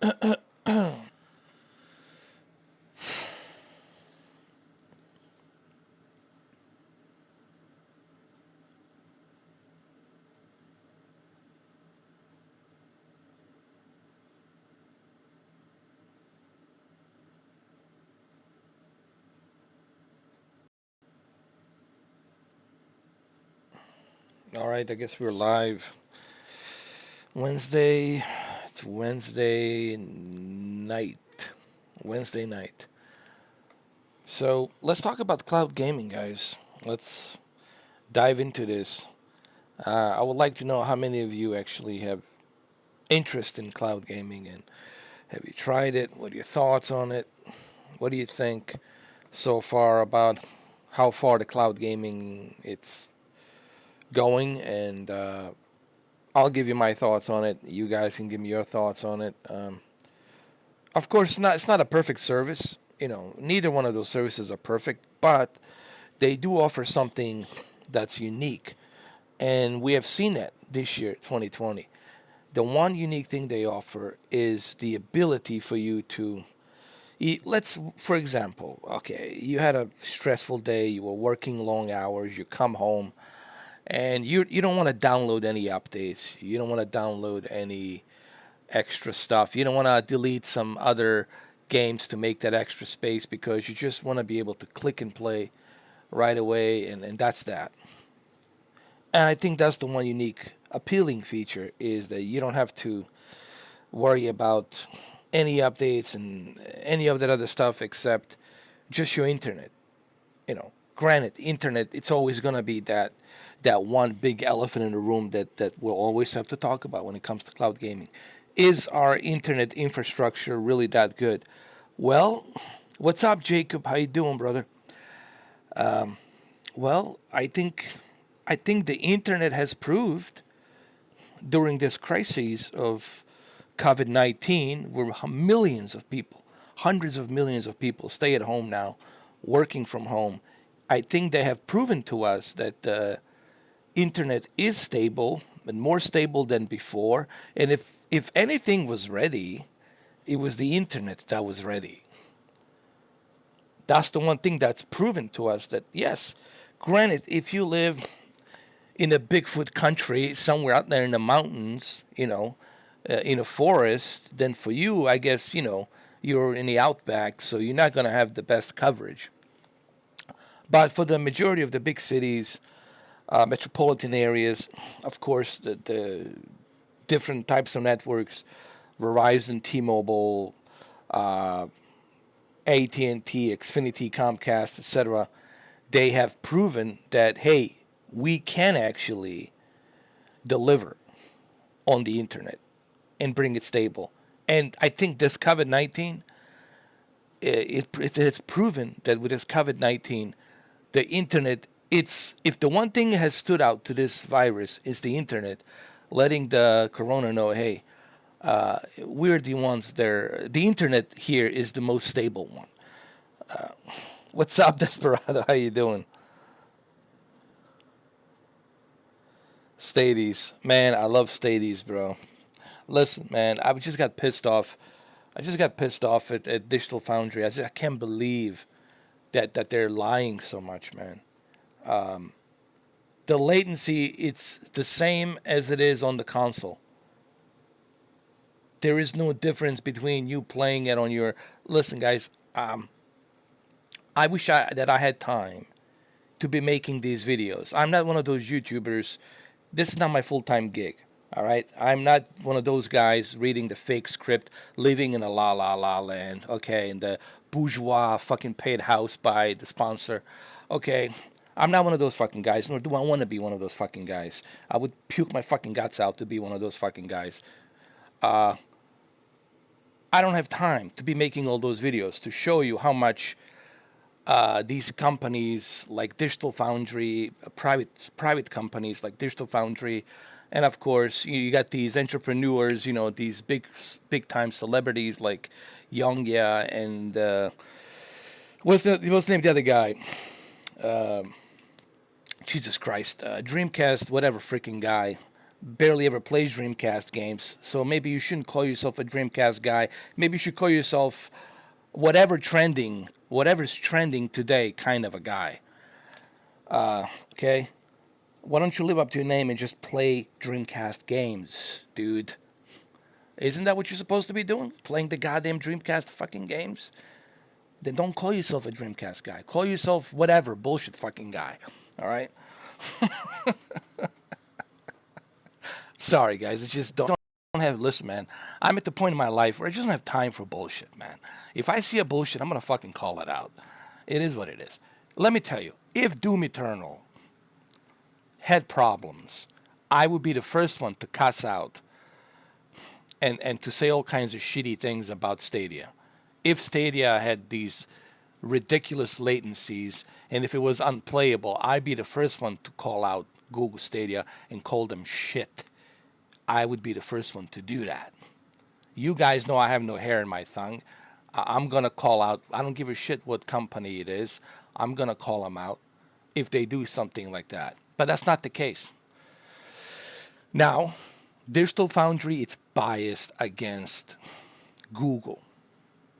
All right, I guess we're live. Wednesday. It's Wednesday night. Wednesday night. So let's talk about cloud gaming, guys. Let's dive into this. I would like to know how many of you actually have interest in cloud gaming, and have you tried it? What are your thoughts on it? What do you think so far about how far the cloud gaming it's going? And I'll give you my thoughts on it. You guys can give me your thoughts on it. Of course, it's not a perfect service. Neither one of those services are perfect, but they do offer something that's unique, and we have seen that this year, 2020. The one unique thing they offer is the ability for you to eat. Let's, for example, okay, you had a stressful day, you were working long hours, you come home, and you don't want to download any updates, you don't want to download any extra stuff. You don't want to delete some other games to make that extra space because you just want to be able to click and play right away, and that's that. And I think that's the one unique appealing feature is that you don't have to worry about any updates and any of that other stuff except just your internet. Granted, internet it's always going to be that one big elephant in the room that we'll always have to talk about when it comes to cloud gaming. Is our internet infrastructure really that good? Well, what's up, Jacob? How you doing, brother? Um, well, I think the internet has proved during this crisis of COVID-19, where millions of people, hundreds of millions of people, stay at home now, working from home. I think they have proven to us that the internet is stable and more stable than before. And if anything was ready, it was the internet that was ready. That's the one thing that's proven to us that yes, granted, if you live in a Bigfoot country somewhere out there in the mountains, in a forest, then for you, I guess, you're in the outback, so you're not going to have the best coverage. But for the majority of the big cities, metropolitan areas, of course, the different types of networks, Verizon, T-Mobile, uh, AT&T, Xfinity, Comcast, etc., they have proven that, hey, we can actually deliver on the internet and bring it stable. And I think this COVID-19, it's proven that with this COVID-19, the internet, it's if the one thing has stood out to this virus is the internet, letting the corona know, hey, we're the ones there. The internet here is the most stable one. Uh, what's up, Desperado? How you doing? Stadies, man, I love Stadies, bro. Listen, man, I just got pissed off. I just got pissed off at Digital Foundry. I can't believe that they're lying so much, man. Um, the latency, it's the same as it is on the console. There is no difference between you playing it on your. Listen, guys, I wish that I had time to be making these videos. I'm not one of those YouTubers. This is not my full time gig. All right, I'm not one of those guys reading the fake script, living in a la la la land. Okay, in the bourgeois fucking paid house by the sponsor. Okay, I'm not one of those fucking guys, nor do I want to be one of those fucking guys. I would puke my fucking guts out to be one of those fucking guys. Uh, I don't have time to be making all those videos to show you how much these companies like Digital Foundry, private companies like Digital Foundry, and of course you got these entrepreneurs, these big time celebrities like Youngya and what's the name of the other guy? Um Jesus Christ, Dreamcast, whatever freaking guy. barely ever plays Dreamcast games, so maybe you shouldn't call yourself a Dreamcast guy. Maybe you should call yourself whatever's trending today kind of a guy. Okay? Why don't you live up to your name and just play Dreamcast games, dude? Isn't that what you're supposed to be doing? Playing the goddamn Dreamcast fucking games? Then don't call yourself a Dreamcast guy. Call yourself whatever, bullshit fucking guy. All right? Sorry, guys. It's just don't have. Listen, man. I'm at the point in my life where I just don't have time for bullshit, man. If I see a bullshit, I'm gonna fucking call it out. It is what it is. Let me tell you, if Doom Eternal had problems, I would be the first one to cuss out and to say all kinds of shitty things about Stadia. If Stadia had these ridiculous latencies and if it was unplayable, I'd be the first one to call out Google Stadia and call them shit. I would be the first one to do that. You guys know I have no hair in my tongue. I'm going to call out. I don't give a shit what company it is. I'm going to call them out if they do something like that. But that's not the case. Now, Digital Foundry, it's biased against Google.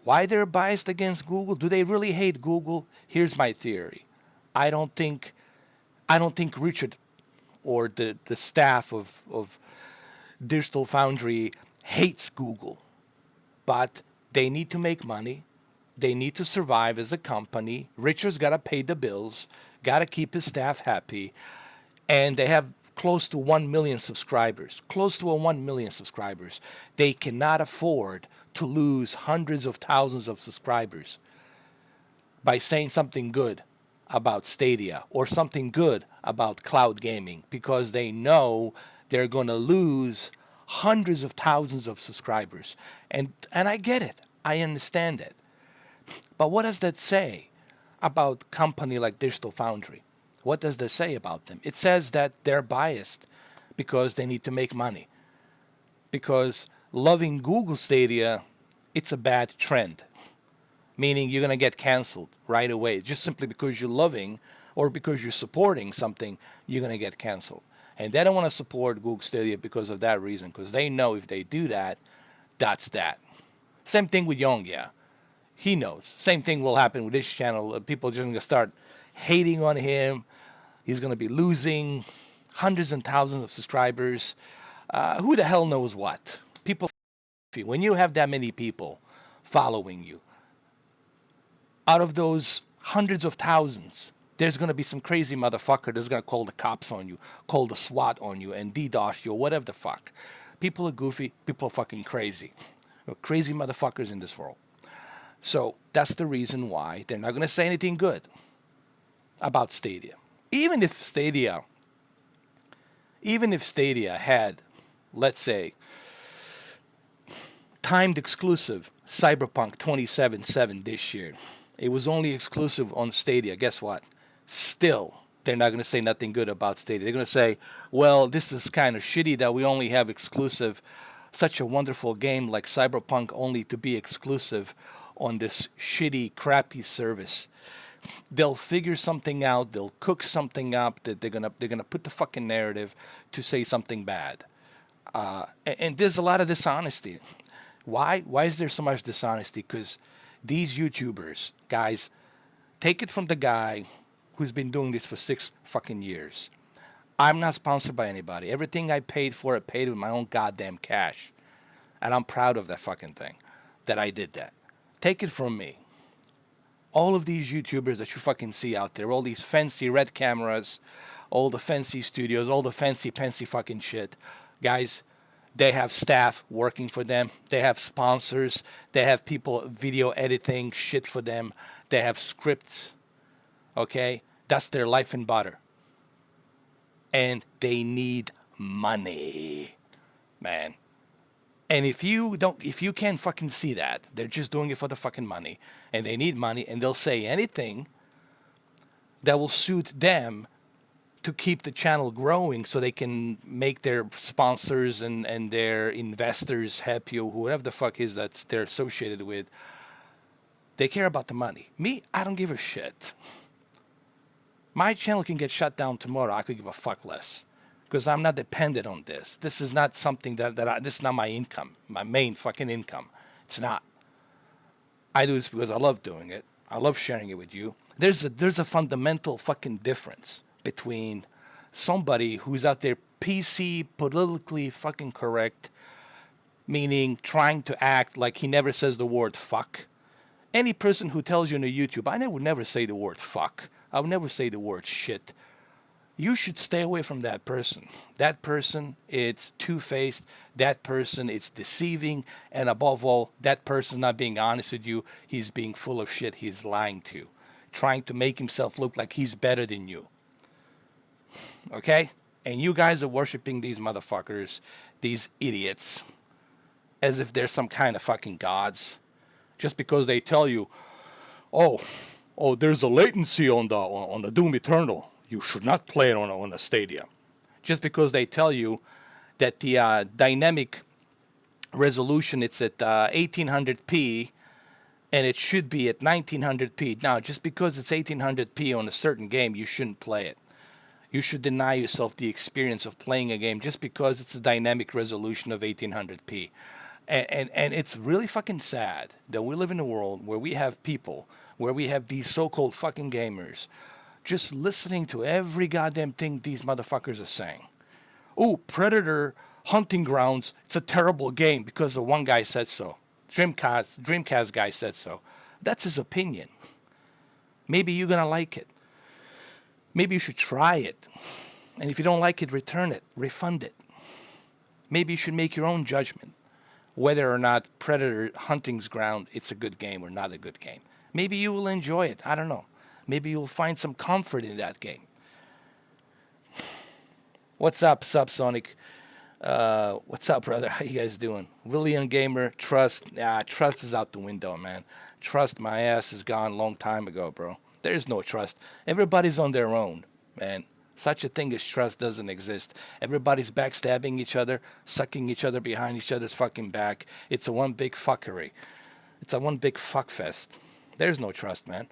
Why they're biased against Google? Do they really hate Google? Here's my theory. I don't think Richard or the staff of Digital Foundry hates Google, but they need to make money. They need to survive as a company. Richard's got to pay the bills, got to keep his staff happy, and they have close to 1 million subscribers. Close to 1 million subscribers. They cannot afford to lose hundreds of thousands of subscribers by saying something good about Stadia or something good about cloud gaming because they know they're going to lose hundreds of thousands of subscribers. And I get it. I understand it. But what does that say about a company like Digital Foundry? What does that say about them? It says that they're biased because they need to make money. Because loving Google Stadia, it's a bad trend, meaning you're going to get canceled right away. Just simply because you're loving or because you're supporting something, you're going to get canceled. And they don't want to support Google Stadia because of that reason, because they know if they do that, that's that. Same thing with Young, yeah. He knows. Same thing will happen with this channel. People are just going to start hating on him. He's going to be losing hundreds and thousands of subscribers. Who the hell knows what? People, when you have that many people following you, out of those hundreds of thousands, there's going to be some crazy motherfucker that's going to call the cops on you, call the SWAT on you, and DDoS you, or whatever the fuck. People are goofy. People are fucking crazy. There are crazy motherfuckers in this world. So that's the reason why they're not going to say anything good about Stadia. Even if Stadia had, let's say, timed exclusive Cyberpunk 2077 this year, it was only exclusive on Stadia. Guess what? Still, they're not going to say nothing good about Stadia. They're going to say, well, this is kind of shitty that we only have exclusive, such a wonderful game like Cyberpunk only to be exclusive on this shitty, crappy service. They'll figure something out. They'll cook something up. That they're gonna put the fucking narrative to say something bad. And there's a lot of dishonesty. Why? Why is there so much dishonesty? Because these YouTubers, guys, take it from the guy who's been doing this for 6 fucking years. I'm not sponsored by anybody. Everything I paid for, I paid with my own goddamn cash. And I'm proud of that fucking thing, that I did that. Take it from me. All of these YouTubers that you fucking see out there, all these fancy red cameras, all the fancy studios, all the fancy fucking shit, guys, they have staff working for them. They have sponsors. They have people video editing shit for them. They have scripts. Okay? That's their life and butter. And they need money, man. And if you can't fucking see that, they're just doing it for the fucking money, and they need money, and they'll say anything that will suit them to keep the channel growing, so they can make their sponsors and their investors happy, or whoever the fuck is that they're associated with. They care about the money. Me, I don't give a shit. My channel can get shut down tomorrow. I could give a fuck less. because I'm not dependent on this. This is not something this is not my income, my main fucking income. It's not. I do this because I love doing it. I love sharing it with you. There's a fundamental fucking difference between somebody who's out there PC, politically fucking correct, meaning trying to act like he never says the word fuck. Any person who tells you on YouTube, would never say the word fuck. I would never say the word shit. You should stay away from that person. That person, it's two-faced. That person, it's deceiving. And above all, that person not being honest with you. He's being full of shit. He's lying to you, trying to make himself look like he's better than you. Okay? And you guys are worshiping these motherfuckers, these idiots, as if they're some kind of fucking gods. Just because they tell you, oh, there's a latency on the Doom Eternal. You should not play it on a Stadia. Just because they tell you that the dynamic resolution it's at 1800p and it should be at 1900p. Now, just because it's 1800p on a certain game, you shouldn't play it. You should deny yourself the experience of playing a game just because it's a dynamic resolution of 1800p. And it's really fucking sad that we live in a world where we have people, where we have these so-called fucking gamers, just listening to every goddamn thing these motherfuckers are saying. Oh, Predator Hunting Grounds, it's a terrible game because the one guy said so. Dreamcast guy said so. That's his opinion. Maybe you're gonna like it. Maybe you should try it. And if you don't like it, return it, refund it. Maybe you should make your own judgment whether or not Predator Hunting's Ground it's a good game or not a good game. Maybe you will enjoy it. I don't know. Maybe you'll find some comfort in that game. What's up, Subsonic? What's up, brother? How you guys doing? William Gamer, trust. Trust is out the window, man. Trust, my ass is gone a long time ago, bro. There's no trust. Everybody's on their own, man. Such a thing as trust doesn't exist. Everybody's backstabbing each other, sucking each other behind each other's fucking back. It's a one big fuckery. It's a one big fuckfest. There's no trust, man.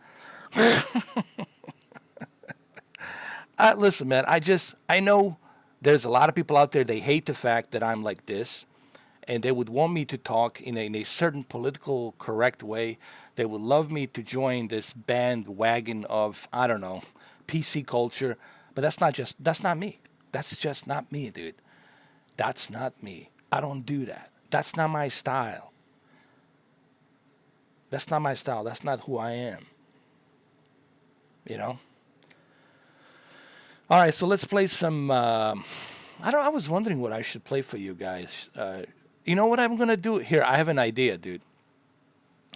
Listen, man, I know there's a lot of people out there, they hate the fact that I'm like this, and they would want me to talk in a certain political correct way. They would love me to join this bandwagon of, I don't know, PC culture, but that's not me. That's just not me, dude. That's not me. I don't do that. That's not my style. That's not my style. That's not who I am. You know? All right, so let's play some. I was wondering what I should play for you guys. You know what I'm gonna do here? I have an idea, dude.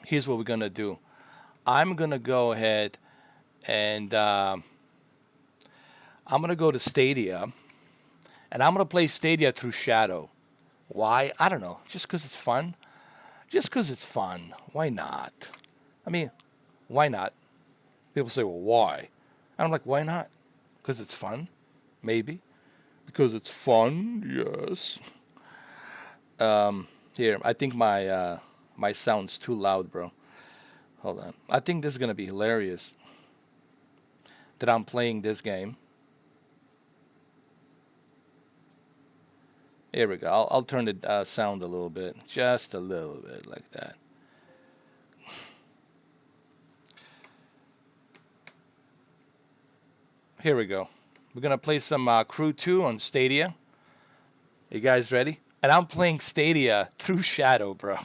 Here's what we're gonna do. I'm gonna go ahead and I'm gonna go to Stadia, and I'm gonna play Stadia through Shadow. Why? I don't know. Just because it's fun. Just because it's fun. Why not? I mean, why not? People say, well, why? And I'm like, why not? Because it's fun? Maybe. Because it's fun? Yes. Here, I think my sound's too loud, bro. Hold on. I think this is gonna be hilarious that I'm playing this game. Here we go. I'll turn the sound a little bit, just a little bit, like that. Here we go. We're gonna play some Crew 2 on Stadia. You guys ready? And I'm playing Stadia through Shadow, bro.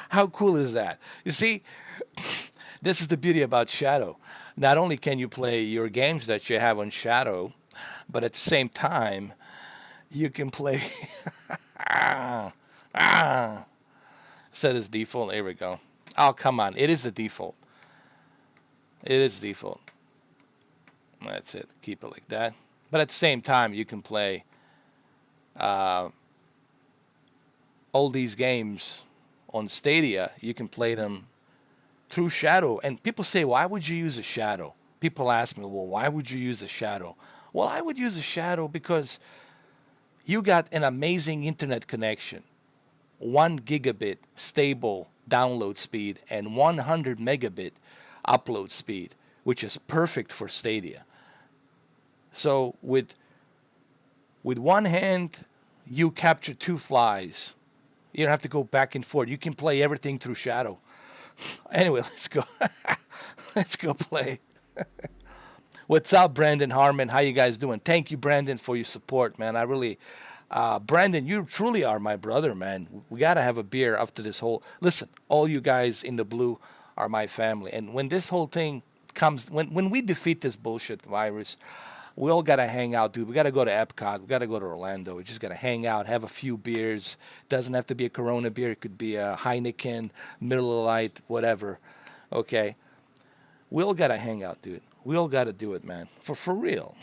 How cool is that? You see, this is the beauty about Shadow. Not only can you play your games that you have on Shadow, but at the same time, you can play. Set as default. Here we go. Oh, come on. It is a default. It is default. That's it. Keep it like that. But at the same time, you can play all these games on Stadia. You can play them through Shadow. And people say, why would you use a Shadow? People ask me, well, why would you use a Shadow? Well, I would use a Shadow because you got an amazing internet connection, 1 gigabit stable download speed, and 100 megabit upload speed, which is perfect for Stadia. So with one hand, you capture two flies. You don't have to go back and forth. You can play everything through shadow. Anyway, let's go. Let's go play. What's up, Brandon Harmon? How you guys doing? Thank you, Brandon, for your support, man. I really, Brandon, you truly are my brother, man. We gotta have a beer after this whole. Listen, all you guys in the blue are my family, and when this whole thing comes, when we defeat this bullshit virus, we all gotta hang out, dude. We gotta go to Epcot. We gotta go to Orlando. We just gotta hang out, have a few beers. Doesn't have to be a Corona beer. It could be a Heineken, Miller Lite, whatever. Okay, we all gotta hang out, dude. We all gotta do it, man. For real.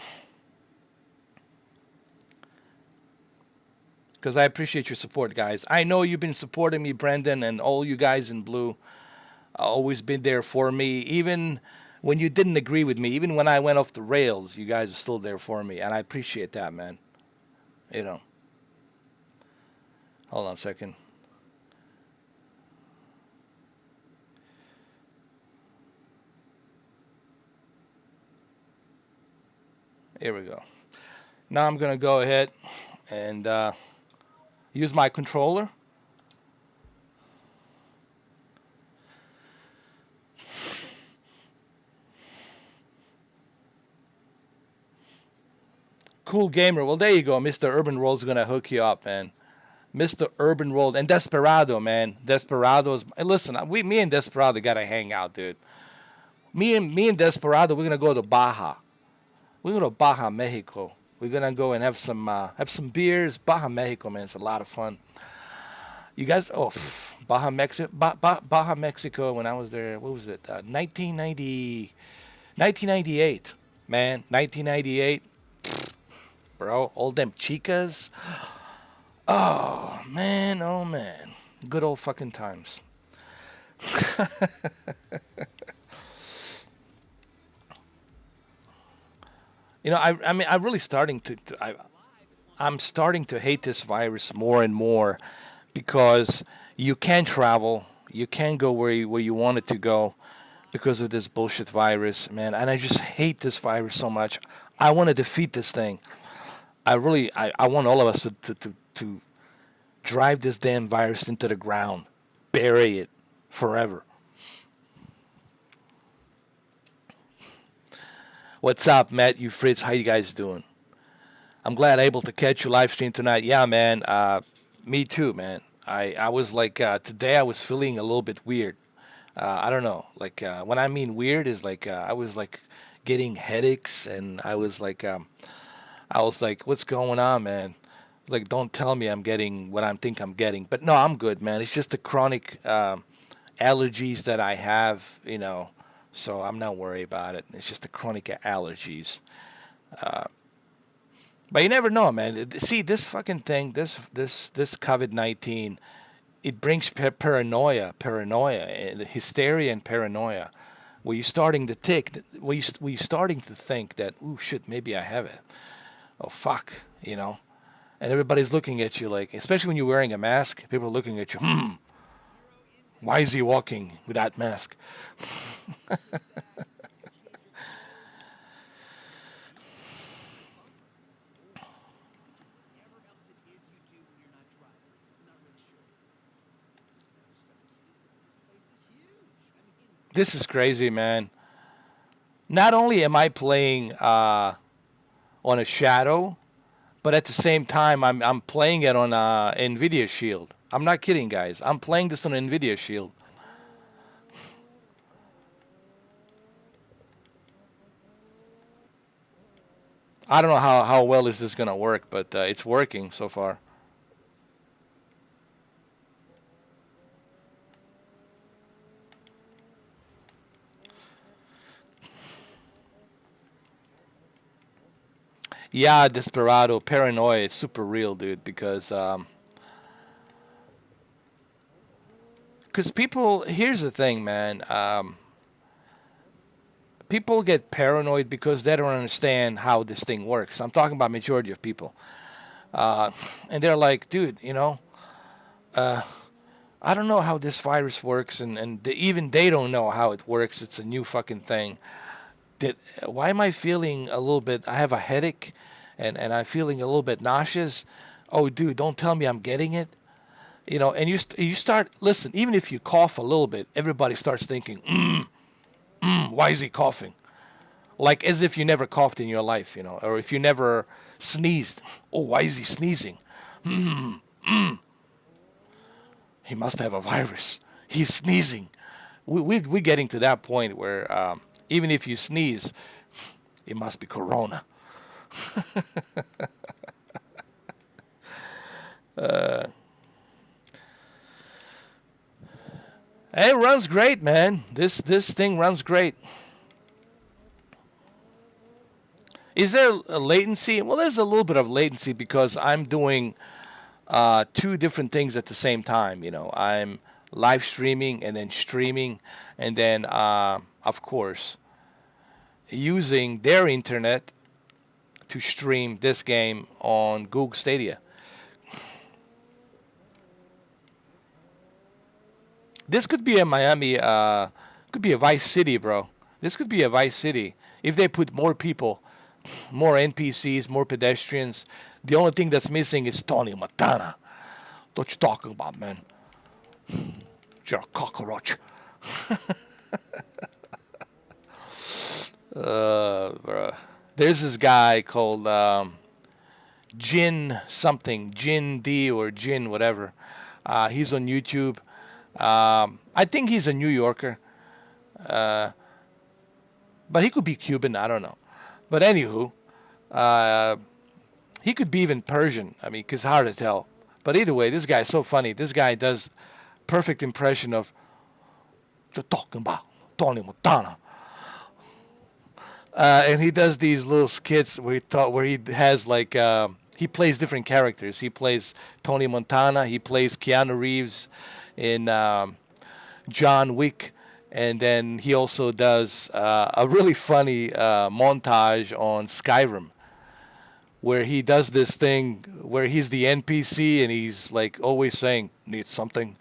Because I appreciate your support, guys. I know you've been supporting me, Brendan, and all you guys in blue. Always been there for me, even when you didn't agree with me, even when I went off the rails. You guys are still there for me, and I appreciate that, man. You know. Hold on a second. Here we go. Now I'm gonna go ahead and use my controller. Cool gamer. Well, there you go. Mr. Urban World's gonna hook you up, man. Mr. Urban World and Desperado, man. Desperado's. Listen, me and Desperado gotta hang out, dude. Me and Desperado, we're gonna go to Baja. We're gonna go to Baja, Mexico. We're gonna go and have some beers. Baja, Mexico, man. It's a lot of fun. You guys, Baja, Mexico, Baja, Mexico. When I was there, what was it? 1998, man. 1998, bro. All them chicas. Oh man, oh man. Good old fucking times. I mean, I'm really starting I'm starting to hate this virus more and more because you can't travel, you can't go where you wanted to go because of this bullshit virus, man. And I just hate this virus so much. I want to defeat this thing. I want all of us to drive this damn virus into the ground, bury it forever. What's up, Matt? You Fritz? How you guys doing? I'm glad able to catch you live stream tonight. Yeah, man. Me too, man. I was like today I was feeling a little bit weird. I don't know. Like when I mean weird is like I was like getting headaches and I was like, what's going on, man? Like, don't tell me I'm getting what I think I'm getting. But no, I'm good, man. It's just the chronic allergies that I have, so I'm not worried about it. It's just the chronic allergies. Uh, but you never know, man. See, this fucking thing, this COVID-19, it brings paranoia, hysteria and paranoia. Where you're starting to where you starting to think that, oh shit, maybe I have it. Oh fuck, and everybody's looking at you like, especially when you're wearing a mask, people are looking at you. Why is he walking with that mask? This is crazy, man. Not only am I playing on a shadow, but at the same time, I'm playing it on Nvidia Shield. I'm not kidding, guys. I'm playing this on Nvidia Shield. I don't know how well is this gonna work, but it's working so far. Yeah, Desperado, paranoia, it's super real, dude. Because people, here's the thing, man. People get paranoid because they don't understand how this thing works. I'm talking about majority of people, uh, and they're like, dude, uh, I don't know how this virus works, and even they don't know how it works. It's a new fucking thing. did why am I feeling a little bit? I have a headache, and I'm feeling a little bit nauseous. Oh, dude, don't tell me I'm getting it. And you start listen. Even if you cough a little bit, everybody starts thinking, why is he coughing? Like as if you never coughed in your life, or if you never sneezed. Oh, why is he sneezing? Mm, mm, he must have a virus. He's sneezing. We're getting to that point where even if you sneeze, it must be corona. uh, it runs great, man. This thing runs great. Is there a latency? Well, there's a little bit of latency because I'm doing two different things at the same time. I'm live streaming and then streaming, and then of course using their internet to stream this game on Google Stadia. This could be a Miami, could be a Vice City, bro. This could be a Vice City if they put more people, more NPCs, more pedestrians. The only thing that's missing is Tony Montana. What you talking about, man? You're a cockroach. Bro. There's this guy called Jin something, Jin D or Jin whatever. He's on YouTube. I think he's a New Yorker, uh, but he could be Cuban. I don't know. But anywho, uh, he could be even Persian. I mean, 'cause it's hard to tell. But either way, this guy's so funny. This guy does perfect impression of what you're talking about, Tony Montana. And he does these little skits where he has like he plays different characters. He plays Tony Montana. He plays Keanu Reeves in John Wick, and then he also does a really funny montage on Skyrim where he does this thing where he's the NPC and he's like always saying need something,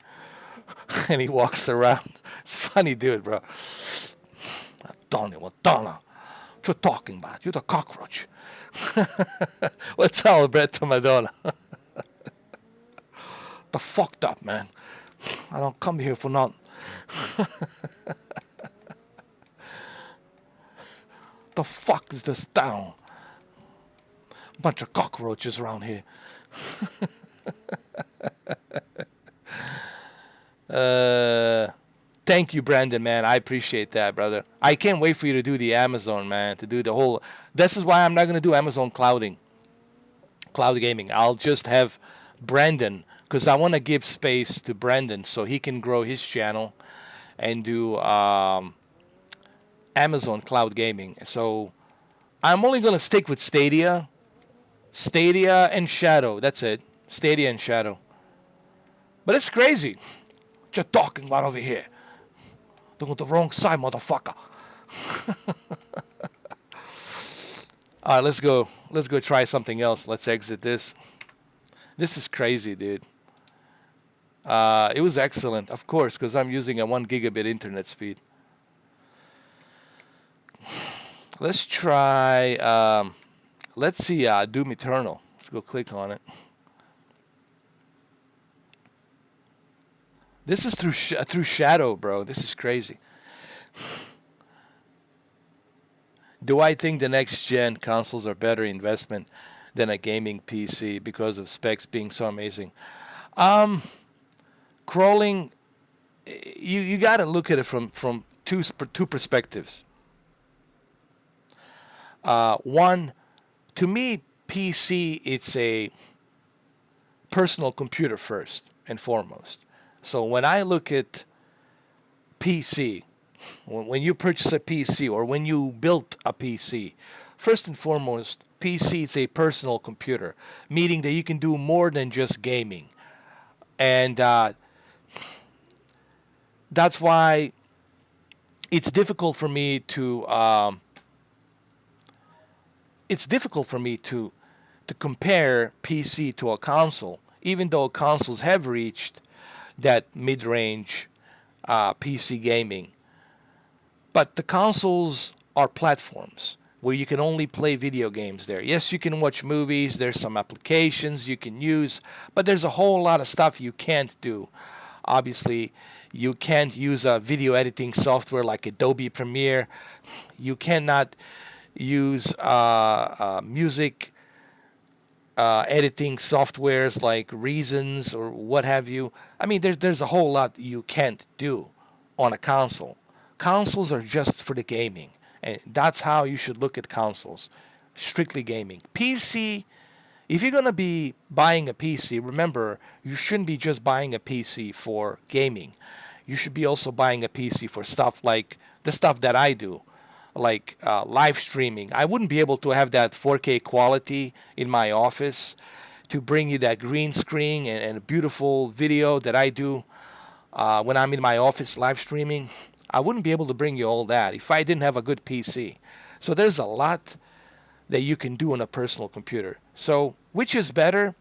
and he walks around. It's funny, dude, bro. Tony Montana. What you talking about? You're the cockroach. What's Alberto Madonna? The fucked up, man. I don't come here for nothing. The fuck is this town? Bunch of cockroaches around here. uh, Thank you, Brandon, man. I appreciate that, brother. I can't wait for you to do the Amazon, man. To do the whole. This is why I'm not gonna do Amazon cloud gaming. I'll just have Brandon because I want to give space to Brandon so he can grow his channel and do Amazon cloud gaming. So I'm only gonna stick with Stadia and Shadow. That's it. Stadia and Shadow. But it's crazy. What you talking about over here? They're on the wrong side, motherfucker. All right, let's go. Let's go try something else. Let's exit this. This is crazy, dude. It was excellent, of course, because I'm using a 1 gigabit internet speed. Let's try. Let's see. Doom Eternal. Let's go click on it. This is through Shadow, bro. This is crazy. Do I think the next gen consoles are better investment than a gaming PC because of specs being so amazing? Um, Crawling, you got to look at it from two perspectives. One, to me, PC it's a personal computer first and foremost. So when I look at PC, when you purchase a PC or when you build a PC, first and foremost, PC is a personal computer, meaning that you can do more than just gaming. And that's why it's difficult for me to compare PC to a console, even though consoles have reached that mid-range PC gaming. But the consoles are platforms where you can only play video games there. Yes, you can watch movies, there's some applications you can use, but there's a whole lot of stuff you can't do. Obviously, you can't use a video editing software like Adobe Premiere. You cannot use music editing softwares like Reasons or what have you. I mean, there's a whole lot you can't do on a console. Consoles are just for the gaming, and that's how you should look at consoles. Strictly gaming. PC, if you're gonna be buying a PC, remember you shouldn't be just buying a PC for gaming. You should be also buying a PC for stuff like the stuff that I do, like live streaming. I wouldn't be able to have that 4K quality in my office to bring you that green screen and a beautiful video that I do when I'm in my office live streaming. I wouldn't be able to bring you all that if I didn't have a good PC. So there's a lot that you can do on a personal computer. So which is better?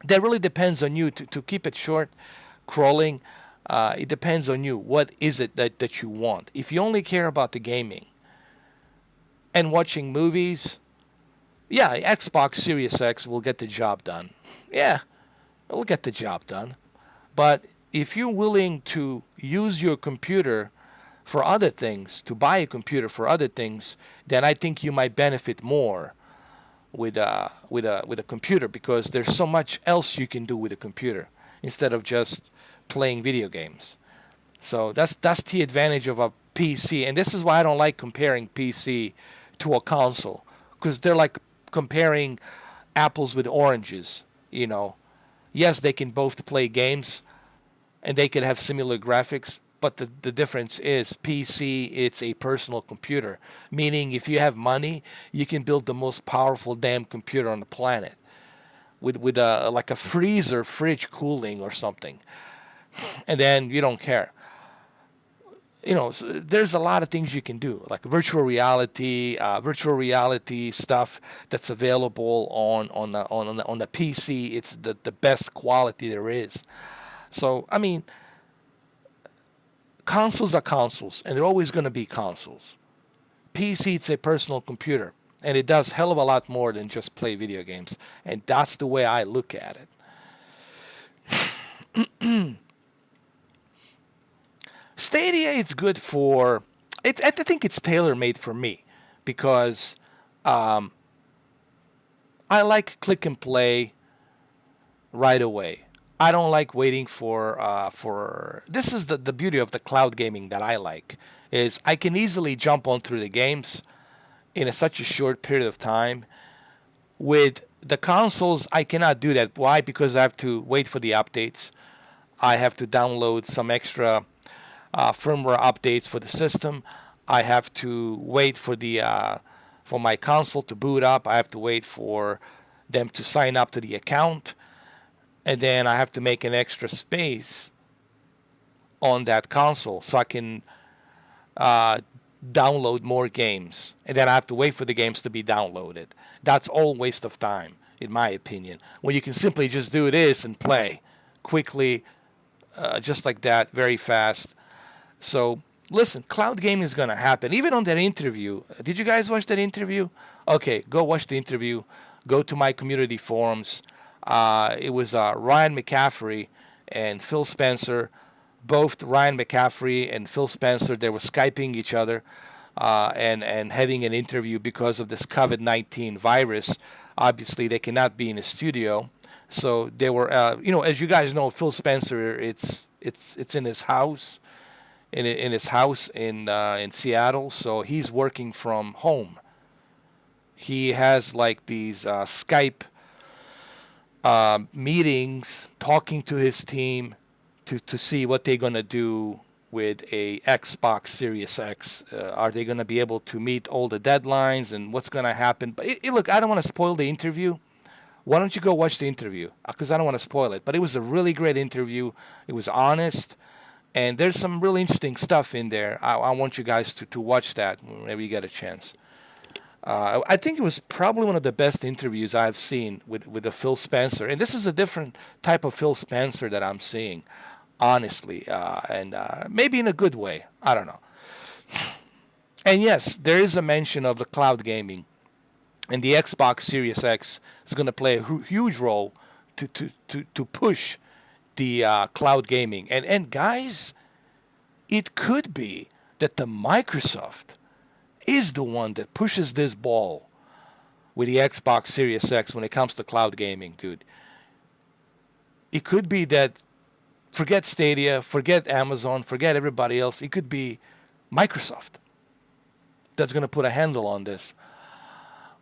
That really depends on you. To keep it short, crawling, it depends on you. What is it that you want? If you only care about the gaming and watching movies, yeah, Xbox Series X will get the job done. Yeah, it'll get the job done. But if you're willing to use your computer for other things, to buy a computer for other things, then I think you might benefit more with a computer because there's so much else you can do with a computer instead of just playing video games. So that's the advantage of a PC, and this is why I don't like comparing PC to a console because they're like comparing apples with oranges. You know, yes, they can both play games and they can have similar graphics, but the difference is PC, it's a personal computer, meaning if you have money, you can build the most powerful damn computer on the planet with a like a freezer, fridge cooling or something, and then you don't care. There's a lot of things you can do, like virtual reality stuff that's available on the PC. It's the best quality there is. So I mean, consoles are consoles, and they're always going to be consoles. PC, it's a personal computer, and it does hell of a lot more than just play video games, and that's the way I look at it. Stadia, it's good for it. I think it's tailor made for me because um, I like click and play right away. I don't like waiting for. This is the beauty of the cloud gaming that I like is I can easily jump on through the games in such a short period of time. With the consoles, I cannot do that. Why? Because I have to wait for the updates. I have to download some extra firmware updates for the system. I have to wait for my console to boot up. I have to wait for them to sign up to the account, and then I have to make an extra space on that console so I can uh, download more games, and then I have to wait for the games to be downloaded. That's all waste of time, in my opinion. When you can simply just do this and play quickly, just like that, very fast. So listen, cloud gaming is gonna happen. Even on that interview, did you guys watch that interview? Okay, go watch the interview. Go to my community forums. It was Ryan McCaffrey and Phil Spencer. Both Ryan McCaffrey and Phil Spencer, they were skyping each other and having an interview because of this COVID-19 virus. Obviously, they cannot be in a studio, so they were. As you guys know, Phil Spencer, it's in his house in his house in Seattle, so he's working from home. He has like these Skype meetings, talking to his team to see what they're gonna do with a Xbox Series X. Are they gonna be able to meet all the deadlines and what's gonna happen? But look, I don't want to spoil the interview. Why don't you go watch the interview? Because I don't want to spoil it. But it was a really great interview. It was honest. And there's some really interesting stuff in there. I want you guys to watch that whenever you get a chance. I think it was probably one of the best interviews I've seen with the Phil Spencer. And this is a different type of Phil Spencer that I'm seeing, honestly. And maybe in a good way. I don't know. And yes, there is a mention of the cloud gaming, and the Xbox Series X is going to play a huge role to push the cloud gaming. And guys, it could be that the Microsoft is the one that pushes this ball with the Xbox Series X when it comes to cloud gaming, dude. It could be that forget Stadia, forget Amazon, forget everybody else. It could be Microsoft that's going to put a handle on this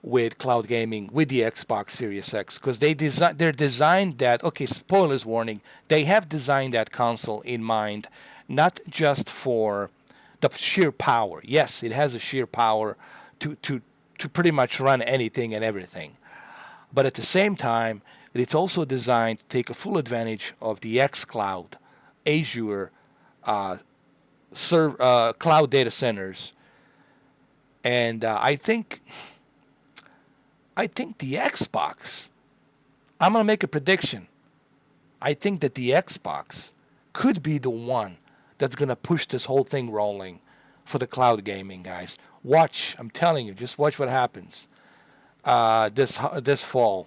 with cloud gaming with the Xbox Series X because they're designed that, okay, spoilers warning, they have designed that console in mind not just for the sheer power. Yes, it has a sheer power to pretty much run anything and everything. But at the same time, it's also designed to take a full advantage of the xCloud, Azure uh, cloud data centers. And I think the Xbox, I'm going to make a prediction. I think that the Xbox could be the one that's going to push this whole thing rolling for the cloud gaming, guys. Watch, I'm telling you, just watch what happens this fall.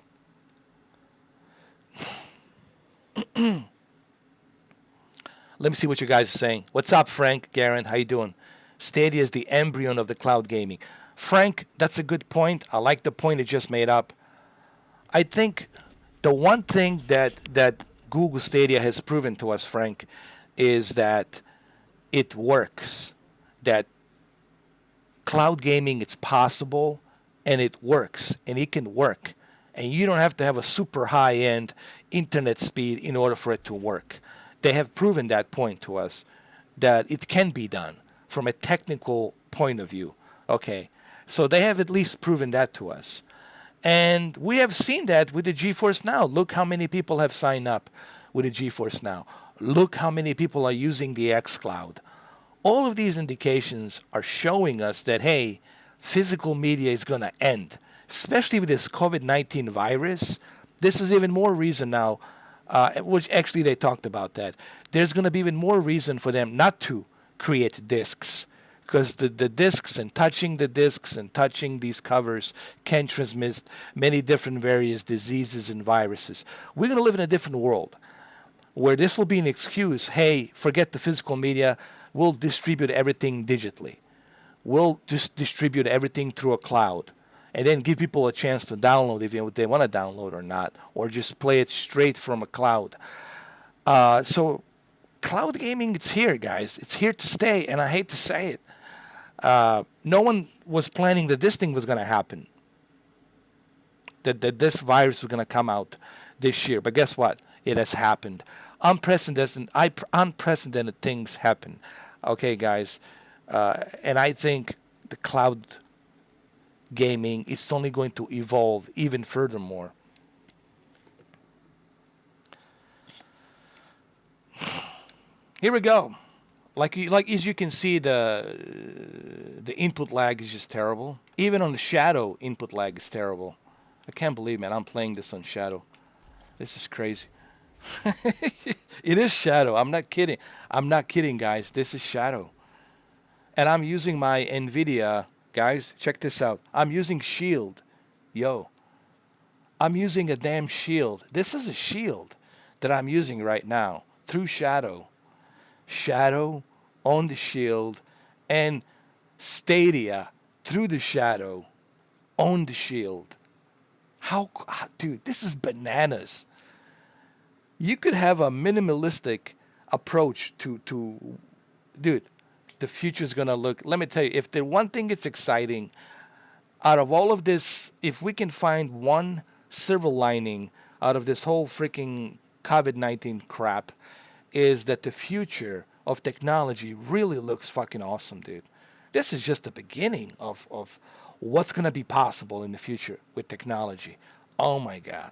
Let me see what you guys are saying. What's up, Frank, Garen? How you doing? Stadia is the embryo of the cloud gaming. Frank, that's a good point. I like the point it just made up. I think the one thing that Google Stadia has proven to us, Frank, is that it works. That cloud gaming it's possible and it works and it can work. And you don't have to have a super high end internet speed in order for it to work. They have proven that point to us that it can be done from a technical point of view. Okay. So they have at least proven that to us. And we have seen that with the GeForce Now. Look how many people have signed up with the GeForce Now. Look how many people are using the xCloud. All of these indications are showing us that, hey, physical media is going to end, especially with this COVID-19 virus. This is even more reason now, which actually they talked about that. There's going to be even more reason for them not to create discs because the discs and touching the discs and touching these covers can transmit many different various diseases and viruses. We're going to live in a different world where this will be an excuse. Hey, forget the physical media. We'll distribute everything digitally. We'll just distribute everything through a cloud and then give people a chance to download if they want to download or not, or just play it straight from a cloud. So cloud gaming, it's here, guys. It's here to stay, and I hate to say it. No one was planning that this thing was going to happen, that this virus was going to come out this year. But guess what? It has happened. Unprecedented things happen. Okay, guys. And I think the cloud gaming is only going to evolve even furthermore. Here we go. Like as you can see, the input lag is just terrible. Even on the Shadow, input lag is terrible. I can't believe, man, I'm playing this on Shadow. This is crazy. It is Shadow. I'm not kidding. I'm not kidding, guys. This is Shadow. And I'm using my NVIDIA, guys. Check this out. I'm using Shield. Yo, I'm using a damn Shield. This is a Shield that I'm using right now through Shadow. Shadow on the Shield and Stadia through the Shadow on the Shield. Dude, this is bananas. You could have a minimalistic approach to dude, the future's gonna look. Let me tell you, if the one thing that's exciting out of all of this, if we can find one silver lining out of this whole freaking COVID-19 crap, is that the future of technology really looks fucking awesome, dude. This is just the beginning of what's gonna be possible in the future with technology. Oh my god.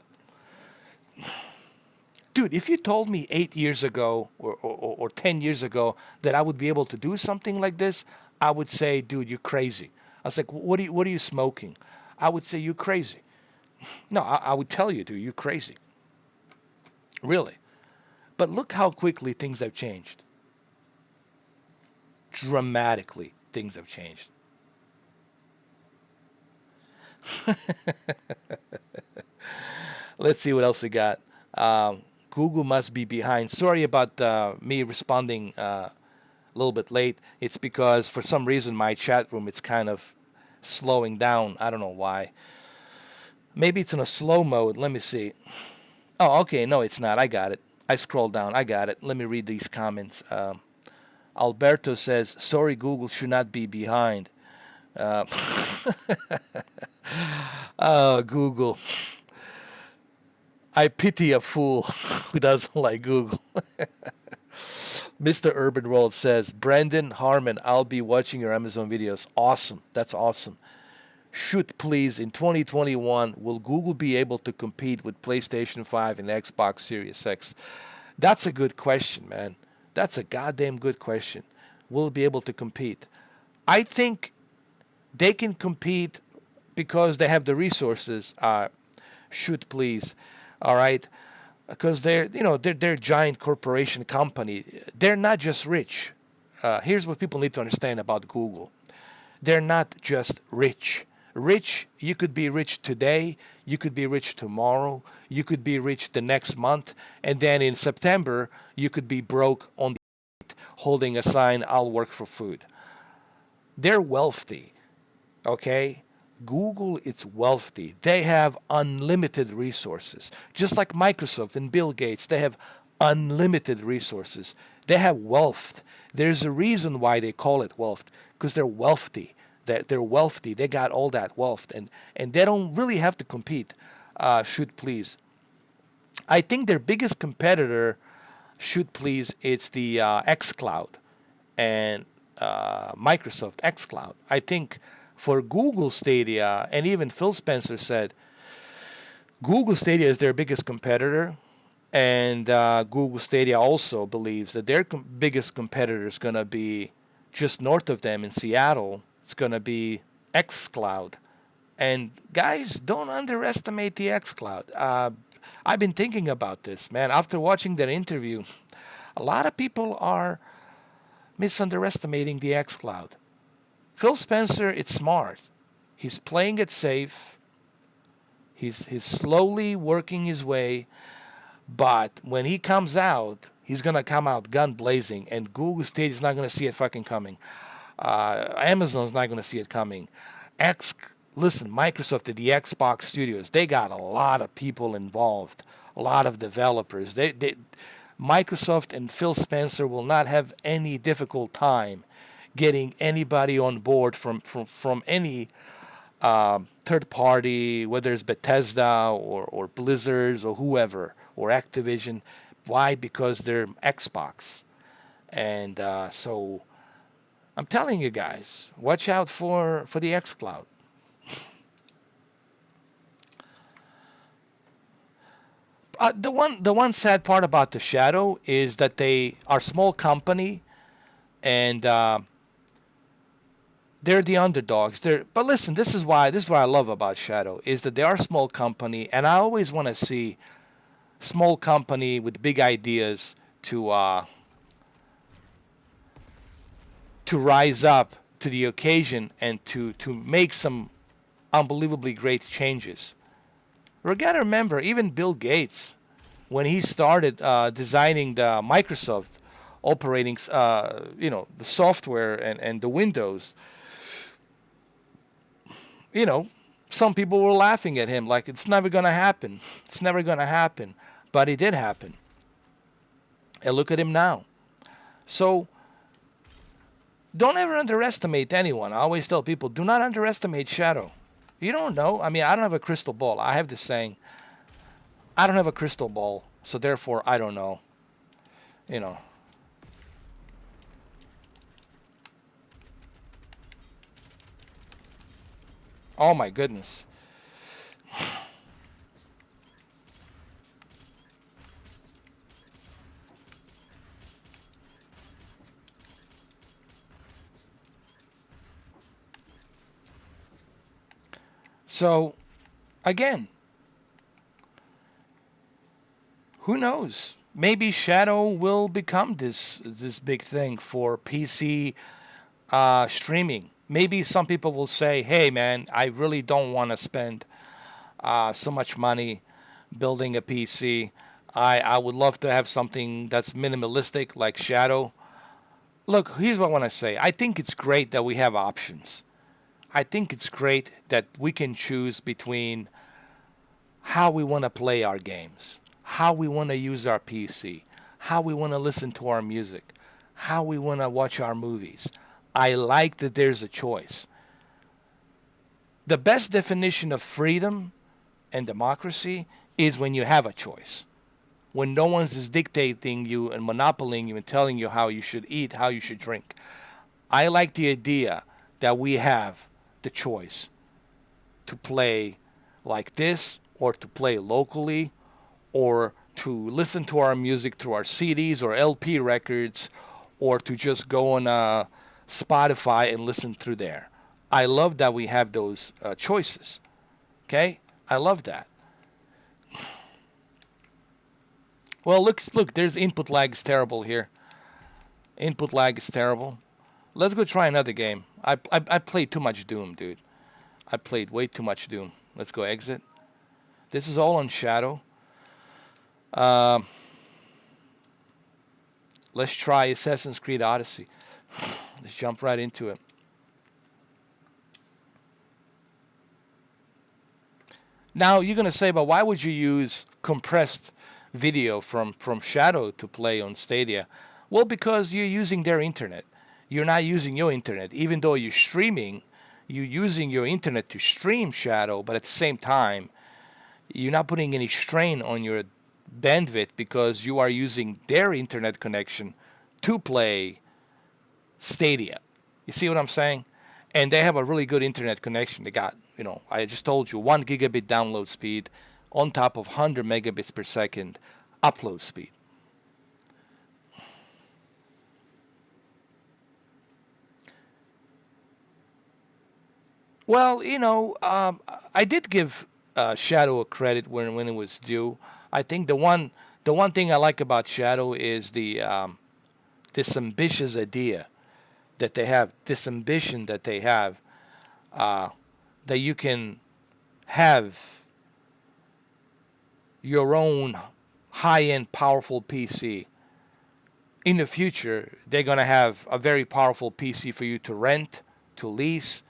Dude, if you told me 8 years ago or 10 years ago that I would be able to do something like this, I would say, dude, you're crazy. I was like, what are you smoking? I would say, you're crazy. No, I would tell you, dude, you're crazy. Really. But look how quickly things have changed. Dramatically, things have changed. Let's see what else we got. Um, Google must be behind. Sorry about me responding a little bit late. It's because for some reason my chat room it's kind of slowing down. I don't know why. Maybe it's in a slow mode. Let me see. Oh, okay. No, it's not. I got it. I scrolled down. I got it. Let me read these comments. Alberto says, "Sorry, Google should not be behind." Uh, oh, Google. I pity a fool who doesn't like Google. Mr. Urban World says, Brandon Harmon, I'll be watching your Amazon videos. Awesome. That's awesome. Shoot, please, in 2021, will Google be able to compete with PlayStation 5 and Xbox Series X? That's a good question, man. That's a goddamn good question. Will it be able to compete? I think they can compete because they have the resources. Shoot, please. All right. Because they're a giant corporation company. They're not just rich. Here's what people need to understand about Google. They're not just rich. Rich, you could be rich today, you could be rich tomorrow, you could be rich the next month, and then in September you could be broke on the holding a sign, I'll work for food. They're wealthy, okay? Google is wealthy. They have unlimited resources. Just like Microsoft and Bill Gates, they have unlimited resources. They have wealth. There's a reason why they call it wealth, because they're wealthy. They're wealthy. They got all that wealth, and they don't really have to compete. Should please. I think their biggest competitor, should please, it's the X Cloud and Microsoft xCloud. I think for Google Stadia, and even Phil Spencer said Google Stadia is their biggest competitor, and Google Stadia also believes that their biggest competitor is going to be just north of them in Seattle. It's going to be xCloud. And guys, don't underestimate the xCloud. I've been thinking about this, man. After watching that interview, a lot of people are misunderestimating the xCloud. Phil Spencer, it's smart. He's playing it safe. He's slowly working his way, but when he comes out, he's gonna come out gun blazing, and Google Stadia is not gonna see it fucking coming. Amazon's not gonna see it coming. X, listen, Microsoft at the Xbox Studios, they got a lot of people involved, a lot of developers. Microsoft and Phil Spencer will not have any difficult time getting anybody on board from any third party, whether it's Bethesda or Blizzards or whoever or Activision. Why? Because they're Xbox, and so I'm telling you guys, watch out for the xCloud. The one sad part about the Shadow is that they are a small company, and they're the underdogs. But listen, this is what I love about Shadow is that they are a small company, and I always want to see small company with big ideas to rise up to the occasion and to make some unbelievably great changes. We gotta remember, even Bill Gates, when he started designing the Microsoft operating, the software and the Windows, you know, some people were laughing at him like it's never gonna happen. It's never gonna happen, but it did happen. And look at him now. So don't ever underestimate anyone. I always tell people, do not underestimate Shadow. You don't know. I mean, I don't have a crystal ball. I have this saying, I don't have a crystal ball, so therefore I don't know. You know. Oh my goodness. So again, who knows? Maybe Shadow will become this big thing for PC streaming. Maybe some people will say, hey, man, I really don't want to spend so much money building a PC. I would love to have something that's minimalistic like Shadow. Look, here's what I want to say. I think it's great that we have options. I think it's great that we can choose between how we want to play our games, how we want to use our PC, how we want to listen to our music, how we want to watch our movies. I like that there's a choice. The best definition of freedom and democracy is when you have a choice. When no one's is dictating you and monopolizing you and telling you how you should eat, how you should drink. I like the idea that we have the choice to play like this or to play locally or to listen to our music through our CDs or LP records or to just go on Spotify and listen through there. I love that we have those choices. Okay? I love that. Well, look, there's input lag is terrible here. Input lag is terrible. Let's go try another game. I played too much Doom, dude. I played way too much Doom. Let's go exit. This is all on Shadow. Um, let's try Assassin's Creed Odyssey. Let's jump right into it. Now you're gonna say, but why would you use compressed video from Shadow to play on Stadia? Well, because you're using their internet. You're not using your internet. Even though you're streaming, you're using your internet to stream Shadow, but at the same time, you're not putting any strain on your bandwidth because you are using their internet connection to play Stadia. You see what I'm saying? And they have a really good internet connection. They got, I just told you, 1 gigabit download speed on top of 100 megabits per second upload speed. Well, I did give Shadow a credit when it was due. I think the one thing I like about Shadow is this ambitious idea that they have, this ambition that they have, uh, that you can have your own high-end powerful PC. In the future, they're going to have a very powerful PC for you to rent, to lease,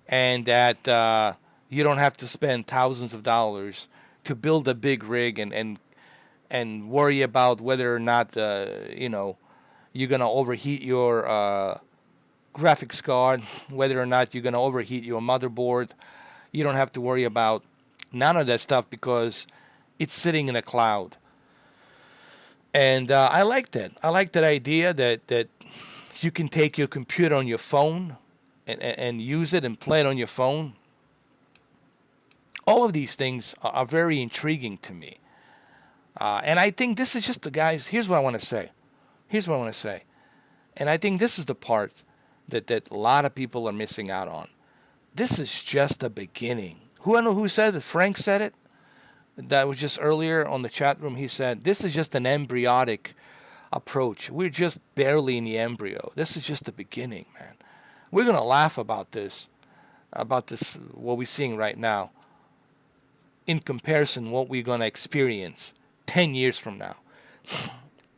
and that you don't have to spend thousands of dollars to build a big rig and worry about whether or not you're going to overheat your graphics card, whether or not you're going to overheat your motherboard. You don't have to worry about none of that stuff because it's sitting in a cloud. And I like that. I like that idea that you can take your computer on your phone and use it and play it on your phone. All of these things are very intriguing to me. And I think this is just the guys. Here's what I want to say. Here's what I want to say. And I think this is the part that a lot of people are missing out on. This is just the beginning. Who I know who said it? Frank said it. That was just earlier on the chat room. He said this is just an embryonic approach. We're just barely in the embryo. This is just the beginning, man. We're gonna laugh about this what we're seeing right now in comparison what we're gonna experience 10 years from now.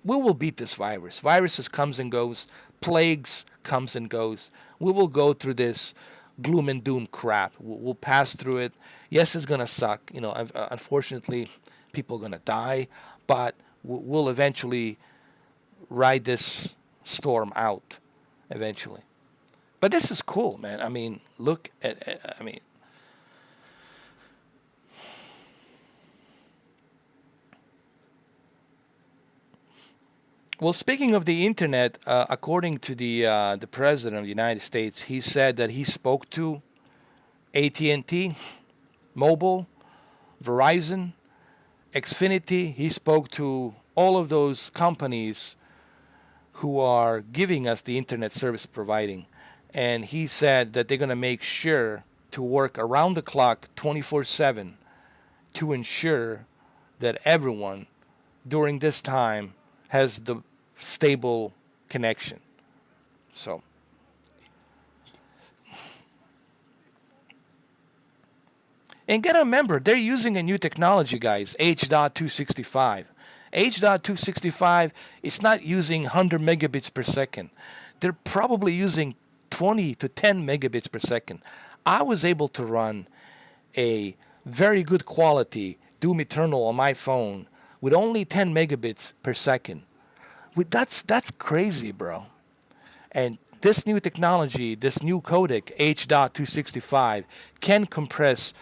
We will beat this virus. Viruses comes and goes. Plagues comes and goes. We will go through this gloom and doom crap. We'll pass through it. Yes, it's gonna suck. Unfortunately, people are gonna die, but we'll eventually ride this storm out. Eventually. But this is cool, man. I mean, look at. I mean, well, speaking of the internet, according to the president of the United States, he said that he spoke to AT&T, Mobile, Verizon, Xfinity. He spoke to all of those companies who are giving us the internet service providing, and he said that they're going to make sure to work around the clock, 24/7, to ensure that everyone during this time has the stable connection. So And gotta remember, they're using a new technology, guys, H.265. H.265 is not using 100 megabits per second. They're probably using 20 to 10 megabits per second. I was able to run a very good quality Doom Eternal on my phone with only 10 megabits per second. That's crazy, bro. And this new technology, this new codec H.265 can compress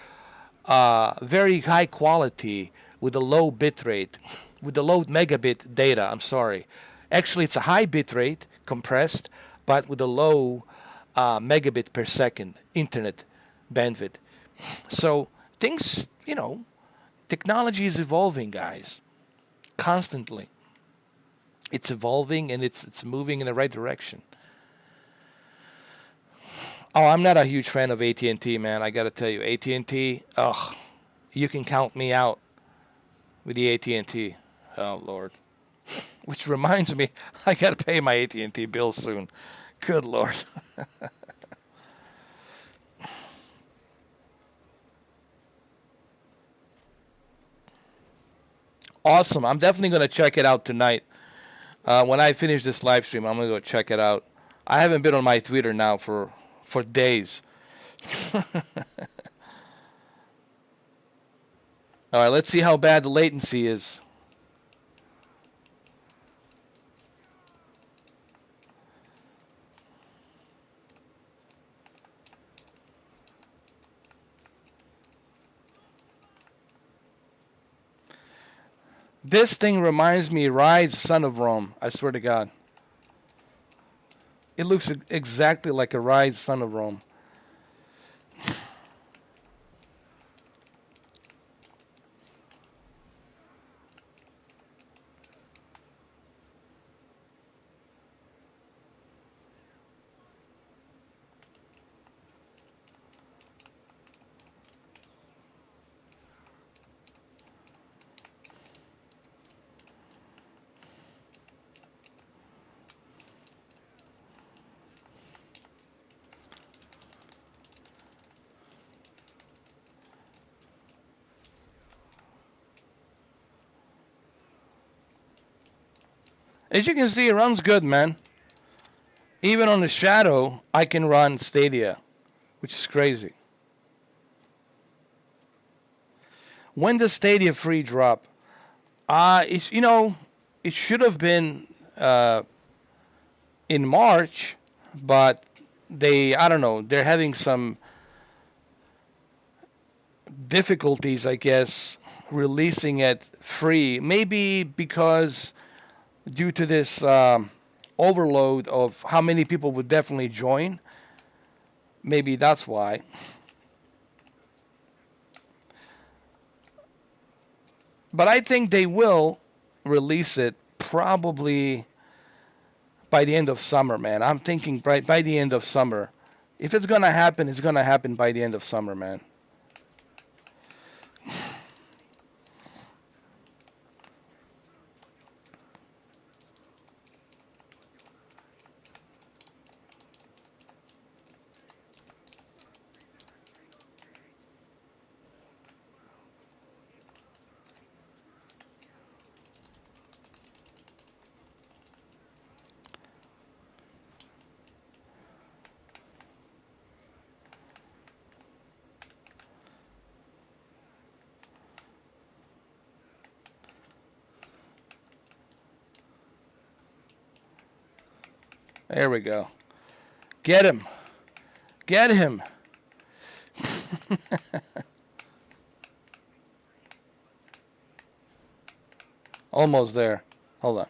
very high quality with a low bit rate, with a low megabit data. I'm sorry. Actually, it's a high bit rate compressed, but with a low megabit per second internet bandwidth. So things, technology is evolving, guys, constantly. It's evolving and it's moving in the right direction. Oh, I'm not a huge fan of AT&T, man. I got to tell you, AT&T, ugh, you can count me out with the AT&T. Oh Lord. Which reminds me, I got to pay my AT&T bill soon. Good Lord. Awesome. I'm definitely going to check it out tonight. When I finish this live stream, I'm going to go check it out. I haven't been on my Twitter now for days. All right, let's see how bad the latency is. This thing reminds me Rise, Son of Rome. I swear to God. It looks exactly like a Rise, Son of Rome. As you can see, it runs good, man. Even on the Shadow, I can run Stadia, which is crazy. When does Stadia free drop? It's it should have been in March, but I don't know, they're having some difficulties, I guess, releasing it free. Maybe because due to this overload of how many people would definitely join. Maybe that's why. But I think they will release it probably by the end of summer, man. I'm thinking right by the end of summer. If it's gonna happen, it's gonna happen by the end of summer, man. There we go. Get him. Get him. Almost there. Hold on.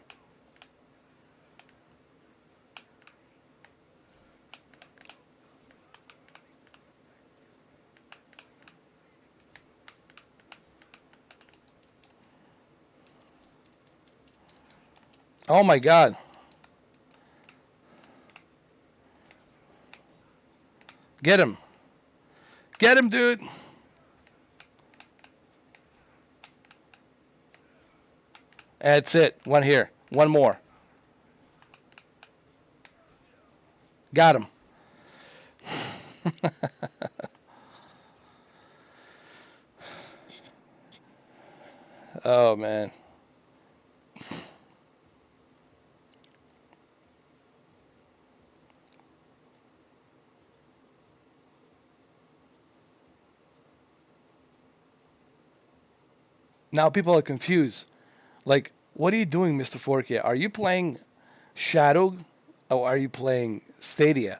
Oh my God. Get him. Get him, dude. That's it. One here. One more. Got him. Oh man. Now people are confused. Like, what are you doing, Mr. Forky? Are you playing Shadow or are you playing Stadia?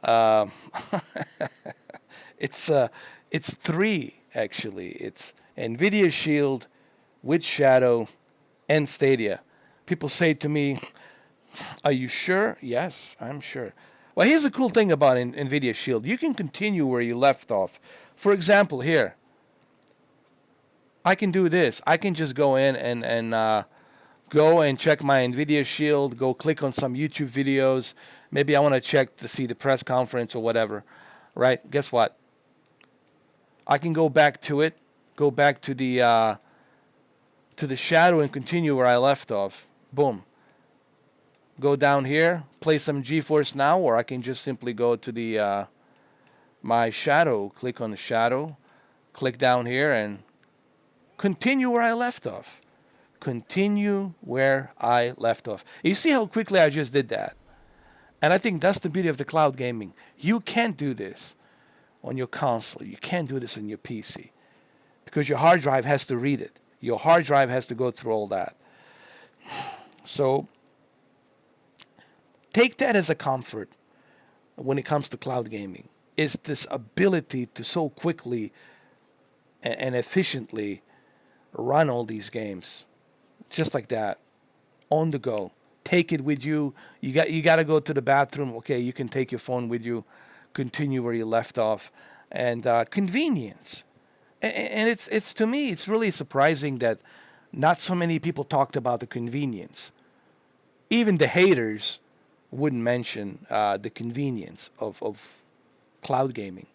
Um, it's uh, it's three actually. It's Nvidia Shield with Shadow and Stadia. People say to me, "Are you sure?" Yes, I'm sure. Well, here's the cool thing about Nvidia Shield. You can continue where you left off. For example, here I can do this. I can just go in and go and check my Nvidia Shield. Go click on some YouTube videos. Maybe I want to check to see the press conference or whatever. Right? Guess what? I can go back to it. Go back to the shadow and continue where I left off. Boom. Go down here. Play some GeForce Now, or I can just simply go to the my shadow. Click on the shadow. Click down here and continue where I left off. Continue where I left off. You see how quickly I just did that? And I think that's the beauty of the cloud gaming. You can't do this on your console. You can't do this on your PC because your hard drive has to read it. Your hard drive has to go through all that. So take that as a comfort when it comes to cloud gaming. Is this ability to so quickly and efficiently run all these games just like that on the go. Take it with you. You got to go to the bathroom. Okay, you can take your phone with you. Continue where you left off, and convenience. And it's to me it's really surprising that not so many people talked about the convenience. Even the haters wouldn't mention the convenience of cloud gaming.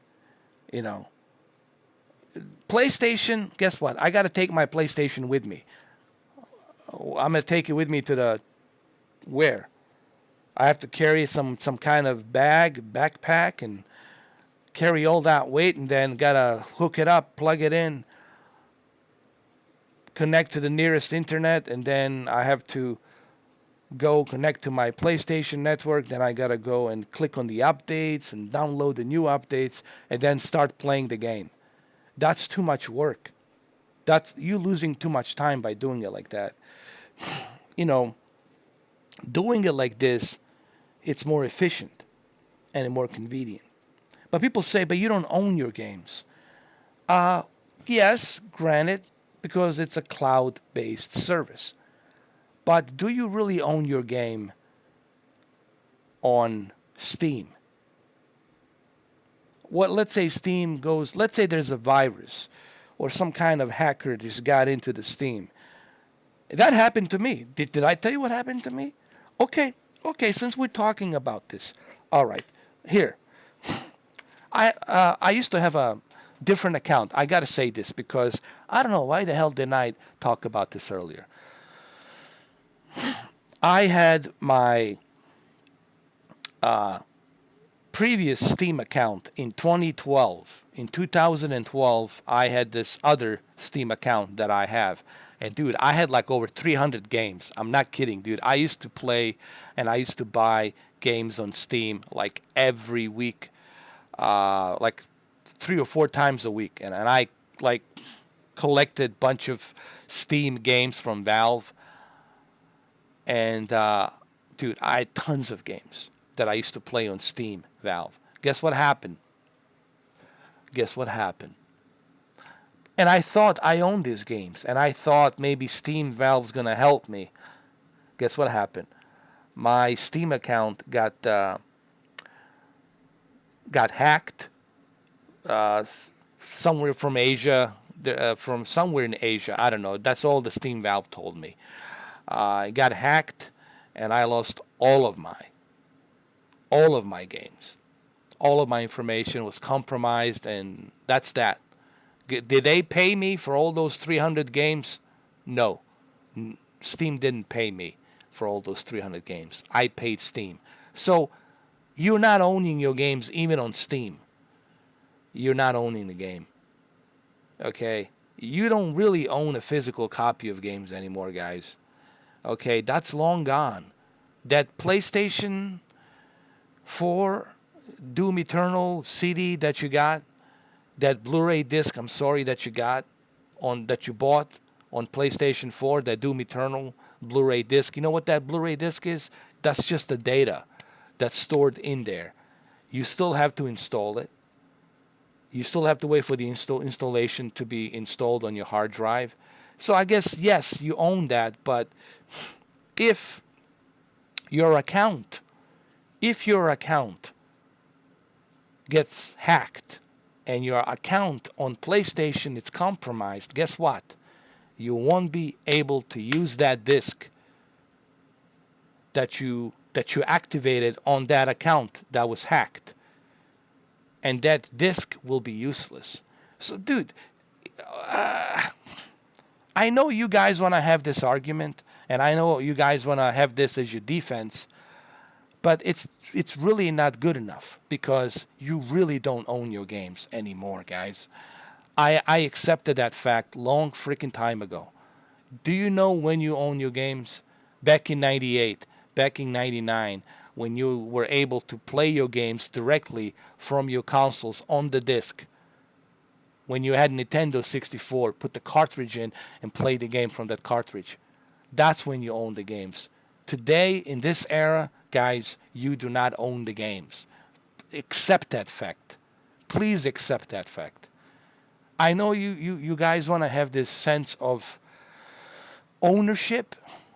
You know, PlayStation. Guess what? I got to take my PlayStation with me. I'm gonna take it with me to the where I have to carry some kind of backpack, and carry all that weight, and then gotta hook it up, plug it in, connect to the nearest internet, and then I have to go connect to my PlayStation network. Then I gotta go and click on the updates and download the new updates, and then start playing the game. That's too much work. That's you losing too much time by doing it like that. You know, doing it like this, it's more efficient and more convenient. But people say, but you don't own your games. Uh, yes, granted, because it's a cloud based service. But do you really own your game on Steam? What, let's say Steam goes, let's say there's a virus or some kind of hacker just got into the Steam. That happened to me. Did I tell you what happened to me? Okay, okay, since we're talking about this, all right, here. I used to have a different account. I got to say this because I don't know why the hell didn't I talk about this earlier. I had my uh, previous Steam account in 2012. In 2012, I had this other Steam account that I have. And dude, I had like over 300 games. I'm not kidding, dude. I used to play and I used to buy games on Steam like every week, like 3 or 4 times a week. And I like collected bunch of Steam games from Valve. And dude, I had tons of games that I used to play on Steam, Valve. Guess what happened? Guess what happened? And I thought I owned these games, and I thought maybe Steam Valve's gonna help me. Guess what happened? My Steam account got hacked uh, somewhere from Asia, from somewhere in Asia. I don't know. That's all the Steam Valve told me. It got hacked, and I lost all of my games. All of my information was compromised, and that's that. Did they pay me for all those 300 games? No. Steam didn't pay me for all those 300 games. I paid Steam. So you're not owning your games even on Steam. You're not owning the game. Okay? You don't really own a physical copy of games anymore, guys. Okay, that's long gone. That PlayStation 4 Doom Eternal CD that you got, that Blu-ray disc, I'm sorry, that you got on that you bought on PlayStation 4, that Doom Eternal Blu-ray disc. You know what that Blu-ray disc is? That's just the data that's stored in there. You still have to install it. You still have to wait for the installation to be installed on your hard drive. So I guess yes, you own that, but if your account, if your account gets hacked and your account on PlayStation is compromised, guess what? You won't be able to use that disk that you activated on that account that was hacked, and that disk will be useless. So, dude, uh, I know you guys want to have this argument, and I know you guys want to have this as your defense, but it's really not good enough because you really don't own your games anymore, guys. I accepted that fact long freaking time ago. Do you know when you own your games? Back in 98, back in 99, when you were able to play your games directly from your consoles on the disc. When you had Nintendo 64, put the cartridge in and play the game from that cartridge. That's when you own the games. Today, in this era, guys, you do not own the games. Accept that fact. Please accept that fact. I know you guys want to have this sense of ownership.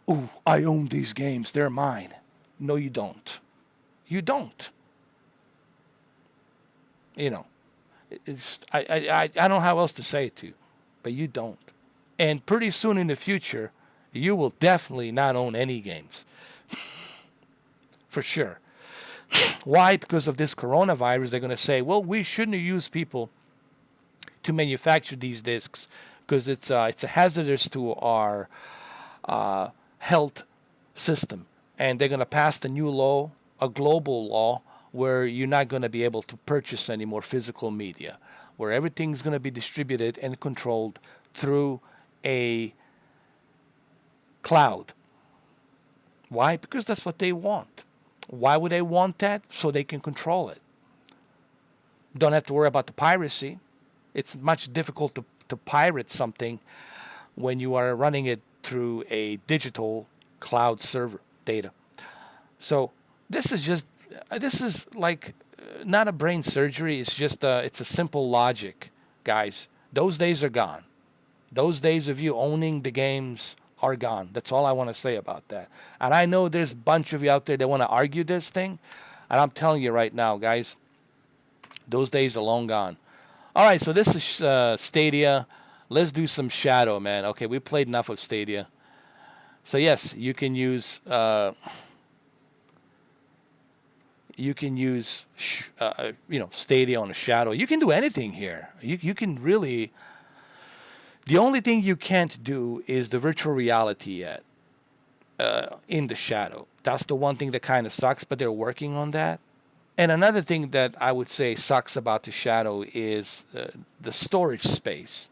Oh, I own these games. They're mine. No, you don't. You don't. You know, I don't know how else to say it to you, but you don't. And pretty soon in the future, you will definitely not own any games. For sure. Why? Because of this coronavirus, they're going to say, well, we shouldn't use people to manufacture these discs because it's a hazardous to our health system. And they're going to pass a new law, a global law, where you're not going to be able to purchase any more physical media, where everything's going to be distributed and controlled through a cloud. Why? Because that's what they want. Why would they want that? So they can control it. Don't have to worry about the piracy. It's much difficult to pirate something when you are running it through a digital cloud server data. So this is like not a brain surgery. It's just it's a simple logic, guys. Those days are gone. Those days of you owning the games are gone. That's all I want to say about that. And I know there's a bunch of you out there that want to argue this thing, and I'm telling you right now, guys, those days are long gone. All right, so this is Stadia. Let's do some Shadow, man. Okay, we played enough of Stadia. So yes, you can use Stadia on a Shadow. You can do anything here. You can really. The only thing you can't do is the virtual reality yet in the Shadow. That's the one thing that kind of sucks, but they're working on that. And another thing that I would say sucks about the Shadow is the storage space.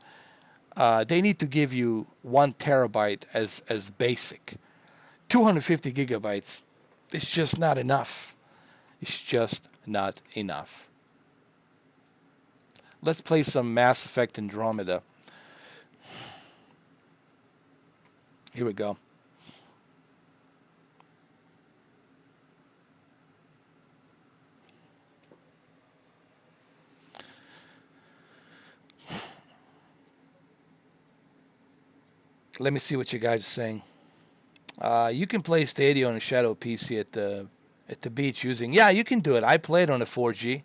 They need to give you 1 terabyte as basic. 250 gigabytes, it's just not enough. It's just not enough. Let's play some Mass Effect Andromeda. Here we go. Let me see what you guys are saying. You can play Stadia on a Shadow PC at the beach using. Yeah, you can do it. I played on a 4G.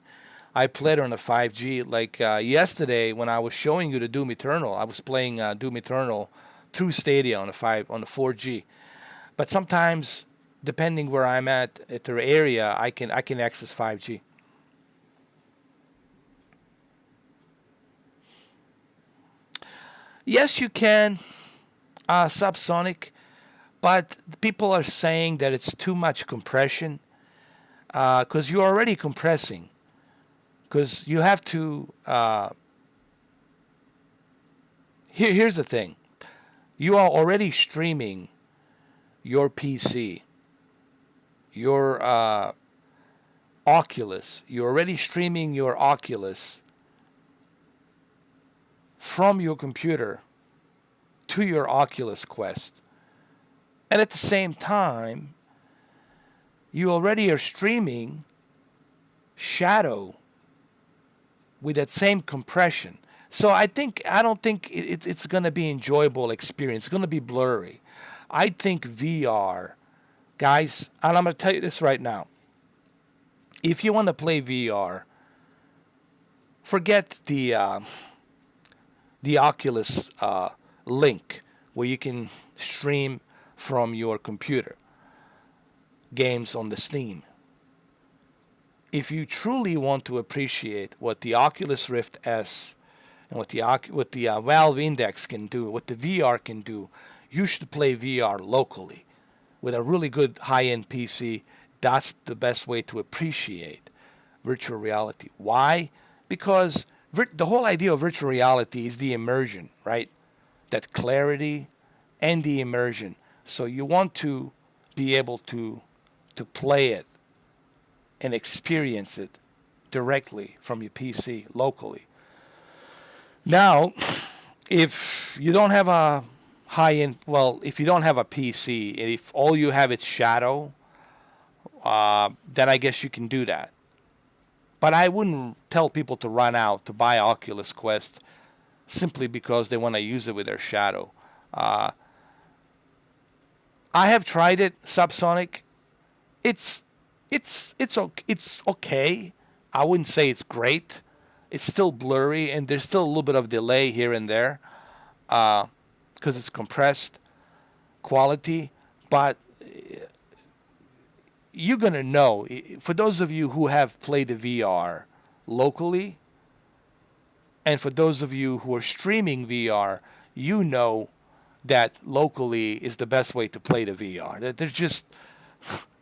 I played on a 5G. Like yesterday when I was showing you the Doom Eternal, I was playing Doom Eternal through Stadia on a 4G. But sometimes, depending where I'm at the area, I can access 5G. Yes, you can subsonic, but people are saying that it's too much compression because you're already compressing. Because you have to Here's the thing: you are already streaming your PC, your Oculus. You're already streaming your Oculus from your computer to your Oculus Quest. And at the same time, you already are streaming Shadow with that same compression. So I don't think it's going to be enjoyable experience. It's going to be blurry. I think VR, guys, and I'm going to tell you this right now. If you want to play VR, forget the Oculus link where you can stream from your computer games on the Steam. If you truly want to appreciate what the Oculus Rift S and what the Valve Index can do, what the VR can do, you should play VR locally with a really good high-end PC. That's the best way to appreciate virtual reality. Why? Because the whole idea of virtual reality is the immersion, right? That clarity and the immersion. So you want to be able to play it and experience it directly from your PC locally. Now, if you don't have a high end, well, if you don't have a PC, and if all you have is Shadow, then I guess you can do that. But I wouldn't tell people to run out to buy Oculus Quest simply because they want to use it with their Shadow. Uh, I have tried it, Subsonic. It's it's okay. I wouldn't say it's great. It's still blurry, and there's still a little bit of delay here and there because it's compressed quality. But you're gonna know. For those of you who have played the VR locally, and for those of you who are streaming VR, you know that locally is the best way to play the VR. There's just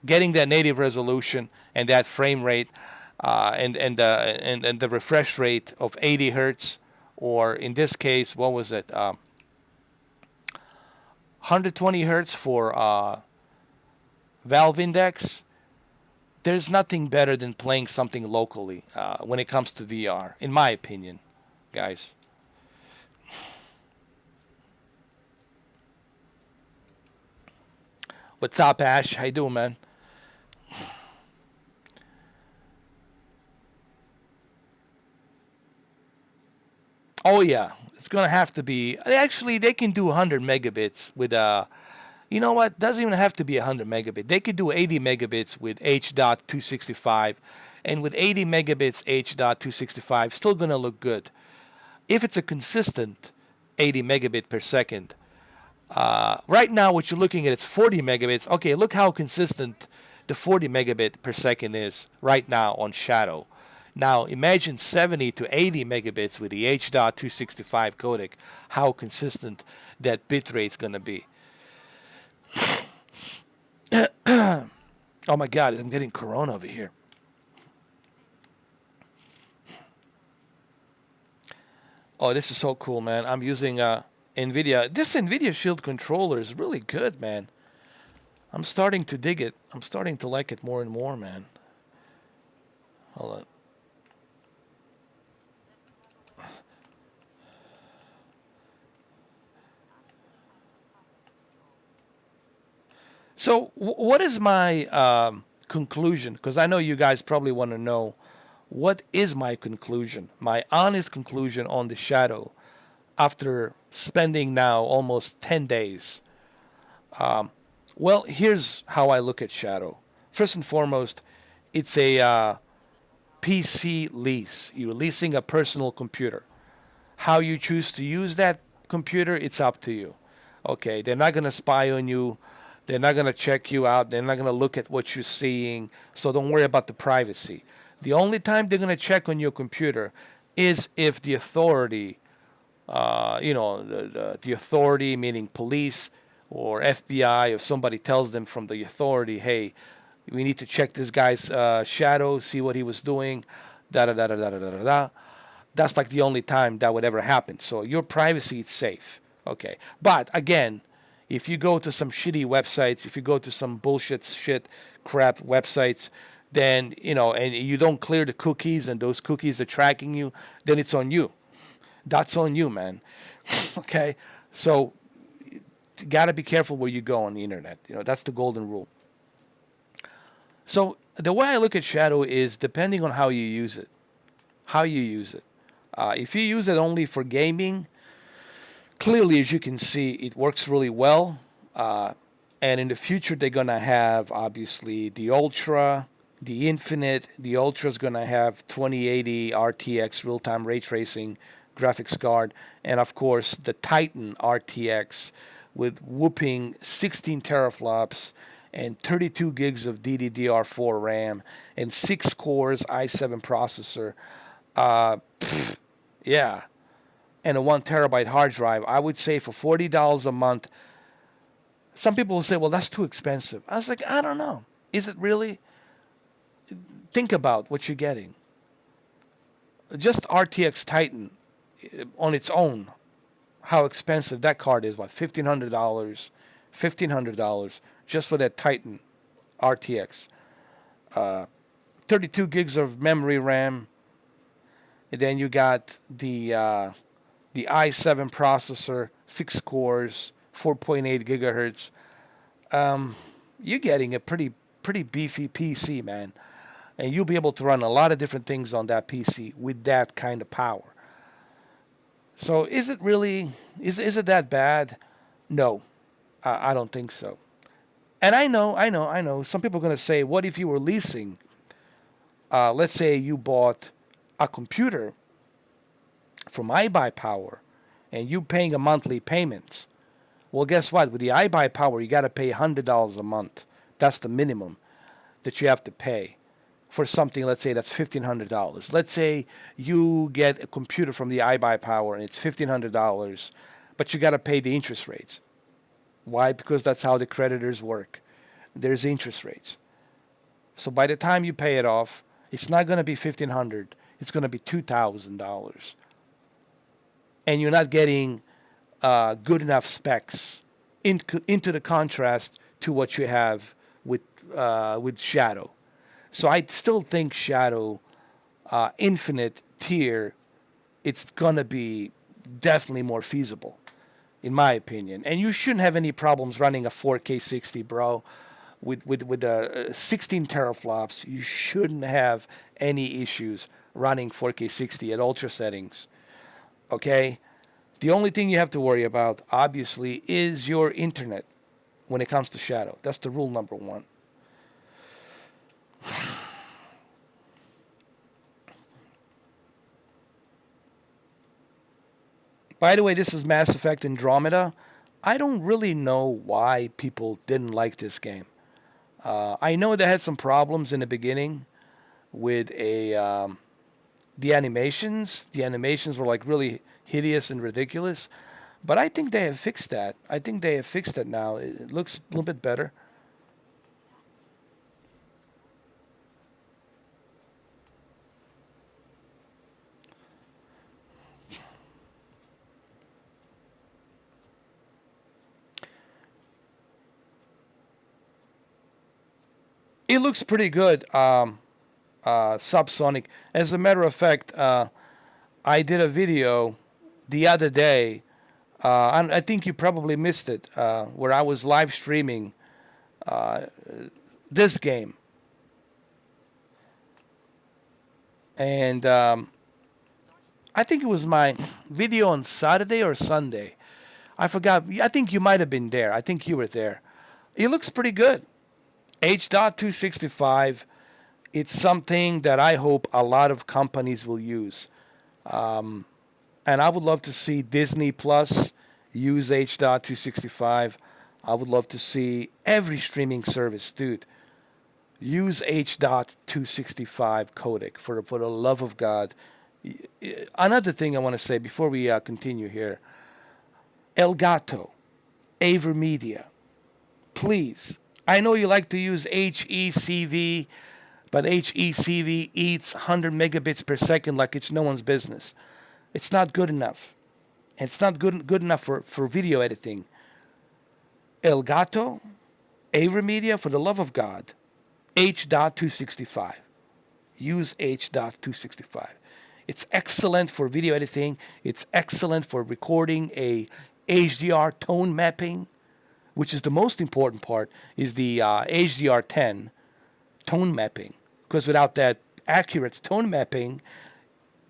getting that native resolution and that frame rate and the refresh rate of 80 hertz, or in this case, what was it? 120 hertz for Valve Index. There's nothing better than playing something locally when it comes to VR, in my opinion, guys. What's up, Ash? How you doing, man? Oh yeah, it's gonna have to be. Actually, they can do 100 megabits with You know what? Doesn't even have to be 100 megabit. They could do 80 megabits with H.265, and with 80 megabits H.265, still gonna look good. If it's a consistent 80 megabit per second. Right now, what you're looking at, it's 40 megabits. Okay, look how consistent the 40 megabit per second is right now on Shadow. Now, imagine 70 to 80 megabits with the H.265 codec, how consistent that bitrate is going to be. Oh my God, I'm getting corona over here. Oh, this is so cool, man. I'm using NVIDIA. This NVIDIA Shield controller is really good, man. I'm starting to dig it. I'm starting to like it more and more, man. Hold on. So, what is my conclusion? Because I know you guys probably want to know what is my conclusion, my honest conclusion on the Shadow after spending now almost 10 days. Um, well, here's how I look at Shadow. First and foremost, it's a PC lease. You're leasing a personal computer. How you choose to use that computer, it's up to you. Okay, they're not going to spy on you. They're not going to check you out. They're not going to look at what you're seeing. So don't worry about the privacy. The only time they're going to check on your computer is if the authority, the authority, meaning police or FBI, or somebody tells them from the authority, hey, we need to check this guy's shadow, see what he was doing, da da da da da da da da. That's like the only time that would ever happen. So your privacy is safe. Okay. But again, if you go to some shitty websites, if you go to some bullshit shit crap websites, then and you don't clear the cookies and those cookies are tracking you, then it's on you. That's on you, man. Okay. So you gotta be careful where you go on the internet. That's the golden rule. So the way I look at shadow is depending on how you use it. How you use it. If you use it only for gaming, clearly, as you can see, it works really well. Uh, and in the future, they're going to have obviously the Ultra, the Infinite. The Ultra is going to have 2080 RTX real time ray tracing graphics card. And of course, the Titan RTX with whooping 16 teraflops and 32 gigs of DDR4 RAM and 6 cores i7 processor. Yeah, and a 1 terabyte hard drive. I would say for $40 a month, some people will say, well, that's too expensive. I was like, I don't know. Is it really? Think about what you're getting. Just RTX Titan on its own, how expensive that card is. What, $1,500? $1,500 just for that Titan RTX. Uh, 32 gigs of memory RAM. And then you got the i7 processor, 6 cores, 4.8 gigahertz. Um, you're getting a pretty beefy PC, man, and you'll be able to run a lot of different things on that PC with that kind of power. So is it really is it that bad? No, I don't think so. And I know. Some people are going to say, what if you were leasing? Let's say you bought a computer from iBuyPower, and you paying a monthly payments. Well, guess what? With the iBuyPower, you got to pay $100 a month. That's the minimum that you have to pay for something. Let's say that's $1,500. Let's say you get a computer from the iBuyPower and it's $1,500, but you got to pay the interest rates. Why? Because that's how the creditors work. There's interest rates. So by the time you pay it off, it's not going to be $1,500. It's going to be $2,000, and you're not getting good enough specs into the contrast to what you have with Shadow. So I still think Shadow Infinite tier, it's gonna be definitely more feasible, in my opinion. And you shouldn't have any problems running a 4K 60, bro. With 16 teraflops, you shouldn't have any issues running 4K 60 at ultra settings. Okay, the only thing you have to worry about, obviously, is your internet when it comes to Shadow. That's the rule number one. By the way, this is Mass Effect Andromeda. I don't really know why people didn't like this game. I know they had some problems in the beginning with the animations. The animations were like really hideous and ridiculous. But I think they have fixed that. I think they have fixed it now. It looks a little bit better. It looks pretty good, Subsonic. As a matter of fact, I did a video the other day, and I think you probably missed it, where I was live streaming uh, this game. And I think it was my video on Saturday or Sunday. I forgot. I think you might have been there. I think you were there. It looks pretty good. H.265. It's something that I hope a lot of companies will use. Um, and I would love to see Disney Plus use H.265. I would love to see every streaming service, dude, use H.265 codec for the love of God. Another thing I want to say before we continue here, Elgato, Avermedia, please. I know you like to use HECV, but HECV eats 100 megabits per second like it's no one's business. It's not good enough. And it's not good enough for video editing. Elgato, AverMedia, for the love of God, H.265. Use H.265. It's excellent for video editing. It's excellent for recording a HDR tone mapping, which is the most important part, is the HDR10 tone mapping. Because without that accurate tone mapping,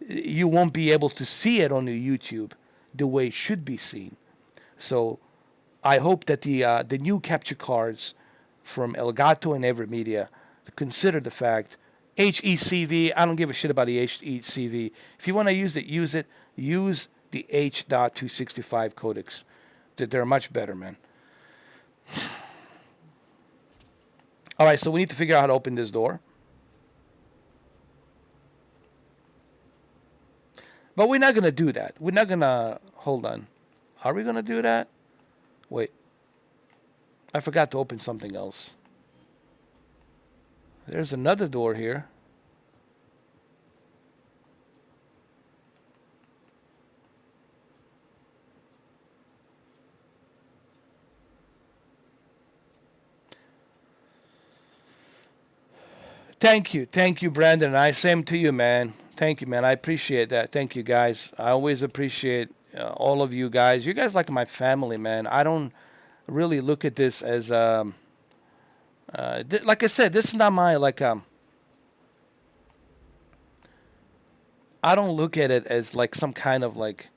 you won't be able to see it on the YouTube the way it should be seen. So I hope that the new capture cards from Elgato and Evermedia consider the fact HECV. I don't give a shit about the HECV. If you want to use it, use it. Use the H.265 codecs. They're much better, man. All right, so we need to figure out how to open this door. But we're not going to do that. We're not going to... Hold on. Are we going to do that? Wait. I forgot to open something else. There's another door here. Thank you, Brandon. I same to you, man. Thank you, man. I appreciate that. Thank you, guys. I always appreciate all of you guys. You guys like my family, man. I don't really look at this as like I said, this is not my I don't look at it as like some kind of like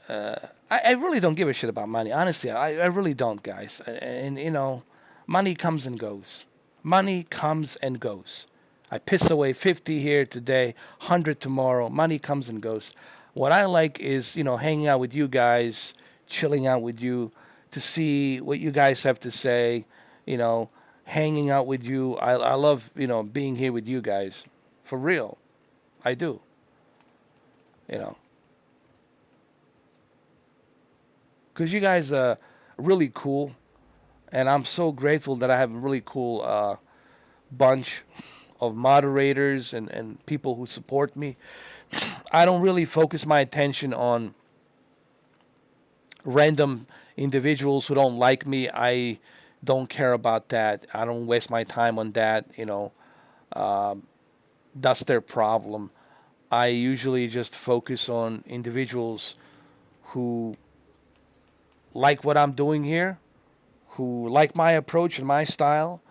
I really don't give a shit about money. Honestly, I really don't, guys. And you know, money comes and goes. Money comes and goes. I piss away 50 here today, 100 tomorrow. Money comes and goes. What I like is, you know, hanging out with you guys, chilling out with you, to see what you guys have to say, you know, hanging out with you. I love, you know, being here with you guys. For real. I do. You know. Because you guys are really cool. And I'm so grateful that I have a really cool bunch of moderators and people who support me. I don't really focus my attention on random individuals who don't like me. I don't care about that. I don't waste my time on that. You know, uh, that's their problem. I usually just focus on individuals who like what I'm doing here, who like my approach and my style,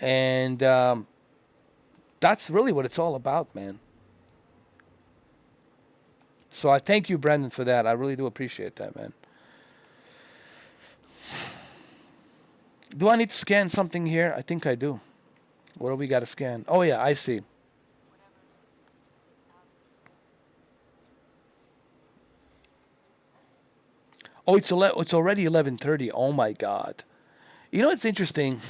and that's really what it's all about, man. So I thank you, Brendan, for that. I really do appreciate that, man. Do I need to scan something here? I think I do. What do we got to scan? Oh yeah, I see. Oh, it's already 11:30. Oh my God. You know it's interesting.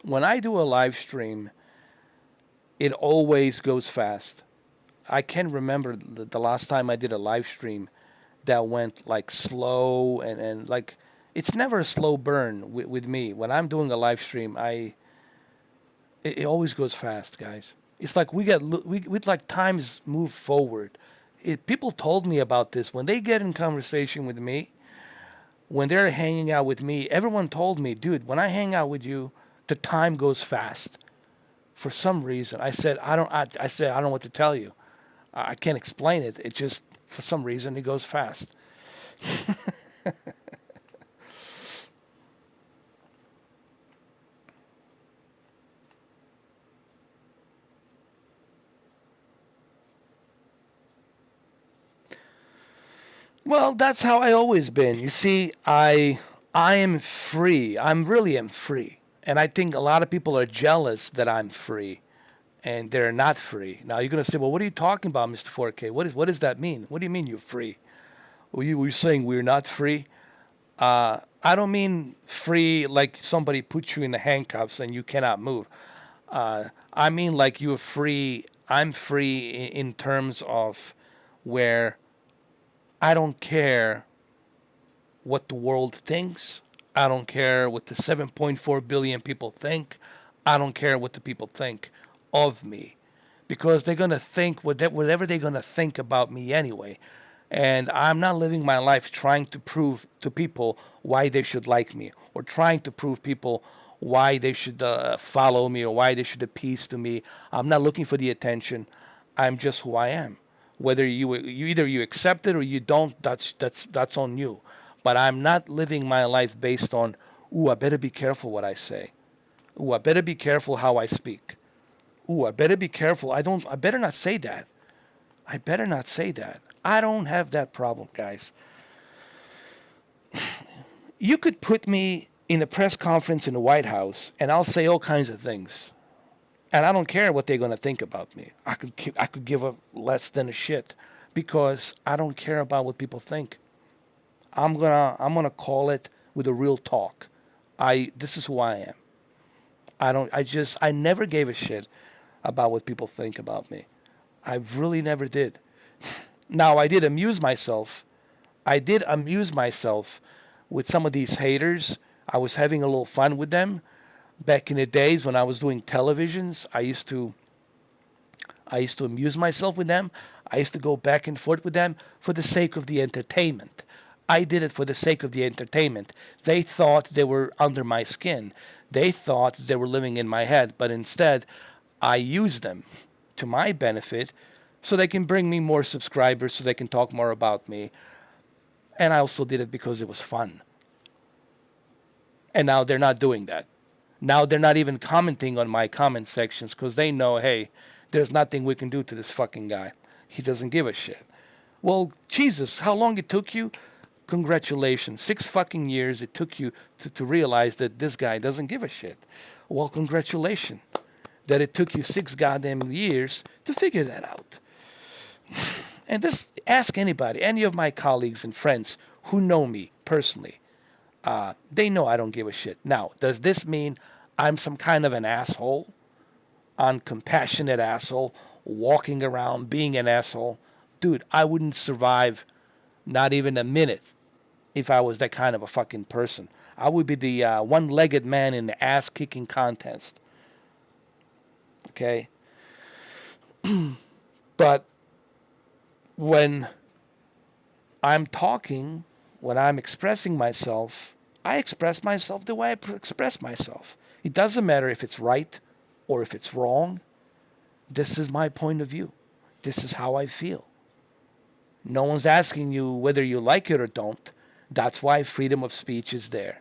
When I do a live stream, it always goes fast. I can't remember the last time I did a live stream that went like slow and like it's never a slow burn with me. When I'm doing a live stream, it always goes fast, guys. It's like we like times move forward. People told me about this when they get in conversation with me, when they're hanging out with me. Everyone told me, dude, when I hang out with you, the time goes fast. For some reason, I said I don't. I said I don't know what to tell you. I can't explain it. It just for some reason it goes fast. Well, that's how I always been. You see, I am free. I'm really am free. And I think a lot of people are jealous that I'm free and they're not free. Now you're gonna say, well, what are you talking about, Mr. 4K? What does that mean? What do you mean you're free? Were you saying we're not free? I don't mean free like somebody puts you in the handcuffs and you cannot move. I mean like you're free. I'm free in terms of where I don't care what the world thinks. I don't care what the 7.4 billion people think. I don't care what the people think of me because they're going to think whatever they're going to think about me anyway. And I'm not living my life trying to prove to people why they should like me or trying to prove people why they should follow me or why they should appease to me. I'm not looking for the attention. I'm just who I am. Whether you either you accept it or you don't, that's on you. But I'm not living my life based on, ooh, I better be careful what I say. Ooh, I better be careful how I speak. Ooh, I better be careful. I better not say that. I better not say that. I don't have that problem, guys. You could put me in a press conference in the White House and I'll say all kinds of things. And I don't care what they're going to think about me. I could give a less than a shit because I don't care about what people think. I'm gonna call it with a real talk. This is who I am. I never gave a shit about what people think about me. I really never did. Now I did amuse myself. I did amuse myself with some of these haters. I was having a little fun with them back in the days when I was doing televisions. I used to amuse myself with them. I used to go back and forth with them for the sake of the entertainment. I did it for the sake of the entertainment. They thought they were under my skin. They thought they were living in my head, but instead, I used them to my benefit so they can bring me more subscribers, so they can talk more about me. And I also did it because it was fun. And now they're not doing that. Now they're not even commenting on my comment sections because they know, hey, there's nothing we can do to this fucking guy. He doesn't give a shit. Well, Jesus, how long it took you? Congratulations. 6 fucking years it took you to realize that this guy doesn't give a shit. Well, congratulations. That it took you 6 goddamn years to figure that out. And this, ask anybody, any of my colleagues and friends who know me personally. They know I don't give a shit. Now, does this mean I'm some kind of an asshole? Uncompassionate asshole, walking around being an asshole? Dude, I wouldn't survive not even a minute if I was that kind of a fucking person. I would be the one-legged man in the ass-kicking contest. Okay? But when I'm talking, when I'm expressing myself, I express myself the way I express myself. It doesn't matter if it's right or if it's wrong. This is my point of view. This is how I feel. No one's asking you whether you like it or don't. That's why freedom of speech is there.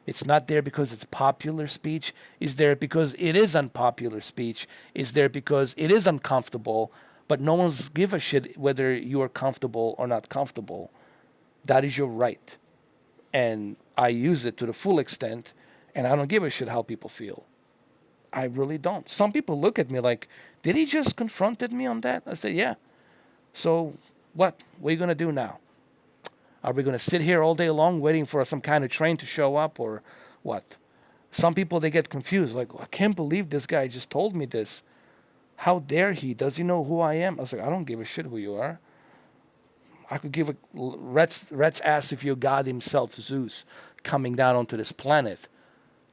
It's not there because it's popular speech. It's there because it is unpopular speech. It's there because it is uncomfortable. But no one's give a shit whether you are comfortable or not comfortable. That is your right. And I use it to the full extent. And I don't give a shit how people feel. I really don't. Some people look at me like, did he just confronted me on that? I say, yeah. So what? What are you going to do now? Are we going to sit here all day long waiting for some kind of train to show up or what? Some people, they get confused. Like, I can't believe this guy just told me this. How dare he? Does he know who I am? I was like, I don't give a shit who you are. I could give a rat's ass if you're God himself, Zeus, coming down onto this planet.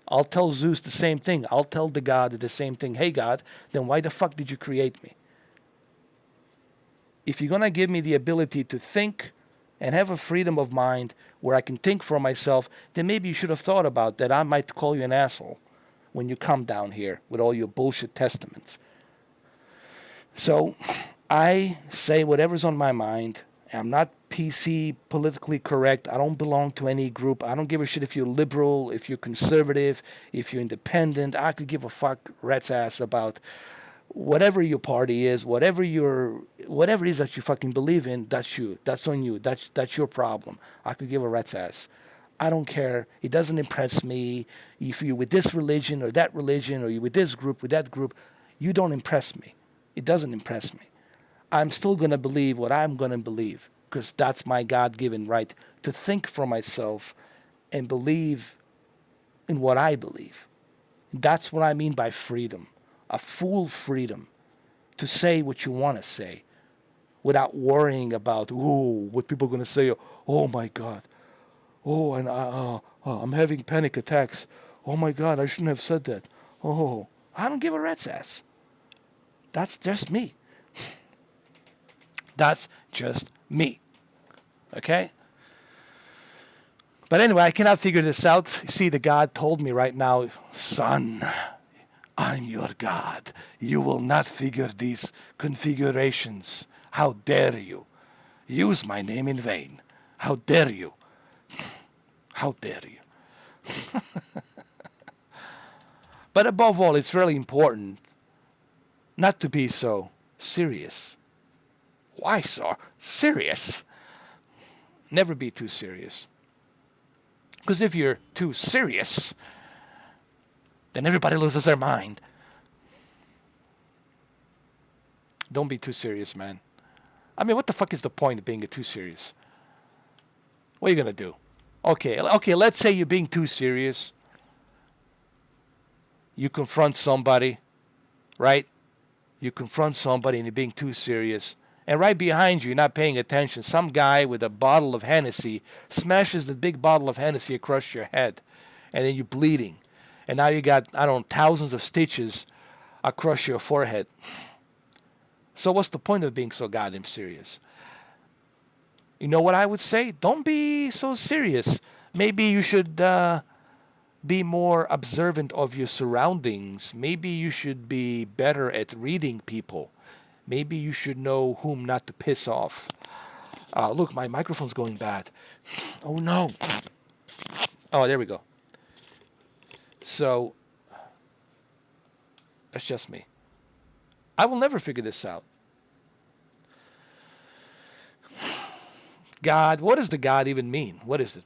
I'll tell Zeus the same thing. I'll tell the God the same thing. Hey, God, then why the fuck did you create me? If you're going to give me the ability to think and have a freedom of mind where I can think for myself, then maybe you should have thought about that I might call you an asshole when you come down here with all your bullshit testaments. So I say whatever's on my mind. I'm not PC, politically correct. I don't belong to any group. I don't give a shit if you're liberal, if you're conservative, if you're independent. I could give a fuck rat's ass about whatever your party is, whatever it is that you fucking believe in. That's you. That's on you. That's your problem. I could give a rat's ass. I don't care. It doesn't impress me if you're with this religion or that religion or you're with this group, with that group. You don't impress me. It doesn't impress me. I'm still going to believe what I'm going to believe because that's my God-given right to think for myself and believe in what I believe. That's what I mean by freedom, a full freedom to say what you want to say without worrying about, oh, what people are going to say. Oh, my God. Oh, and Oh, I'm having panic attacks. Oh my God, I shouldn't have said that. Oh, I don't give a rat's ass. That's just me. That's just me. Okay? But anyway, I cannot figure this out. See, the God told me right now, son, I'm your God. You will not figure these configurations. How dare you use my name in vain? How dare you? How dare you? But above all, it's really important not to be so serious. Why so serious? Never be too serious. Because if you're too serious, then everybody loses their mind. Don't be too serious, man. I mean, what the fuck is the point of being too serious? What are you gonna do? Okay, let's say you're being too serious. You confront somebody, right? You confront somebody and you're being too serious. And right behind you, you're not paying attention. Some guy with a bottle of Hennessy smashes the big bottle of Hennessy across your head. And then you're bleeding. And now you got, I don't know, thousands of stitches across your forehead. So what's the point of being so goddamn serious? You know what I would say? Don't be so serious. Maybe you should be more observant of your surroundings. Maybe you should be better at reading people. Maybe you should know whom not to piss off. Look, my microphone's going bad. Oh no. Oh, there we go. So, that's just me. I will never figure this out. God, what does the God even mean? What is it?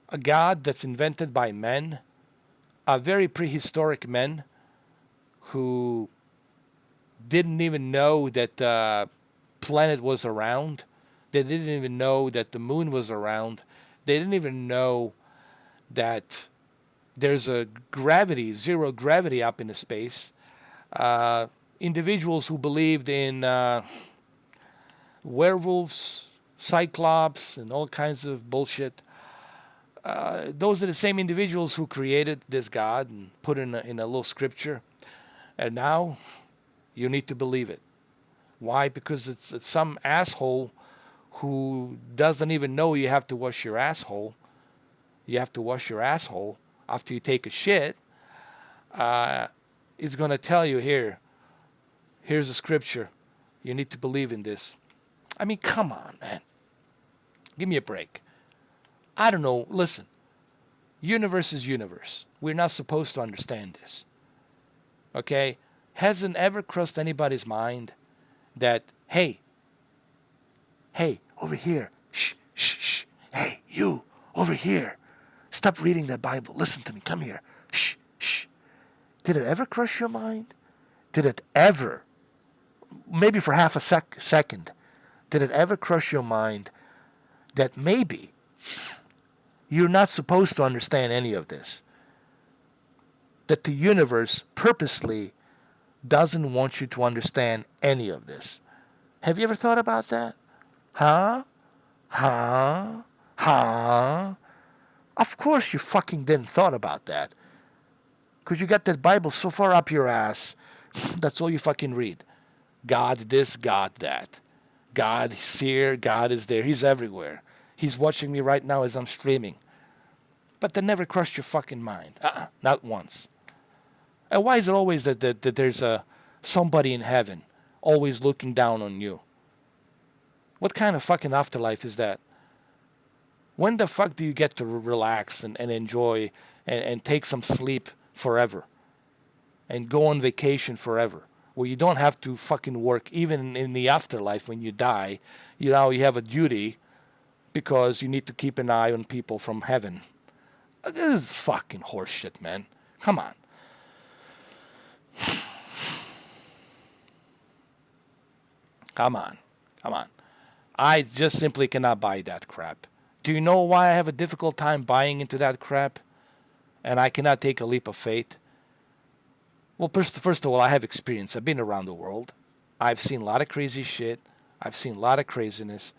A God that's invented by men, very prehistoric men who didn't even know that the planet was around. They didn't even know that the moon was around. They didn't even know that there's a gravity, zero gravity up in the space. Individuals who believed in werewolves, cyclops, and all kinds of bullshit. Those are the same individuals who created this God and put in a little scripture. And now you need to believe it. Why? Because it's some asshole who doesn't even know you have to wash your asshole. You have to wash your asshole after you take a shit. Is going to tell you here's a scripture. You need to believe in this. I mean, come on, man. Give me a break. I don't know. Listen, universe is universe. We're not supposed to understand this. Okay? Hasn't ever crossed anybody's mind that, hey, over here. Shh, shh, shh. Hey, you, over here. Stop reading that Bible. Listen to me. Come here. Shh, shh. Did it ever cross your mind? Did it ever, maybe for half a second, did it ever cross your mind that maybe you're not supposed to understand any of this? That the universe purposely doesn't want you to understand any of this? Have you ever thought about that? Huh? Huh? Huh? Of course you fucking didn't thought about that. Because you got that Bible so far up your ass, that's all you fucking read. God this, God that. God is here, God is there. He's everywhere. He's watching me right now as I'm streaming. But that never crossed your fucking mind. Not once. And why is it always that there's somebody in heaven always looking down on you? What kind of fucking afterlife is that? When the fuck do you get to relax and enjoy and take some sleep forever? And go on vacation forever? Where you don't have to fucking work even in the afterlife when you die. You know, you have a duty because you need to keep an eye on people from heaven. This is fucking horseshit, man. Come on. Come on. Come on. I just simply cannot buy that crap. Do you know why I have a difficult time buying into that crap? And I cannot take a leap of faith? Well, first of all, I have experience. I've been around the world. I've seen a lot of crazy shit. I've seen a lot of craziness.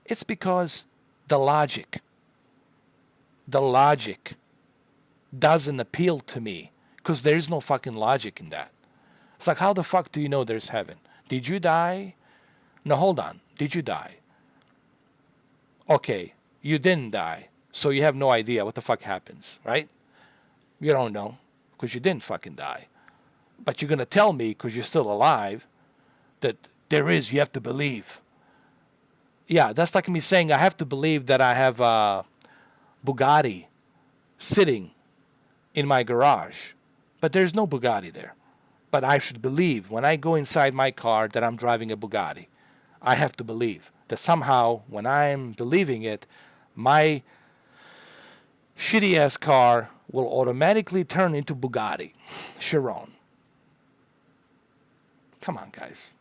It's because the logic the logic doesn't appeal to me because there is no fucking logic in that. It's like, how the fuck do you know there's heaven? Did you die? No, hold on. Did you die? Okay, you didn't die, so you have no idea what the fuck happens, right? You don't know because you didn't fucking die. But you're going to tell me because you're still alive that you have to believe. Yeah, that's like me saying I have to believe that I have a Bugatti sitting in my garage, but there's no Bugatti there. But I should believe when I go inside my car that I'm driving a Bugatti. I have to believe that somehow when I'm believing it, my shitty ass car will automatically turn into Bugatti Chiron. Come on, guys.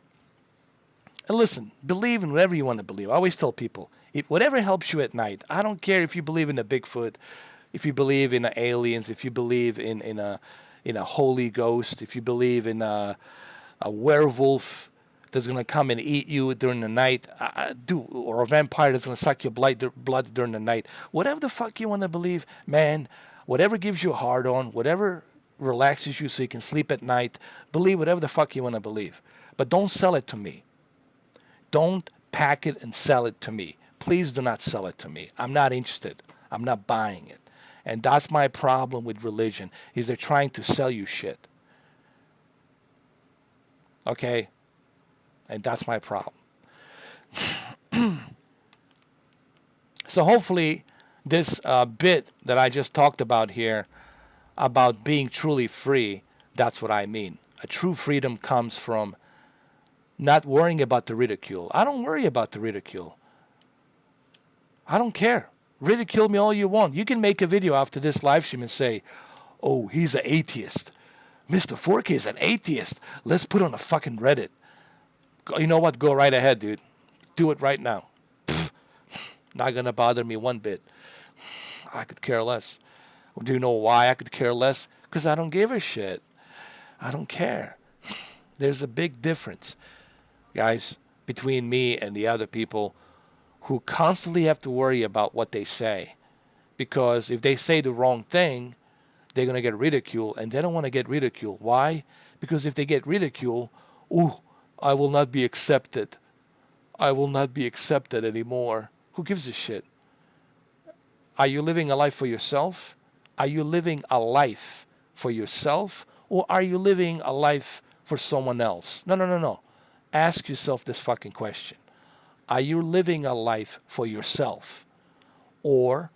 And listen, believe in whatever you want to believe. I always tell people, whatever helps you at night. I don't care if you believe in a Bigfoot, if you believe in aliens, if you believe in a holy ghost, if you believe in a werewolf that's gonna come and eat you during the night, or a vampire that's gonna suck your blood during the night. Whatever the fuck you want to believe, man. Whatever gives you a hard on, whatever relaxes you so you can sleep at night. Believe whatever the fuck you want to believe, but don't sell it to me. Don't pack it and sell it to me. Please do not sell it to me. I'm not interested. I'm not buying it. And that's my problem with religion, is they're trying to sell you shit. Okay? And that's my problem. So hopefully this bit that I just talked about here about being truly free, that's what I mean. A true freedom comes from not worrying about the ridicule. I don't worry about the ridicule. I don't care. Ridicule me all you want. You can make a video after this live stream and say, oh, he's an atheist. Mr. Fork is an atheist. Let's put on a fucking Reddit. You know what? Go right ahead, dude. Do it right now. Pfft, not going to bother me one bit. I could care less. Do you know why I could care less? Because I don't give a shit. I don't care. There's a big difference, guys, between me and the other people who constantly have to worry about what they say. Because if they say the wrong thing, they're going to get ridiculed, and they don't want to get ridiculed. Why? Because if they get ridiculed, ooh, I will not be accepted. I will not be accepted anymore. Who gives a shit? Are you living a life for yourself? Are you living a life for yourself? Or are you living a life for someone else? No, no, no, no. Ask yourself this fucking question. Are you living a life for yourself? Or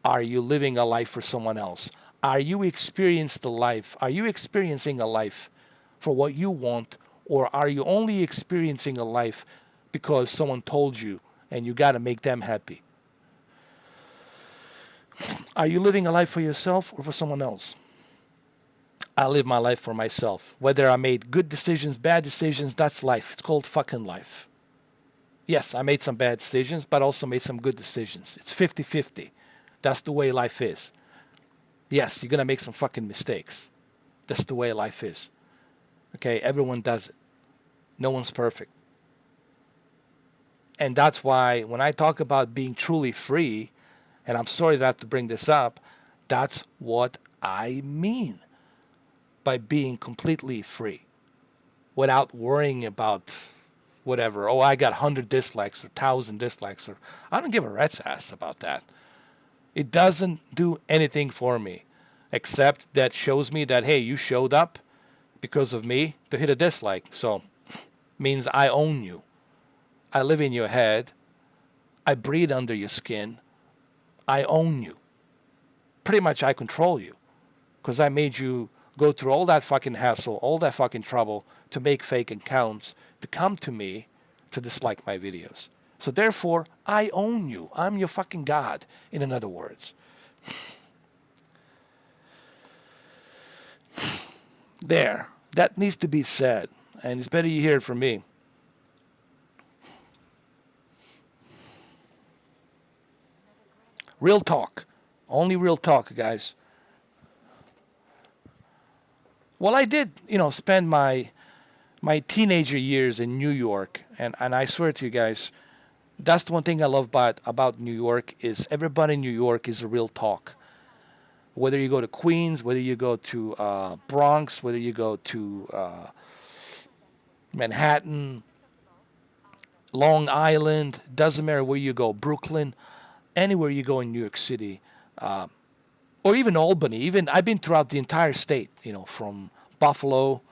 are you living a life for someone else? Are you experiencing a life for what you want? Or are you only experiencing a life because someone told you and you got to make them happy? Are you living a life for yourself or for someone else? I live my life for myself. Whether I made good decisions, bad decisions, that's life. It's called fucking life. Yes, I made some bad decisions, but also made some good decisions. It's 50-50. That's the way life is. Yes, you're going to make some fucking mistakes. That's the way life is. Okay, everyone does it. No one's perfect. And that's why when I talk about being truly free, and I'm sorry that I have to bring this up, that's what I mean by being completely free without worrying about whatever. Oh, I got 100 dislikes or 1,000 dislikes. Or I don't give a rat's ass about that. It doesn't do anything for me except that shows me that, hey, you showed up because of me to hit a dislike. So means I own you. I live in your head. I breathe under your skin. I own you. Pretty much I control you because I made you go through all that fucking hassle, all that fucking trouble to make fake accounts, to come to me to dislike my videos. So therefore, I own you. I'm your fucking God, in other words. There. That needs to be said. And it's better you hear it from me. Real talk. Only real talk, guys. Well, I did, spend my teenager years in New York, and I swear to you guys, That's the one thing I love about New York is everybody in New York is a real talk. Whether you go to Queens, whether you go to Bronx, whether you go to Manhattan, Long Island, doesn't matter where you go, Brooklyn, anywhere you go in New York City, uh, or even Albany. Even I've been throughout the entire state. From Buffalo,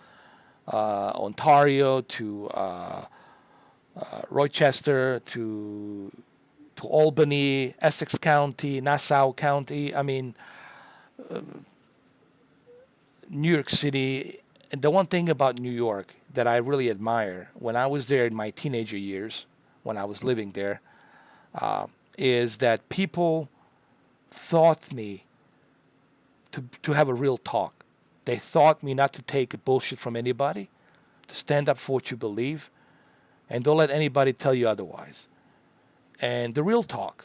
Ontario to Rochester to Albany, Essex County, Nassau County. I mean, uh, New York City. And the one thing about New York that I really admire when I was there in my teenager years, when I was living there, uh, is that people taught me to have a real talk. They taught me not to take bullshit from anybody, to stand up for what you believe, and don't let anybody tell you otherwise. And the real talk.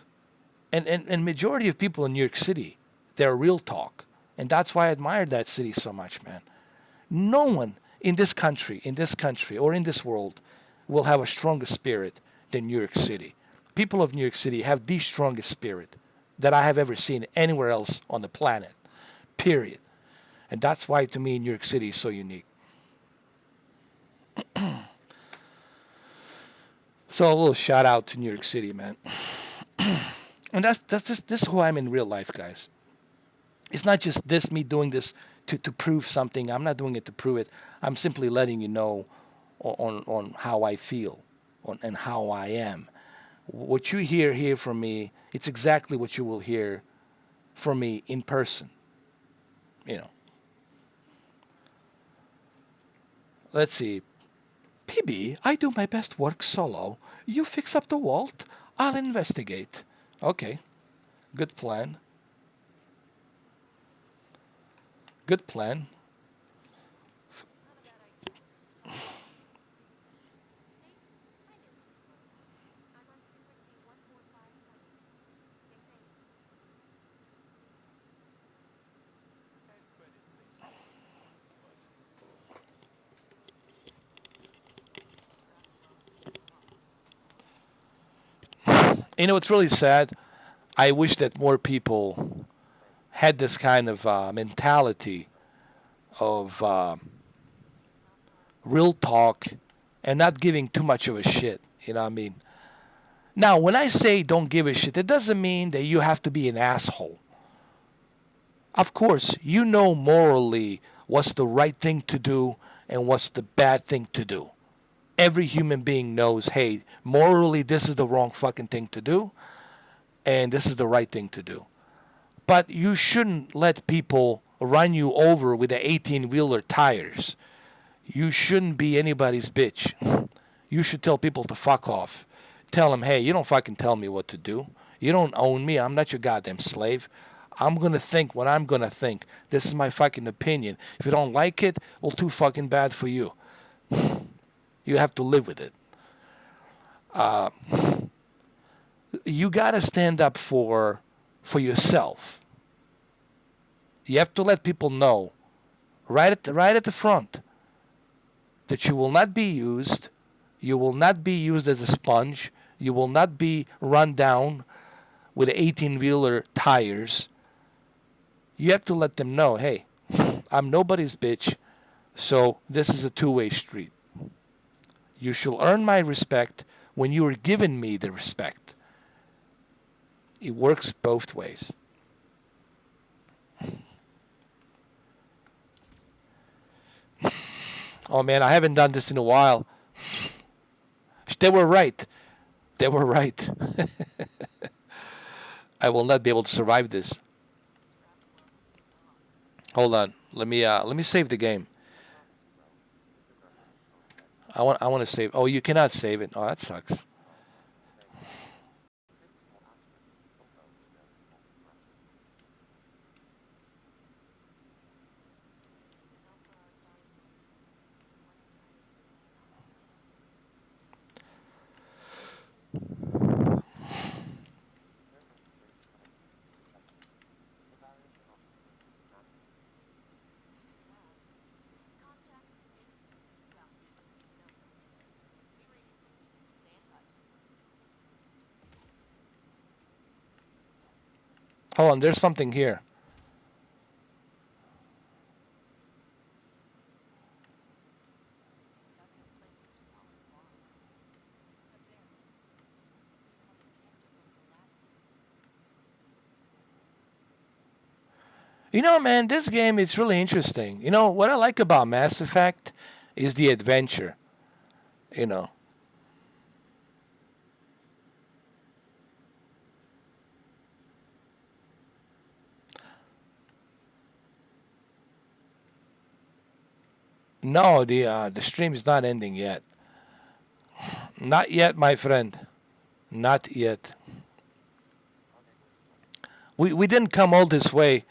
And majority of people in New York City, they're real talk. And that's why I admire that city so much, man. No one in this country, or in this world, will have a stronger spirit than New York City. People of New York City have the strongest spirit that I have ever seen anywhere else on the planet. Period. And that's why, to me, New York City is so unique. So a little shout out to New York City, man. And that's just this is who I'm in real life, guys. It's not just this me doing this to prove something. I'm not doing it to prove it. I'm simply letting you know on how I feel and how I am. What you hear here from me, it's exactly what you will hear from me in person. You know. Let's see. PB, I do my best work solo. You fix up the vault. I'll investigate. Okay. Good plan. Good plan. It's really sad. I wish that more people had this kind of mentality of real talk and not giving too much of a shit. You know what I mean? Now, when I say don't give a shit, it doesn't mean that you have to be an asshole. Of course, you know morally what's the right thing to do and what's the bad thing to do. Every human being knows, hey, morally, this is the wrong fucking thing to do, and this is the right thing to do. But you shouldn't let people run you over with the 18 wheeler tires. You shouldn't be anybody's bitch. You should tell people to fuck off. Tell them, hey, you don't fucking tell me what to do. You don't own me. I'm not your goddamn slave. I'm going to think what I'm going to think. This is my fucking opinion. If you don't like it, well, too fucking bad for you. You have to live with it. Uh, you got to stand up for yourself. You have to let people know right at the front that you will not be used. You will not be used as a sponge. You will not be run down with 18 wheeler tires. You have to let them know, hey, I'm nobody's bitch, so this is a two-way street. You shall earn my respect when you are giving me the respect. It works both ways. Oh man, I haven't done this in a while. They were right. They were right. I will not be able to survive this. Hold on. Let me save the game. I want to save. Oh, you cannot save it. Oh, that sucks. Hold on, there's something here. You know, man, this game is really interesting. You know, what I like about Mass Effect is the adventure. You know, no, the stream is not ending yet. Not yet, my friend. Not yet. We didn't come all this way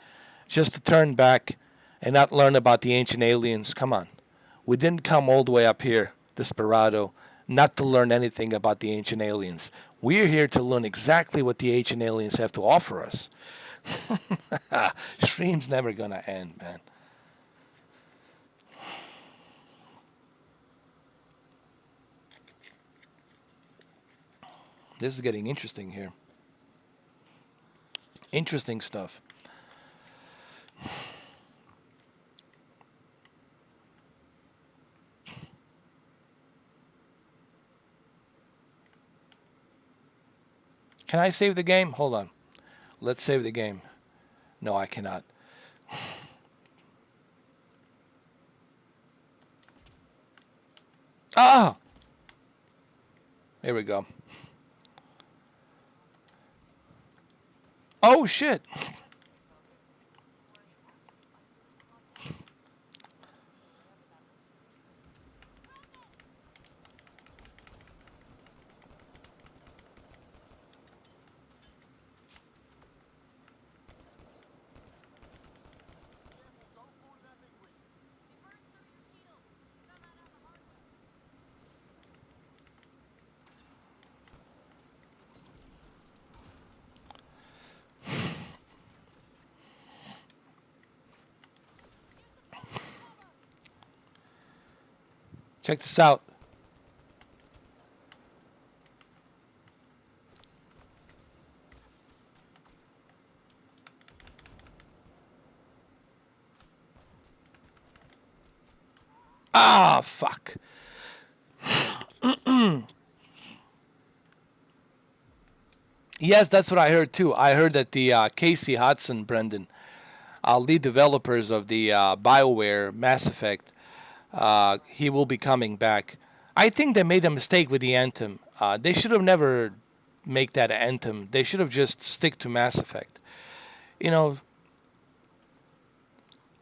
just to turn back and not learn about the ancient aliens. Come on. We didn't come all the way up here, Desperado, not to learn anything about the ancient aliens. We're here to learn exactly what the ancient aliens have to offer us. Stream's never gonna end, man. This is getting interesting here. Interesting stuff. Can I save the game? Hold on. Let's save the game. No, I cannot. Ah! Here we go. Oh, shit. Check this out. Ah, fuck. Yes, that's what I heard too. I heard that the Casey Hudson, Brendan, lead developers of the BioWare Mass Effect, he will be coming back. I think they made a mistake with the Anthem. They should have never make that Anthem. They should have just stick to Mass Effect. You know,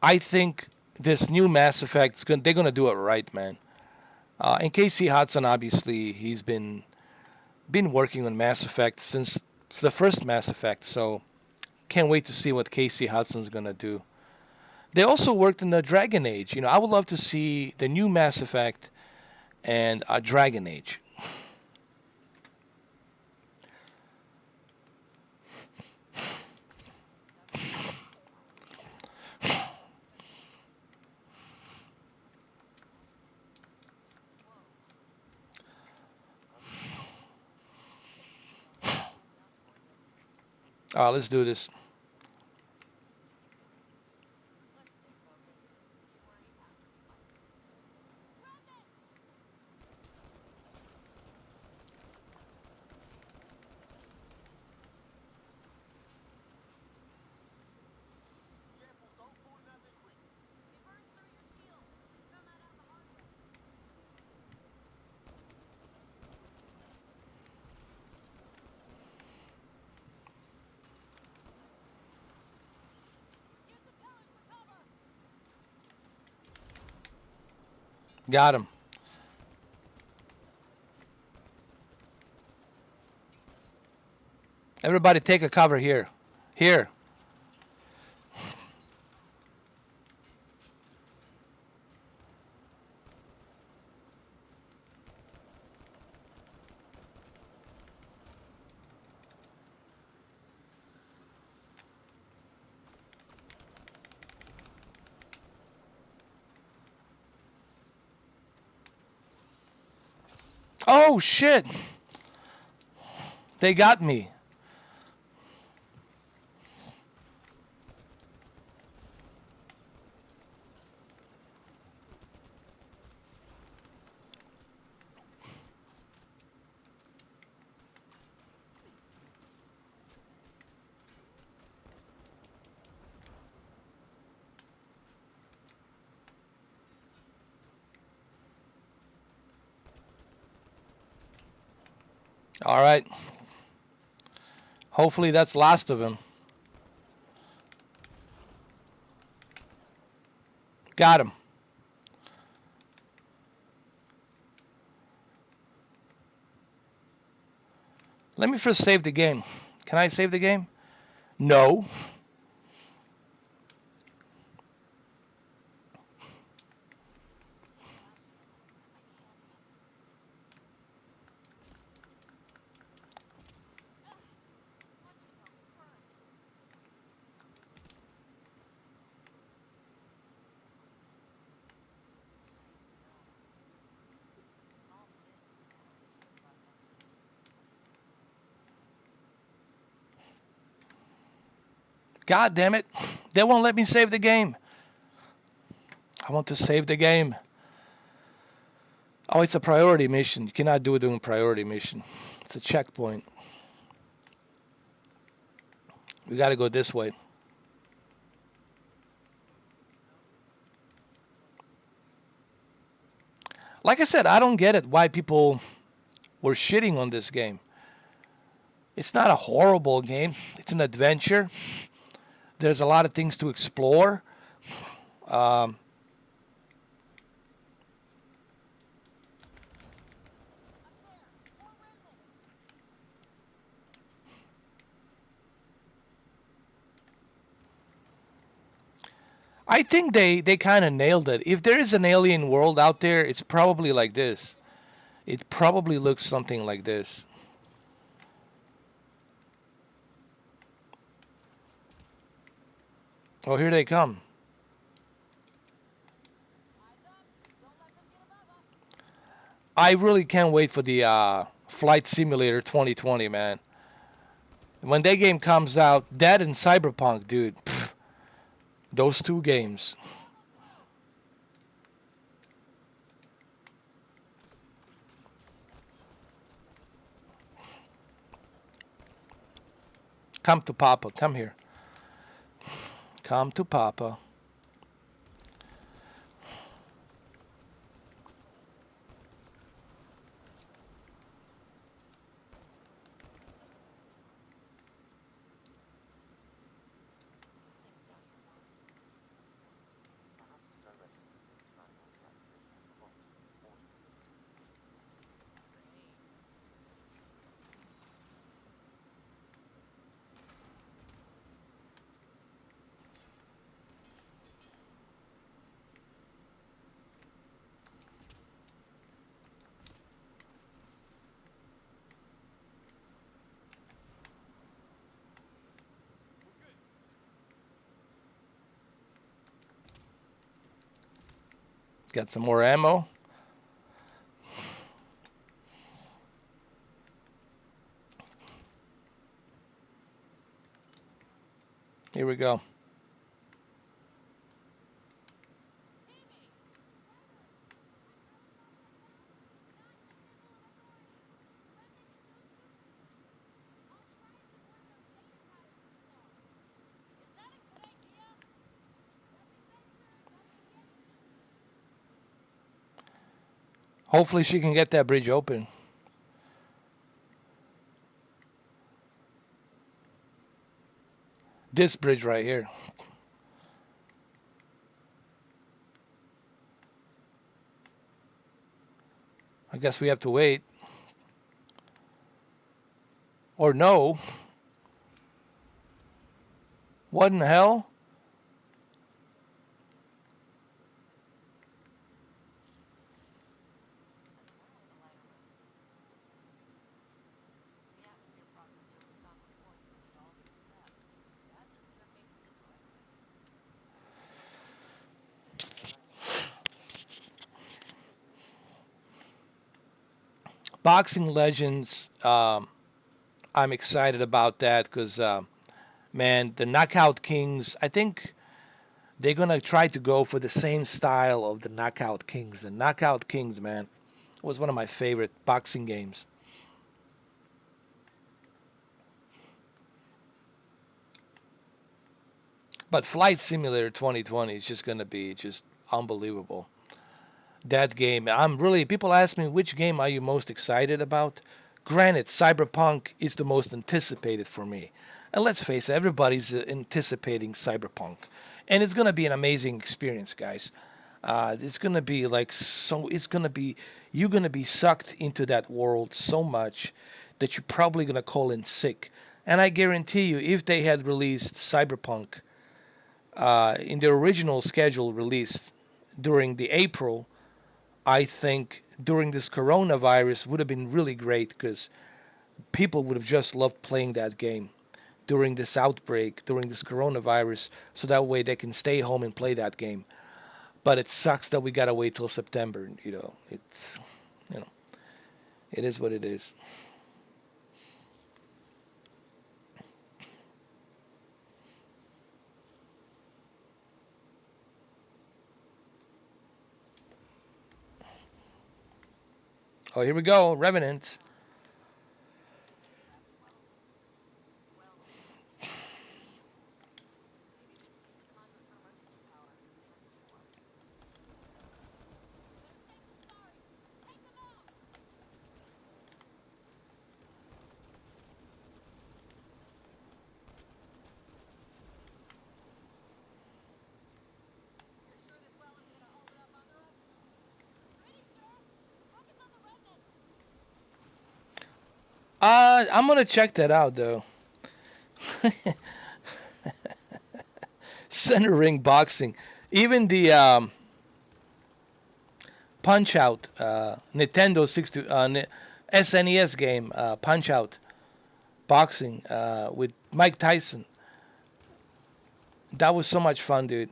I think this new Mass Effect, they're going to do it right, man. And Casey Hudson, obviously, he's been working on Mass Effect since the first Mass Effect, so can't wait to see what Casey Hudson's going to do. They also worked in the Dragon Age. You know, I would love to see the new Mass Effect and Dragon Age. Let's do this. Got him. Everybody take a cover here. Here. Oh, shit. They got me. All right. Hopefully that's last of him. Got him. Let me first save the game. Can I save the game? No. God damn it. They won't let me save the game. I want to save the game. Oh, it's a priority mission. You cannot do it during priority mission. It's a checkpoint. We got to go this way. Like I said, I don't get it why people were shitting on this game. It's not a horrible game. It's an adventure. There's a lot of things to explore. Um, I think they kind of nailed it. If there is an alien world out there, it's probably like this. It probably looks something like this. Oh, here they come. I really can't wait for the Flight Simulator 2020, man. When that game comes out, that and Cyberpunk, dude, pff, those two games. Come to Papa. Come here. Come to Papa. Got some more ammo. Here we go. Hopefully she can get that bridge open. This bridge right here. I guess we have to wait. Or no. What in the hell? Boxing Legends, I'm excited about that because, man, the Knockout Kings, I think they're going to try to go for the same style of the Knockout Kings. The Knockout Kings, man, was one of my favorite boxing games. But Flight Simulator 2020 is just going to be just unbelievable. That game, I'm really, people ask me which game are you most excited about? Granted, Cyberpunk is the most anticipated for me. And let's face it, everybody's anticipating Cyberpunk. And it's going to be an amazing experience, guys. It's going to be like so, it's going to be, you're going to be sucked into that world so much that you're probably going to call in sick. And I guarantee you, if they had released Cyberpunk in the original schedule release during the April, I think during this coronavirus would have been really great because people would have just loved playing that game during this outbreak, during this coronavirus, so that way they can stay home and play that game. But it sucks that we gotta wait till September. You know, it is what it is. Oh, here we go, Revenant. I'm gonna check that out though. Center ring boxing, even the Punch Out, Nintendo 60, SNES game, Punch Out boxing with Mike Tyson. That was so much fun, dude.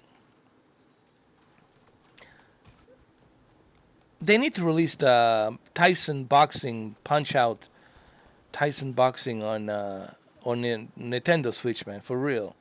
They need to release the Tyson boxing Punch Out Tyson boxing on Nintendo Switch, man, for real.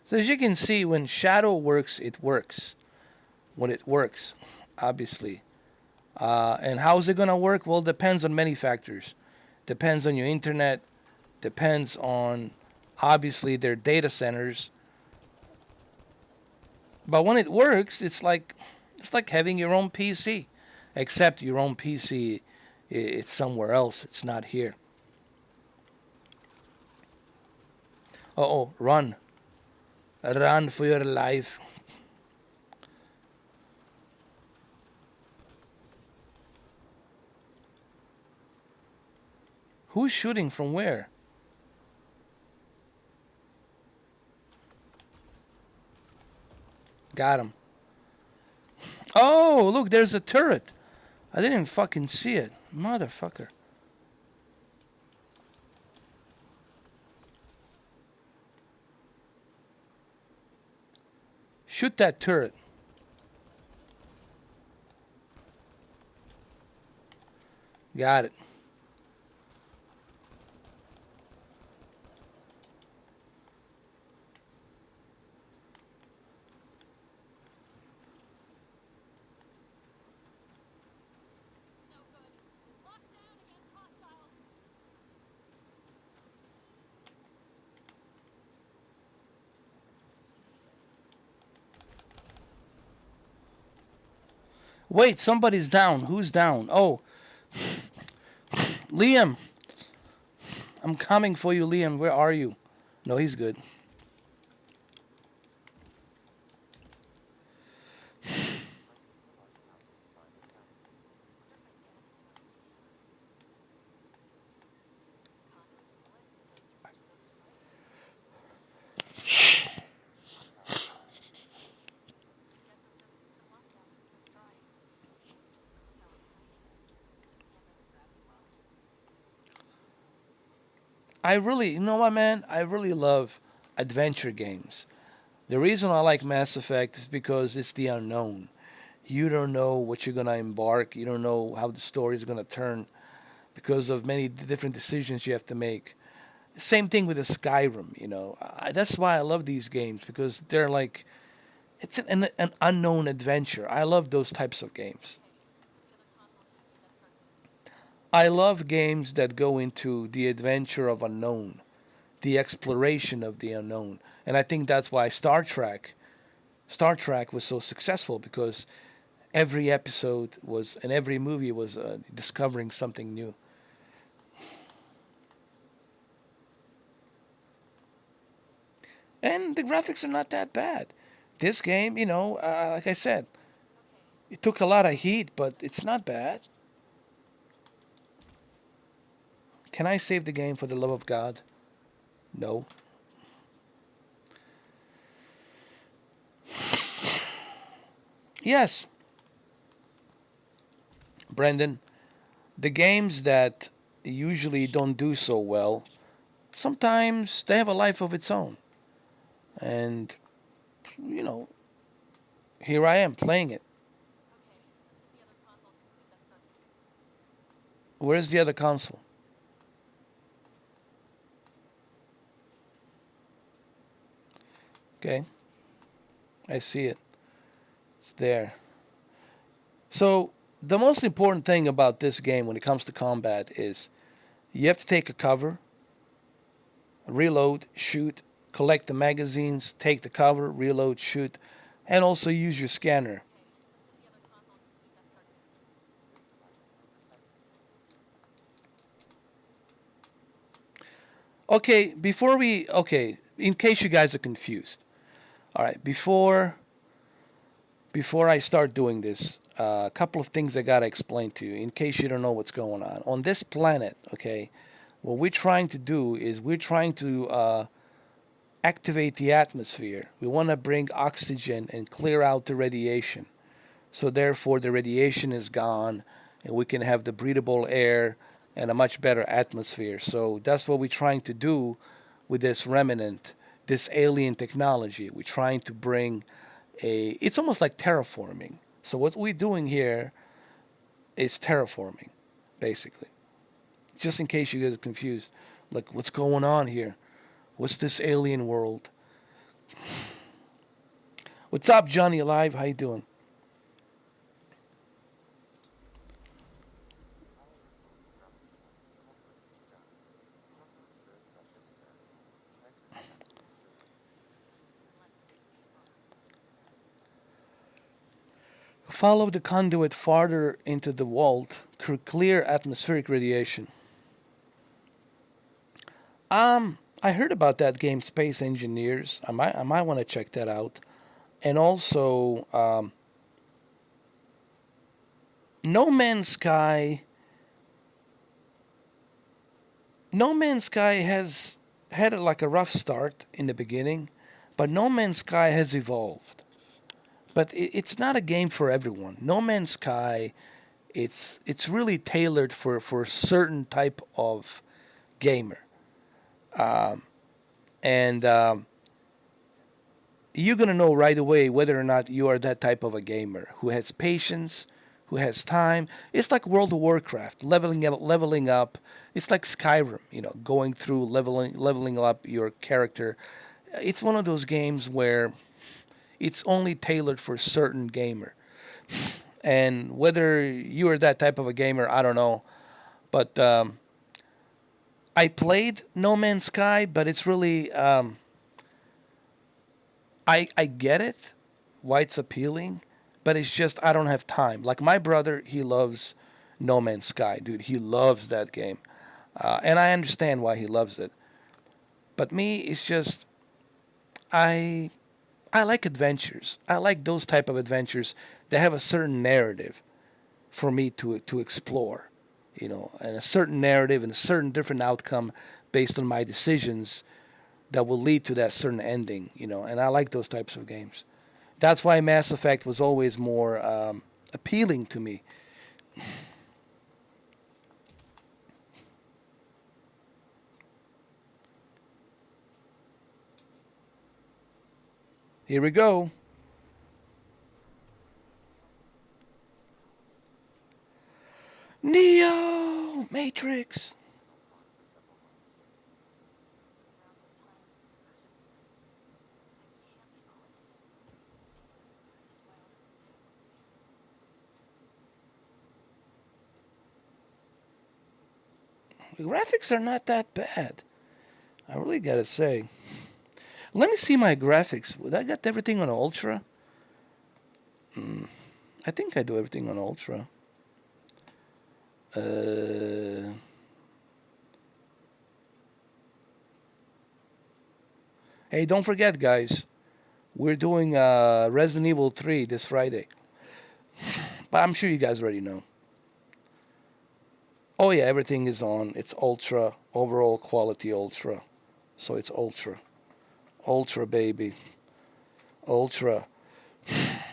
So as you can see, when Shadow works, it works. When it works, obviously. And how's it gonna work? Well, it depends on many factors. Depends on your internet. Depends on obviously their data centers. But when it works, it's like having your own PC, except your own PC, it's somewhere else. It's not here. Oh, run, run for your life. Who's shooting from where? Got him. Oh, look, there's a turret. I didn't fucking see it, motherfucker. Shoot that turret. Got it. Wait, somebody's down. Who's down? Oh, Liam. I'm coming for you, Liam. Where are you? No, he's good. I really, you know what, man? I really love adventure games. The reason I like Mass Effect is because it's the unknown. You don't know what you're gonna embark. You don't know how the story is gonna turn because of many different decisions you have to make. Same thing with the Skyrim. That's why I love these games because they're like It's an unknown adventure. I love those types of games. I love games that go into the adventure of unknown, the exploration of the unknown. And I think that's why Star Trek was so successful because every episode was and every movie was discovering something new. And the graphics are not that bad. This game, like I said, it took a lot of heat, but it's not bad. Can I save the game for the love of God? No. Yes, Brendan, the games that usually don't do so well, sometimes they have a life of its own. And, you know, here I am playing it. Where's the other console? Okay, I see it. It's there. So, the most important thing about this game when it comes to combat is you have to take a cover, reload, shoot, collect the magazines, take the cover, reload, shoot, and also use your scanner. Okay, in case you guys are confused. All right, before I start doing this, a couple of things I gotta explain to you in case you don't know what's going on. On this planet, okay, what we're trying to do is we're trying to activate the atmosphere. We want to bring oxygen and clear out the radiation. So therefore, the radiation is gone, and we can have the breathable air and a much better atmosphere. So that's what we're trying to do with this remnant, this alien technology. We're trying to bring it's almost like terraforming. So what we're doing here is terraforming, basically. Just in case you guys are confused, like what's going on here? What's this alien world? What's up, Johnny Alive? How you doing? Follow the conduit farther into the vault to clear atmospheric radiation. I heard about that game, Space Engineers. I might want to check that out. And also, No Man's Sky. No Man's Sky has had like a rough start in the beginning, but No Man's Sky has evolved. But it's not a game for everyone. No Man's Sky, it's really tailored for a certain type of gamer. Um, and you're going to know right away whether or not you are that type of a gamer who has patience, who has time. It's like World of Warcraft, leveling up. It's like Skyrim, going through leveling up your character. It's one of those games where it's only tailored for a certain gamer. And whether you are that type of a gamer, I don't know. But I played No Man's Sky, but it's really I get it, why it's appealing, but it's just I don't have time. Like my brother, he loves No Man's Sky, dude. He loves that game, and I understand why he loves it. But me, it's just I I like adventures. I like those type of adventures that have a certain narrative for me to explore, and a certain narrative and a certain different outcome based on my decisions that will lead to that certain ending, and I like those types of games. That's why Mass Effect was always more appealing to me. Here we go. Neo! Matrix! The graphics are not that bad. I really gotta say. Let me see my graphics. Would I got everything on ultra? Mm, I think I do everything on ultra. Uh, hey, don't forget, guys. We're doing Resident Evil 3 this Friday. But I'm sure you guys already know. Oh yeah, everything is on. It's ultra, overall quality ultra. So it's ultra. Ultra baby. Ultra. Hey,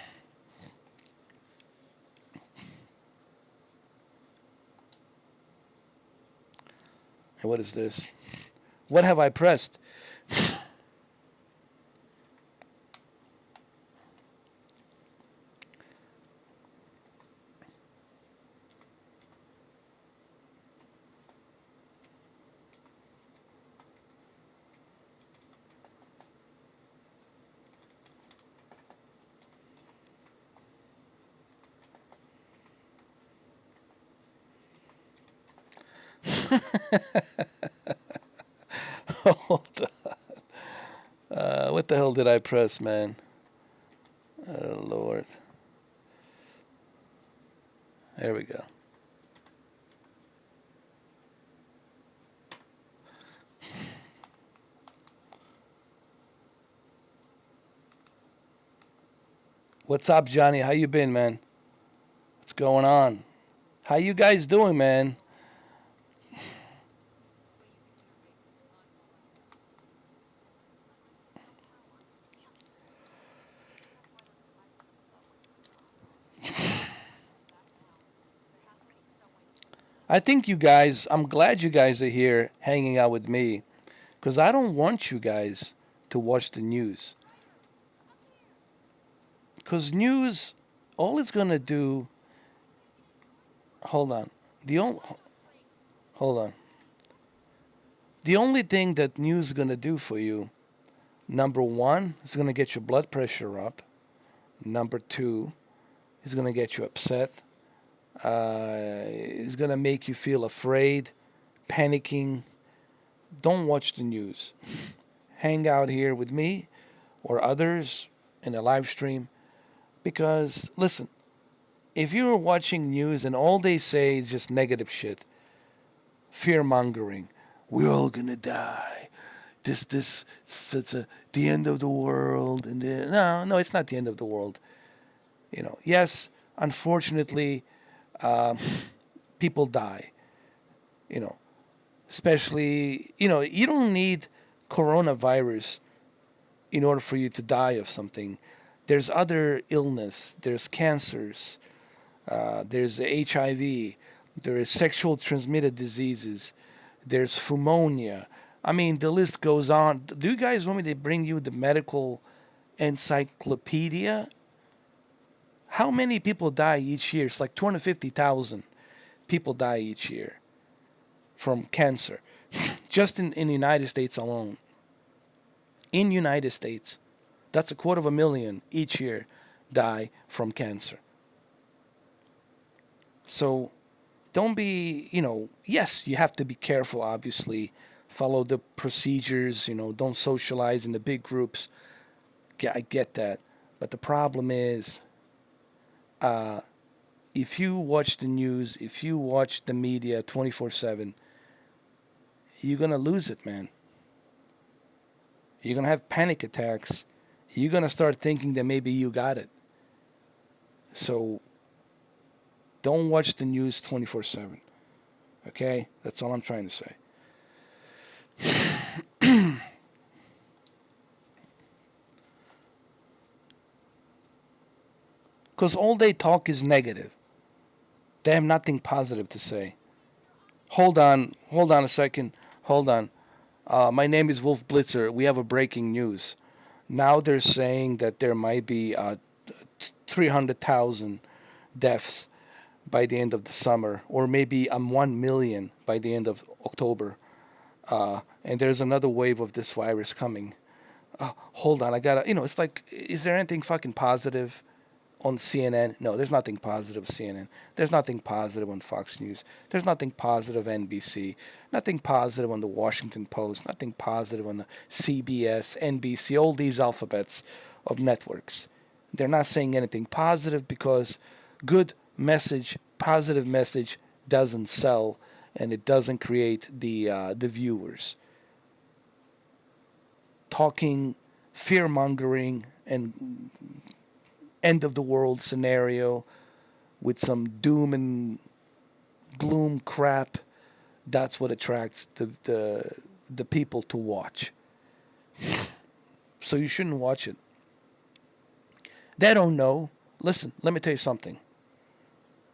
what is this? What have I pressed? Hold on. What the hell did I press, man? Oh, Lord. There we go. What's up, Johnny? How you been, man? What's going on? How you guys doing, man? I think you guys, I'm glad you guys are here hanging out with me because I don't want you guys to watch the news. Because news, all it's going to do, hold on. The only, hold on. The only thing that news is going to do for you, number one, is going to get your blood pressure up. Number two, is going to get you upset. Is going to make you feel afraid, panicking. Don't watch the news. Hang out here with me or others in a live stream because, listen, if you're watching news and all they say is just negative shit, fear mongering, we're all going to die. It's the end of the world. And then, no, it's not the end of the world. Yes, unfortunately, um, people die. You know, especially, you don't need coronavirus in order for you to die of something. There's other illness. There's cancers. There's HIV. There is sexual transmitted diseases. There's pneumonia. I mean, the list goes on. Do you guys want me to bring you the medical encyclopedia? How many people die each year? It's like 250,000 people die each year from cancer, just in the United States alone. In United States, that's a quarter of a million each year die from cancer. So don't be, yes, you have to be careful, obviously. Follow the procedures, don't socialize in the big groups. I get that. But the problem is, uh, if you watch the news, if you watch the media 24/7, you're going to lose it, man. You're going to have panic attacks. You're going to start thinking that maybe you got it. So don't watch the news 24/7. Okay? That's all I'm trying to say. Because all they talk is negative. They have nothing positive to say. Hold on a second. Hold on. My name is Wolf Blitzer. We have a breaking news. Now they're saying that there might be 300,000 deaths by the end of the summer, or maybe 1 million by the end of October. And there's another wave of this virus coming. Hold on, I gotta, it's like, is there anything fucking positive? on CNN. No, there's nothing positive on CNN. There's nothing positive on Fox News. There's nothing positive NBC. Nothing positive on the Washington Post. Nothing positive on the CBS, NBC, all these alphabets of networks. They're not saying anything positive because good message, positive message doesn't sell and it doesn't create the viewers. Talking fear mongering and end of the world scenario with some doom and gloom crap, that's what attracts the people to watch. So you shouldn't watch it. They don't know. Listen, let me tell you something.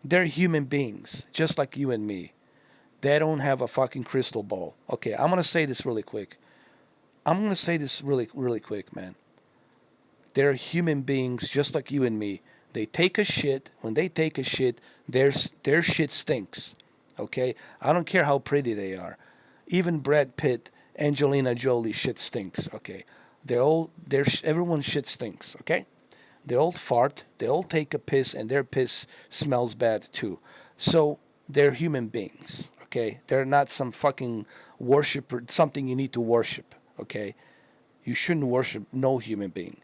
They're human beings, just like you and me. They don't have a fucking crystal ball. Okay, I'm gonna say this really quick. I'm gonna say this really quick, man. They're human beings just like you and me. They take a shit. When they take a shit, their shit stinks. Okay? I don't care how pretty they are. Even Brad Pitt, Angelina Jolie shit stinks. Okay? Everyone's shit stinks. Okay? They all fart, they all take a piss, and their piss smells bad too. So they're human beings. Okay? They're not some fucking worshiper, something you need to worship. Okay? You shouldn't worship no human being.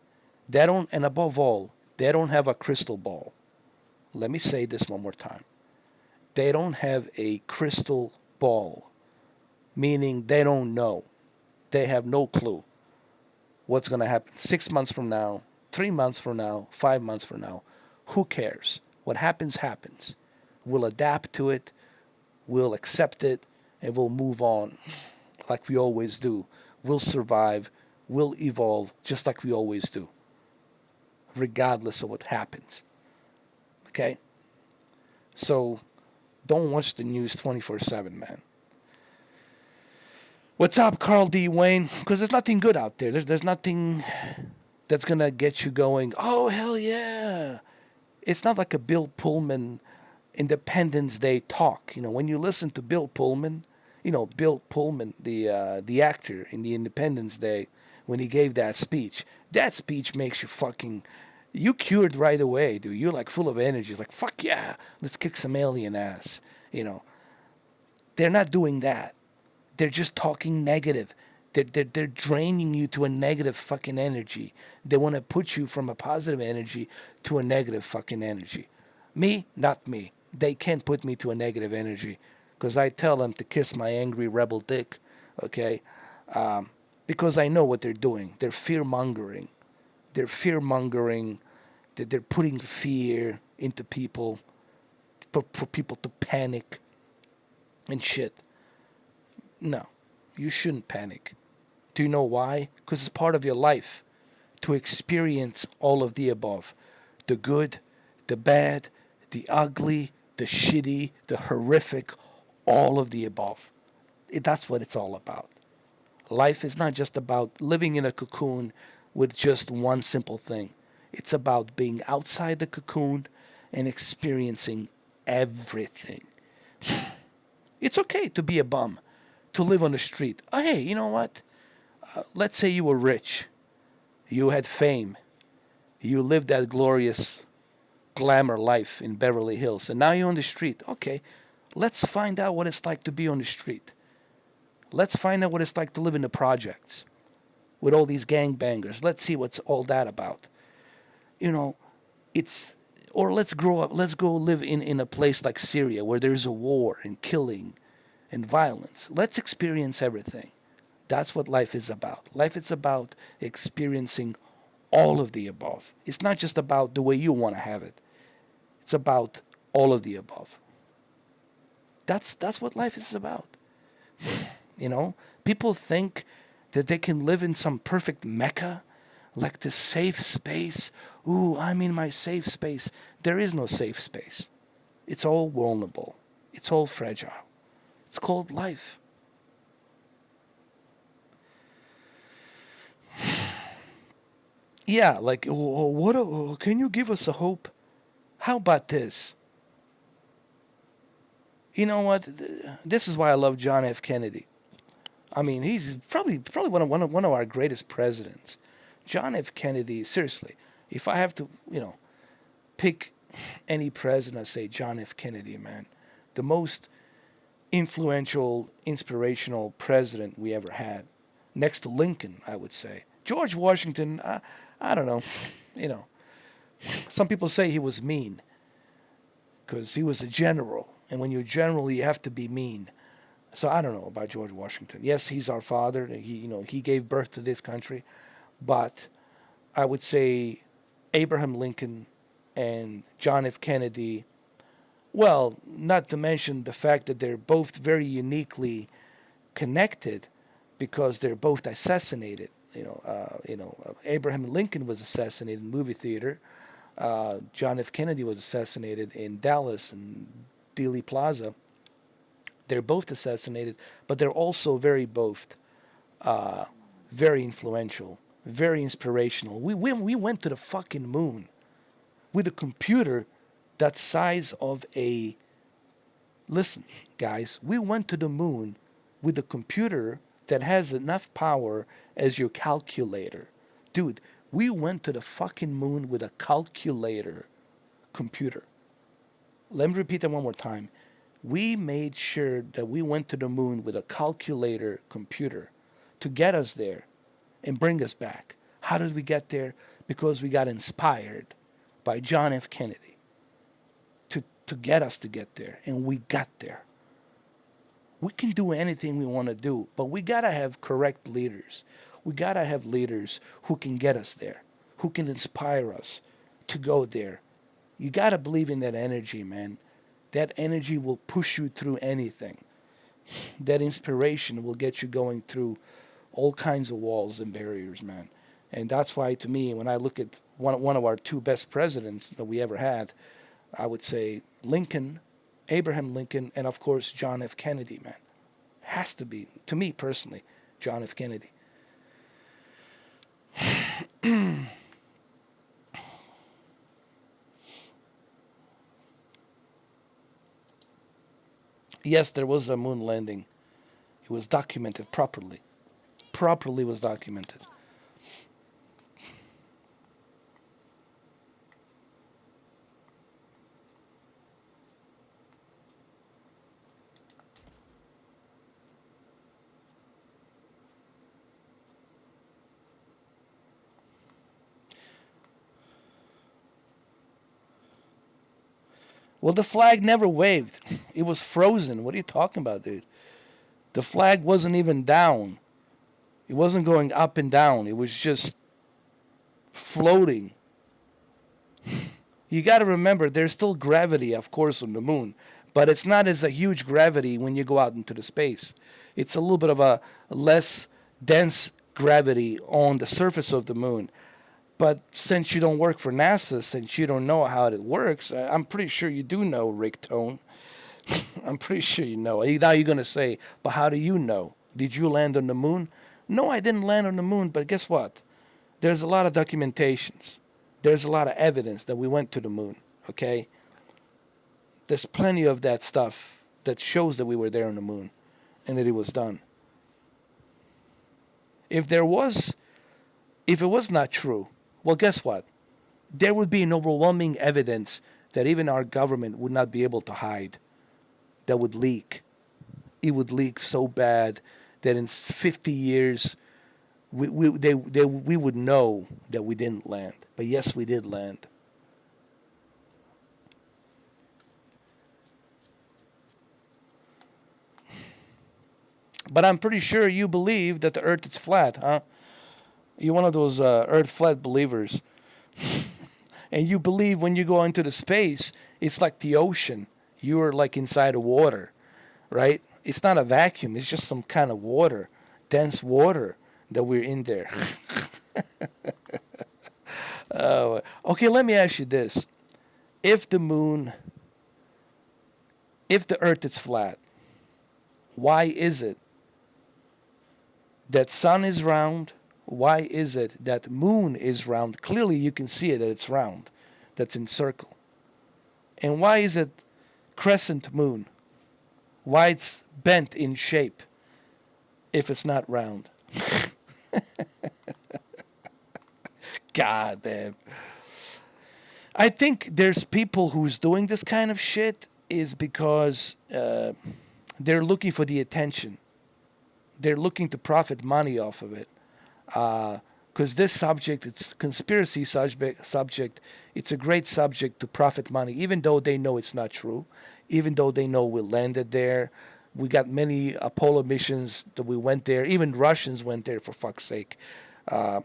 They don't, and above all, they don't have a crystal ball. Let me say this one more time. They don't have a crystal ball, meaning they don't know. They have no clue what's going to happen 6 months from now, 3 months from now, 5 months from now. Who cares? What happens, happens. We'll adapt to it, we'll accept it, and we'll move on like we always do. We'll survive, we'll evolve just like we always do, regardless of what happens. Okay? So don't watch the news 24/7, man. What's up, Carl D. Wayne? Because there's nothing good out there. There's nothing that's going to get you going, oh, hell yeah. It's not like a Bill Pullman Independence Day talk. You know, when you listen to Bill Pullman, Bill Pullman, the actor in the Independence Day, when he gave that speech makes you fucking, you cured right away, dude. You're like full of energy. It's like, fuck yeah, let's kick some alien ass. You know, they're not doing that. They're just talking negative. They're draining you to a negative fucking energy. They want to put you from a positive energy to a negative fucking energy. Me, not me. They can't put me to a negative energy because I tell them to kiss my angry rebel dick, okay? Because I know what they're doing. They're fear mongering. They're fear mongering. They're putting fear into people for people to panic and shit. No, you shouldn't panic. Do you know why? Because it's part of your life to experience all of the above: the good, the bad, the ugly, the shitty, the horrific, all of the above. That's what it's all about. Life is not just about living in a cocoon with just one simple thing. It's about being outside the cocoon and experiencing everything. It's okay to be a bum, to live on the street. Oh, hey, you know what? Let's say you were rich, you had fame, you lived that glorious glamour life in Beverly Hills, and now you're on the street. Okay, let's find out what it's like to be on the street. Let's find out what it's like to live in the projects with all these gangbangers. Let's see what's all that about. You know, it's, or let's grow up, let's go live in a place like Syria where there's a war and killing and violence. Let's experience everything. That's what life is about. Life is about experiencing all of the above. It's not just about the way you want to have it. It's about all of the above. That's what life is about. You know, people think that they can live in some perfect mecca, like this safe space. Ooh, I'm in my safe space. There is no safe space. It's all vulnerable. It's all fragile. It's called life. Yeah, like, can you give us a hope? How about this? You know what? This is why I love John F. Kennedy. I mean, he's probably one of our greatest presidents. John F. Kennedy, seriously, if I have to, pick any president, say John F. Kennedy, man, the most influential, inspirational president we ever had, next to Lincoln, I would say. George Washington, I don't know, you know, some people say he was mean because he was a general, and when you're a general, you have to be mean. So I don't know about George Washington. Yes, he's our father. He gave birth to this country, but I would say Abraham Lincoln and John F. Kennedy. Well, not to mention the fact that they're both very uniquely connected because they're both assassinated. Abraham Lincoln was assassinated in the movie theater. John F. Kennedy was assassinated in Dallas and Dealey Plaza. They're both assassinated, but they're also both uh, very influential, very inspirational. We went to the fucking moon with a computer that size of a. Listen, guys, we went to the moon with a computer that has enough power as your calculator. Dude, we went to the fucking moon with a calculator computer. Let me repeat that one more time. We made sure that we went to the moon with a calculator computer to get us there and bring us back. How did we get there? Because we got inspired by John F. Kennedy to get us to get there, and we got there. We can do anything we want to do, but we got to have correct leaders. We got to have leaders who can get us there, who can inspire us to go there. You got to believe in that energy, man. That energy will push you through anything. That inspiration will get you going through all kinds of walls and barriers, man. And that's why, to me, when I look at one of our two best presidents that we ever had, I would say Lincoln, Abraham Lincoln, and of course John F. Kennedy, man. Has to be, to me personally, John F. Kennedy. Yes, there was a moon landing. It was documented properly. Properly was documented. Well, the flag never waved. It was frozen. What are you talking about, dude? The flag wasn't even down. It wasn't going up and down. It was just floating. You got to remember, there's still gravity, of course, on the moon, but it's not as a huge gravity when you go out into the space. It's a little bit of a less dense gravity on the surface of the moon. But since you don't work for NASA, since you don't know how it works, I'm pretty sure you do know, Rick Tone. I'm pretty sure you know. Now you're going to say, but how do you know? Did you land on the moon? No, I didn't land on the moon, but guess what? There's a lot of documentations. There's a lot of evidence that we went to the moon, okay? There's plenty of that stuff that shows that we were there on the moon and that it was done. If it was not true, well, guess what? There would be an overwhelming evidence that even our government would not be able to hide, that would leak. It would leak so bad that in 50 years, we would know that we didn't land. But yes, we did land. But I'm pretty sure you believe that the Earth is flat, huh? You're one of those Earth flat believers. And you believe when you go into the space, it's like the ocean. You're like inside of water, right? It's not a vacuum. It's just some kind of water, dense water that we're in there. Okay, let me ask you this. If the moon, if the Earth is flat, why is it that sun is round? Why is it that moon is round? Clearly you can see it that it's round, that's in circle. And why is it crescent moon? Why it's bent in shape if it's not round? God damn. I think there's people who's doing this kind of shit is because they're looking for the attention. They're looking to profit money off of it. Because this subject, it's conspiracy subject, it's a great subject to profit money, even though they know it's not true, even though they know we landed there. We got many Apollo missions that we went there. Even Russians went there, for fuck's sake. Uh,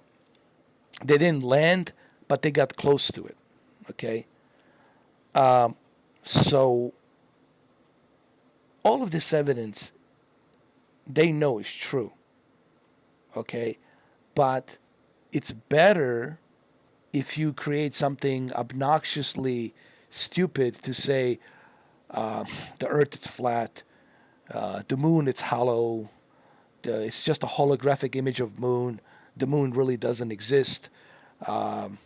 they didn't land, but they got close to it. Okay? Um, so, all of this evidence, they know is true. Okay? But it's better if you create something obnoxiously stupid to say the earth is flat, the moon it's hollow, it's just a holographic image of moon, the moon really doesn't exist, um,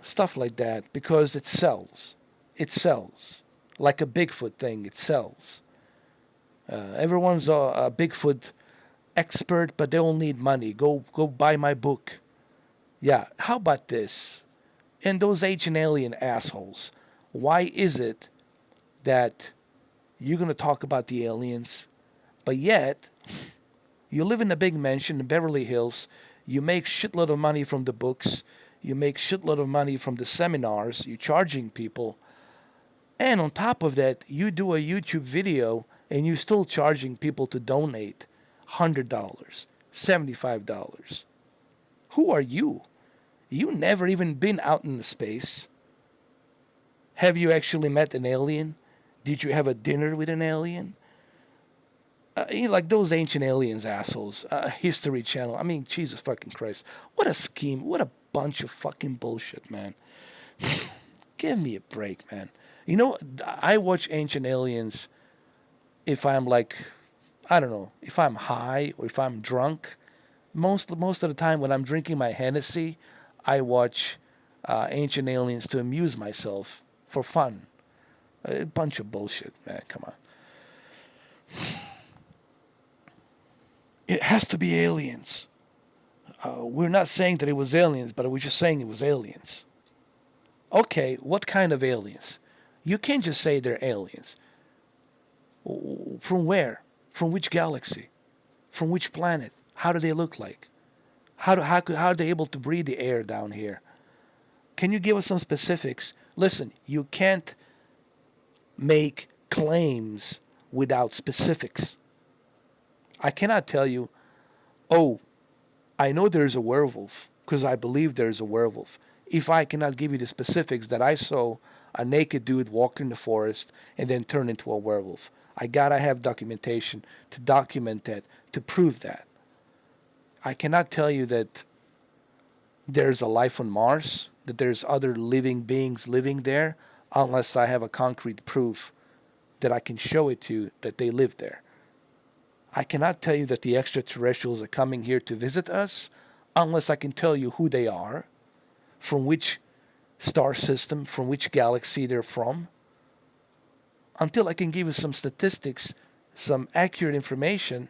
stuff like that, because it sells. It sells. Like a Bigfoot thing, it sells. Everyone's a Bigfoot expert, but they all need money. Go buy my book. Yeah, how about this? And those ancient alien assholes. Why is it that you're going to talk about the aliens, but yet you live in a big mansion in Beverly Hills, you make shitload of money from the books, you make shitload of money from the seminars, you're charging people, and on top of that, you do a YouTube video and you're still charging people to donate $100, $75. Who are you? You never even been out in the space. Have you actually met an alien? Did you have a dinner with an alien? Like those ancient aliens assholes. History Channel. I mean, Jesus fucking Christ. What a scheme. What a bunch of fucking bullshit, man. Give me a break, man. I watch Ancient Aliens if I'm like, I don't know, if I'm high or if I'm drunk. Most of the time when I'm drinking my Hennessy, I watch Ancient Aliens to amuse myself for fun. A bunch of bullshit, man. Come on. It has to be aliens. We're not saying that it was aliens, but we're just saying it was aliens. Okay, what kind of aliens? You can't just say they're aliens. From where? From which galaxy? From which planet? How do they look like? How are they able to breathe the air down here? Can you give us some specifics? Listen, you can't make claims without specifics. I cannot tell you, oh, I know there's a werewolf because I believe there's a werewolf. If I cannot give you the specifics that I saw a naked dude walk in the forest and then turn into a werewolf, I gotta have documentation to document that, to prove that. I cannot tell you that there's a life on Mars, that there's other living beings living there, unless I have a concrete proof that I can show it to you that they live there. I cannot tell you that the extraterrestrials are coming here to visit us unless I can tell you who they are, from which star system, from which galaxy they're from. Until I can give you some statistics, some accurate information,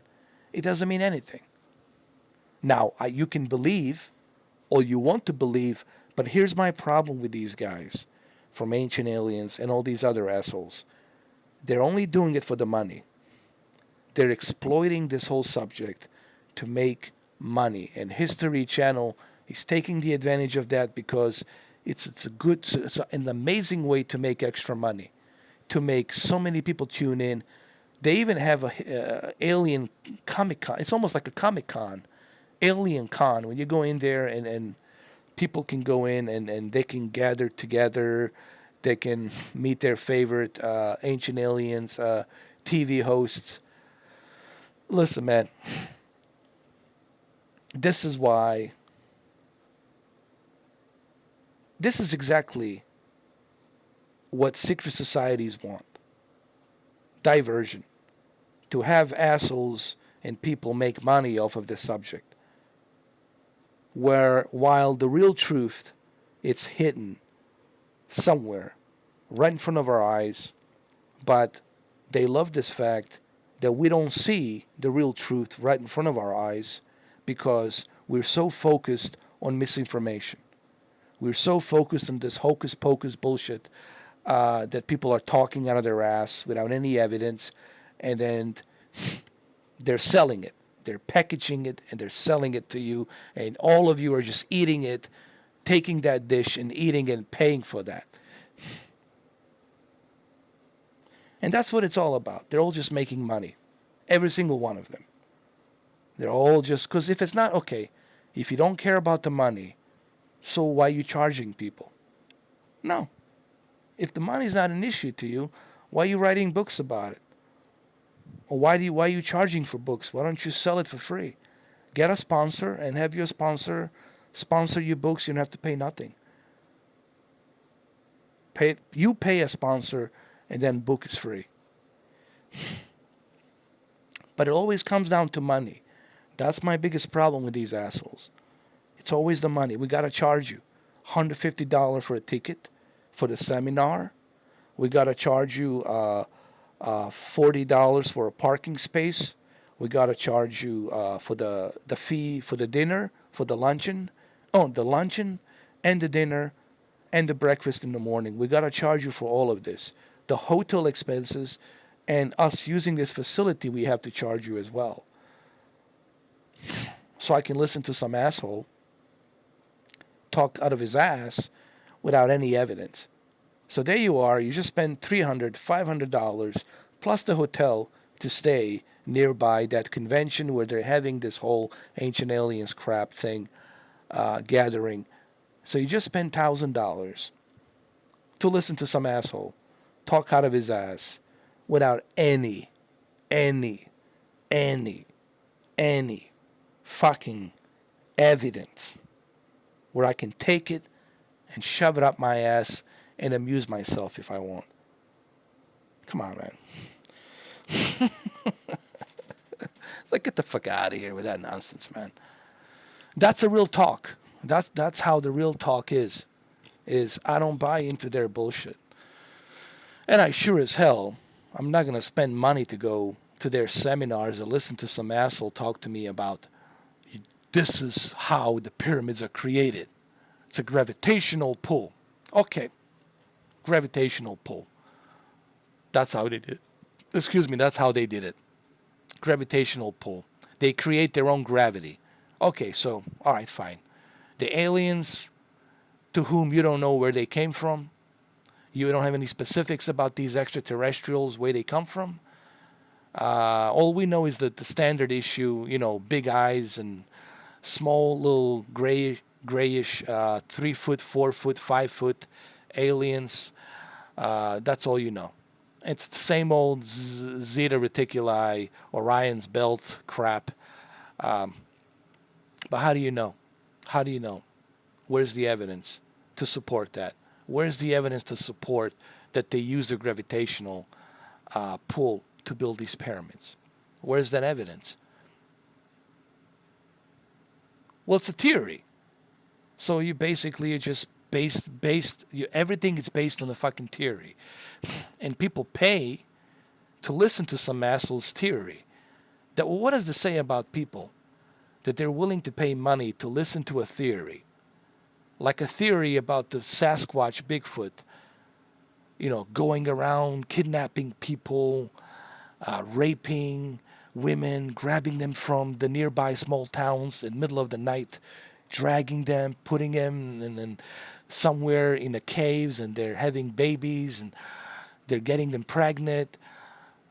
it doesn't mean anything. Now, you can believe all you want to believe, but here's my problem with these guys from Ancient Aliens and all these other assholes. They're only doing it for the money. They're exploiting this whole subject to make money. And History Channel is taking the advantage of that because it's an amazing way to make extra money, to make so many people tune in. They even have a alien Comic Con. It's almost like a Comic Con, Alien Con, when you go in there and people can go in and they can gather together. They can meet their favorite Ancient Aliens TV hosts. Listen, man, this is why. This is exactly what secret societies want. Diversion. To have assholes and people make money off of this subject. While the real truth, it's hidden somewhere, right in front of our eyes, but they love this fact that we don't see the real truth right in front of our eyes because we're so focused on misinformation. We're so focused on this hocus pocus bullshit that people are talking out of their ass without any evidence, and then they're selling it. They're packaging it and they're selling it to you, and all of you are just eating it, taking that dish and eating it and paying for that. And that's what it's all about. They're all just making money. Every single one of them. They're all just, because if it's not okay, if you don't care about the money, so why are you charging people? No. If the money's not an issue to you, why are you writing books about it? Or why are you charging for books? Why don't you sell it for free? Get a sponsor and have your sponsor your books. You don't have to pay nothing. You pay a sponsor and then book is free. But it always comes down to money. That's my biggest problem with these assholes. It's always the money. We gotta charge you $150 for a ticket for the seminar. We gotta charge you $40 for a parking space. We gotta charge you for the fee for the dinner, for the luncheon. Oh, the luncheon and the dinner and the breakfast in the morning. We gotta charge you for all of this. The hotel expenses and us using this facility, we have to charge you as well. So I can listen to some asshole talk out of his ass without any evidence. So there you are. You just spend $300, $500 plus the hotel to stay nearby that convention where they're having this whole ancient aliens crap thing gathering. So you just spend $1,000 to listen to some asshole talk out of his ass without any, any, any fucking evidence where I can take it and shove it up my ass and amuse myself if I want. Come on, man. Like, get the fuck out of here with that nonsense, man. That's a real talk. That's how the real talk is. Is I don't buy into their bullshit. And I sure as hell, I'm not gonna spend money to go to their seminars or listen to some asshole talk to me about this is how the pyramids are created. It's a gravitational pull. Okay, gravitational pull. That's how they did it. Excuse me, that's how they did it. Gravitational pull. They create their own gravity. Okay, so, all right, fine. The aliens to whom you don't know where they came from, you don't have any specifics about these extraterrestrials, where they come from. All we know is that the standard issue, big eyes and small little grayish 3 foot, 4 foot, 5 foot aliens. That's all you know. It's the same old Zeta Reticuli, Orion's belt crap. But how do you know? How do you know? Where's the evidence to support that? Where's the evidence to support that they use the gravitational pull to build these pyramids? Where's that evidence? Well, it's a theory. So you basically are just everything is based on the fucking theory. And people pay to listen to some asshole's theory. Well, what does this say about people? That they're willing to pay money to listen to a theory. Like a theory about the Sasquatch Bigfoot, going around kidnapping people, raping women, grabbing them from the nearby small towns in the middle of the night, dragging them, putting them in somewhere in the caves, and they're having babies, and they're getting them pregnant.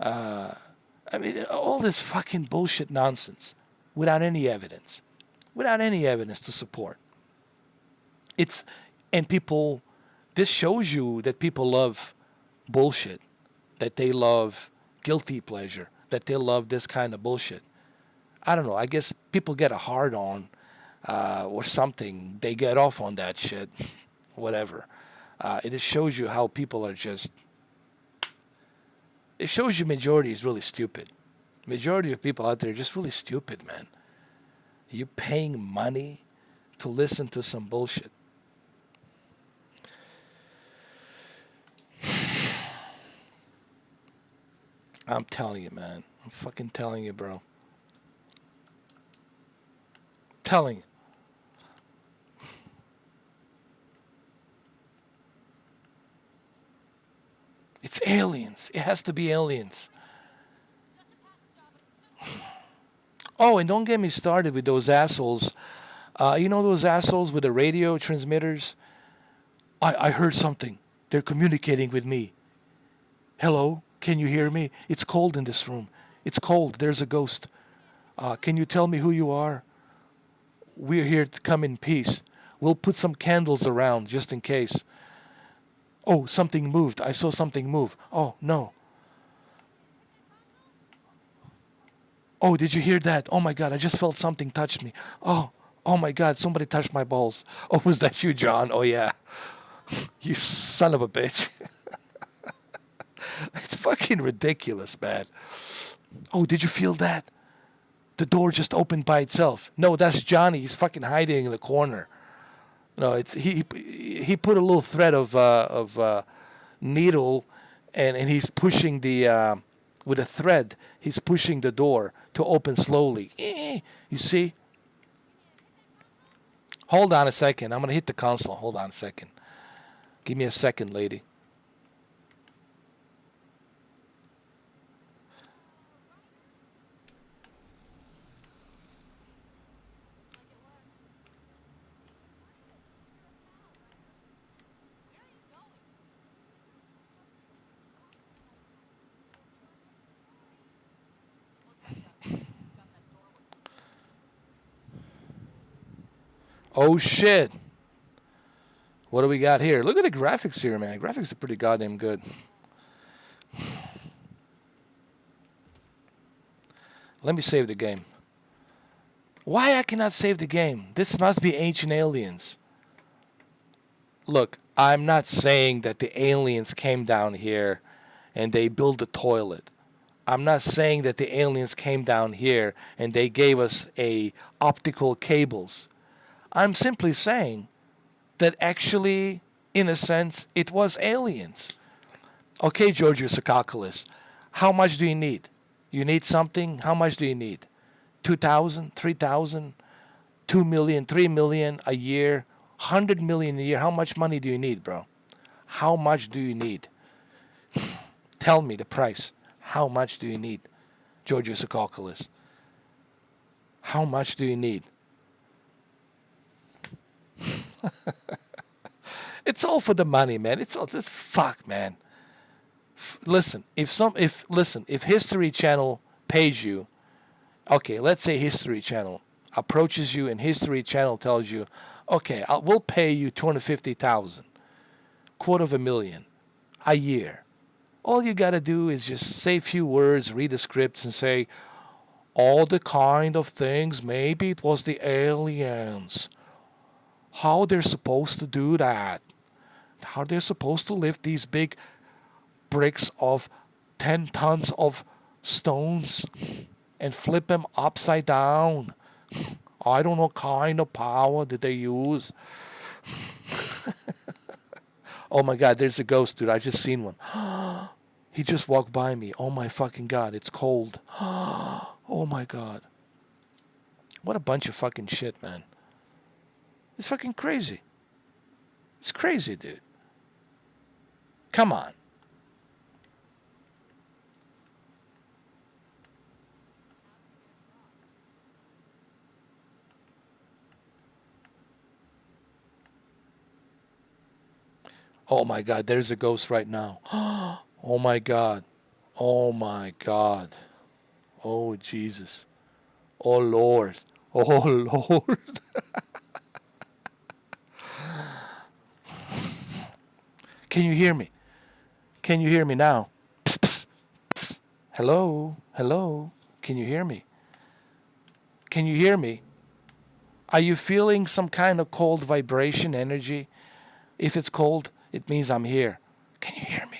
All this fucking bullshit nonsense without any evidence. Without any evidence to support. This shows you that people love bullshit, that they love guilty pleasure, that they love this kind of bullshit. I don't know. I guess people get a hard on or something. They get off on that shit. Whatever. It just shows you how people are just. It shows you majority is really stupid. Majority of people out there are just really stupid, man. You paying money to listen to some bullshit. I'm telling you, man. I'm fucking telling you, bro. Telling you. It's aliens. It has to be aliens. Oh, and don't get me started with those assholes. You know those assholes with the radio transmitters? I heard something. They're communicating with me. Hello? Can you hear me? It's cold in this room. It's cold. There's a ghost. Can you tell me who you are? We're here to come in peace. We'll put some candles around just in case. Oh, something moved. I saw something move. Oh, no. Oh, did you hear that? Oh my God, I just felt something touch me. Oh, oh my God, somebody touched my balls. Oh, was that you, John? Oh, yeah. You son of a bitch. It's fucking ridiculous, man. Oh, did you feel that? The door just opened by itself. No, that's Johnny. He's fucking hiding in the corner. No, it's he put a little thread of needle, and he's pushing the with a thread. He's pushing the door to open slowly. You see? Hold on a second. I'm gonna hit the console. Hold on a second. Give me a second, lady. Oh shit! What do we got here? Look at the graphics here, man. Graphics are pretty goddamn good. Let me save the game. Why I cannot save the game? This must be Ancient Aliens. Look, I'm not saying that the aliens came down here and they built a toilet. I'm not saying that the aliens came down here and they gave us a optical cables. I'm simply saying that actually, in a sense, it was aliens. Okay, Georgios Tsakakoulis, how much do you need? You need something? How much do you need? 2,000, 3,000, 2 million, 3 million a year, 100 million a year. How much money do you need, bro? How much do you need? Tell me the price. How much do you need, Georgios Tsakakoulis? How much do you need? It's all for the money, man. It's all this fuck, man. Listen, if History Channel pays you, okay, let's say History Channel approaches you and History Channel tells you, okay, we'll pay you 250,000, quarter of a million a year. All you gotta do is just say a few words, read the scripts, and say all the kind of things. Maybe it was the aliens. How they're supposed to do that? How they're supposed to lift these big bricks of 10 tons of stones and flip them upside down. I don't know what kind of power did they use. Oh my God, there's a ghost, dude. I just seen one. He just walked by me. Oh my fucking God, it's cold. Oh my God. What a bunch of fucking shit, man. It's fucking crazy. It's crazy, dude. Come on. Oh my God, there's a ghost right now. Oh my God. Oh my God. Oh Jesus. Oh Lord. Oh Lord. Can you hear me? Can you hear me now? Psst, psst, psst. Hello? Hello? Can you hear me? Can you hear me? Are you feeling some kind of cold vibration energy? If it's cold, it means I'm here. Can you hear me?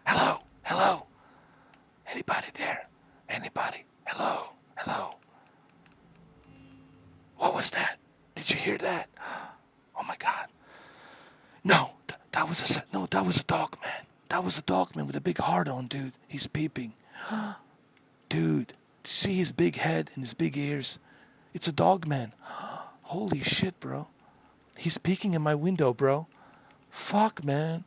Hello? Hello? Anybody there? Anybody? Hello? Hello? What was that? Did you hear that? Oh my God. No, that was that was a dog man. That was a dog man with a big heart on, dude. He's peeping. Dude, see his big head and his big ears? It's a dog man. Holy shit, bro. He's peeking in my window, bro. Fuck, man.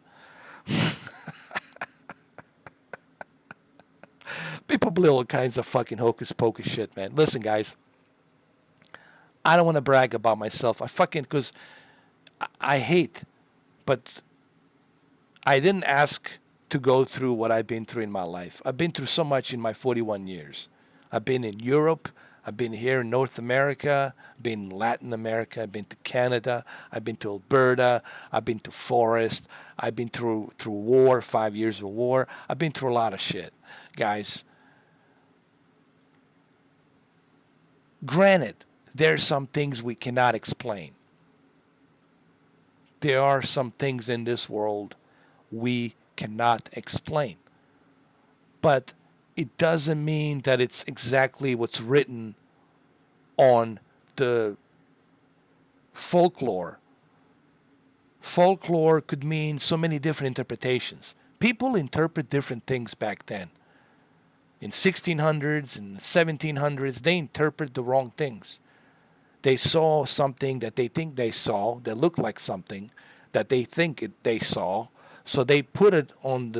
People believe all kinds of fucking hocus pocus shit, man. Listen, guys, I don't want to brag about myself. I fucking, because I hate, but I didn't ask to go through what I've been through in my life. I've been through so much in my 41 years. I've been in Europe. I've been here in North America. I've been in Latin America. I've been to Canada. I've been to Alberta. I've been to forest. I've been through war, 5 years of war. I've been through a lot of shit, guys. Granted, there's some things we cannot explain. There are some things in this world we cannot explain. But it doesn't mean that it's exactly what's written on the folklore. Folklore could mean so many different interpretations. People interpret different things back then. In 1600s and 1700s, they interpret the wrong things. They saw something that they think they saw that looked like something that they think they saw, so they put it on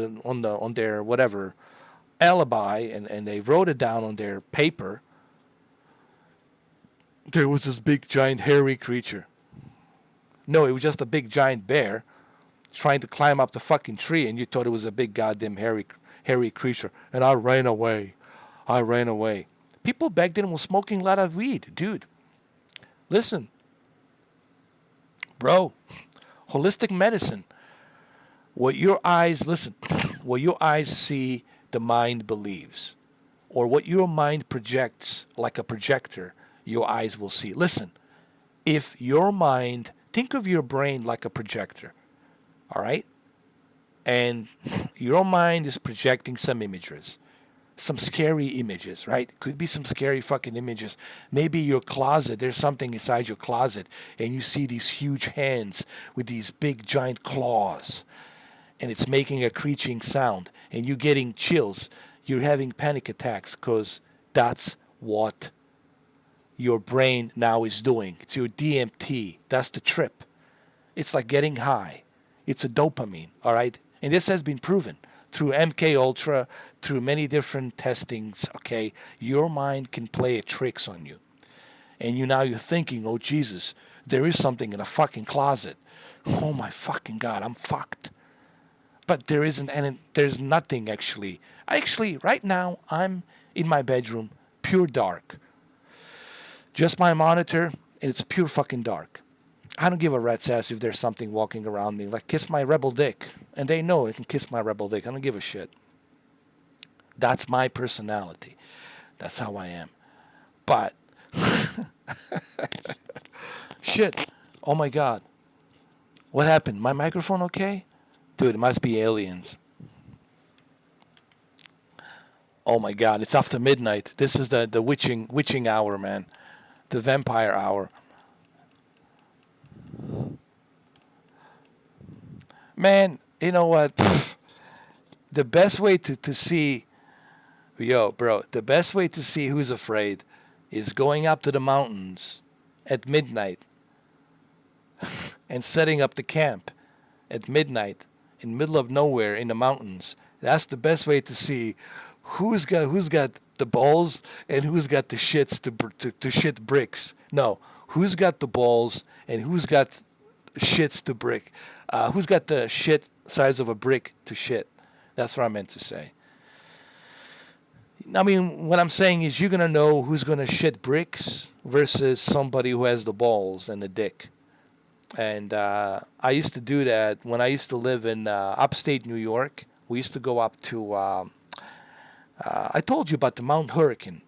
their whatever alibi, and they wrote it down on their paper. There was this big giant hairy creature. No, it was just a big giant bear trying to climb up the fucking tree, and you thought it was a big goddamn hairy creature. And I ran away. I ran away. People back then were smoking a lot of weed, dude. Listen, bro, holistic medicine. What your eyes listen, what your eyes see, the mind believes, or what your mind projects like a projector, your eyes will see. Listen, if your mind, think of your brain like a projector, all right? And your mind is projecting some images, some scary images, right? Could be some scary fucking images. Maybe your closet, there's something inside your closet, and you see these huge hands with these big giant claws, and it's making a creaking sound, and you're getting chills. You're having panic attacks because that's what your brain now is doing. It's your DMT. That's the trip. It's like getting high. It's a dopamine, all right? And this has been proven through MK Ultra, through many different testings, okay? Your mind can play tricks on you. And you're thinking, oh, Jesus, there is something in a fucking closet. Oh, my fucking God, I'm fucked. But there isn't, and there's nothing actually. Actually, right now, I'm in my bedroom, pure dark. Just my monitor, and it's pure fucking dark. I don't give a rat's ass if there's something walking around me. Like, kiss my rebel dick. And they know I can kiss my rebel dick. I don't give a shit. That's my personality. That's how I am. But, shit. Oh my God. What happened? My microphone okay? Dude, it must be aliens. Oh my God, it's after midnight. This is the witching hour, man. The vampire hour. Man, you know what? The best way to see, yo, bro, the best way to see who's afraid is going up to the mountains at midnight and setting up the camp at midnight in the middle of nowhere in the mountains. That's the best way to see who's got the balls and who's got the shits to shit bricks. No, who's got the balls and who's got shits to brick. Who's got the shit size of a brick to shit? That's what I meant to say. I mean, what I'm saying is you're going to know who's going to shit bricks versus somebody who has the balls and the dick. And I used to do that when I used to live in upstate New York. We used to go up to, I told you about the Mount Hurricane.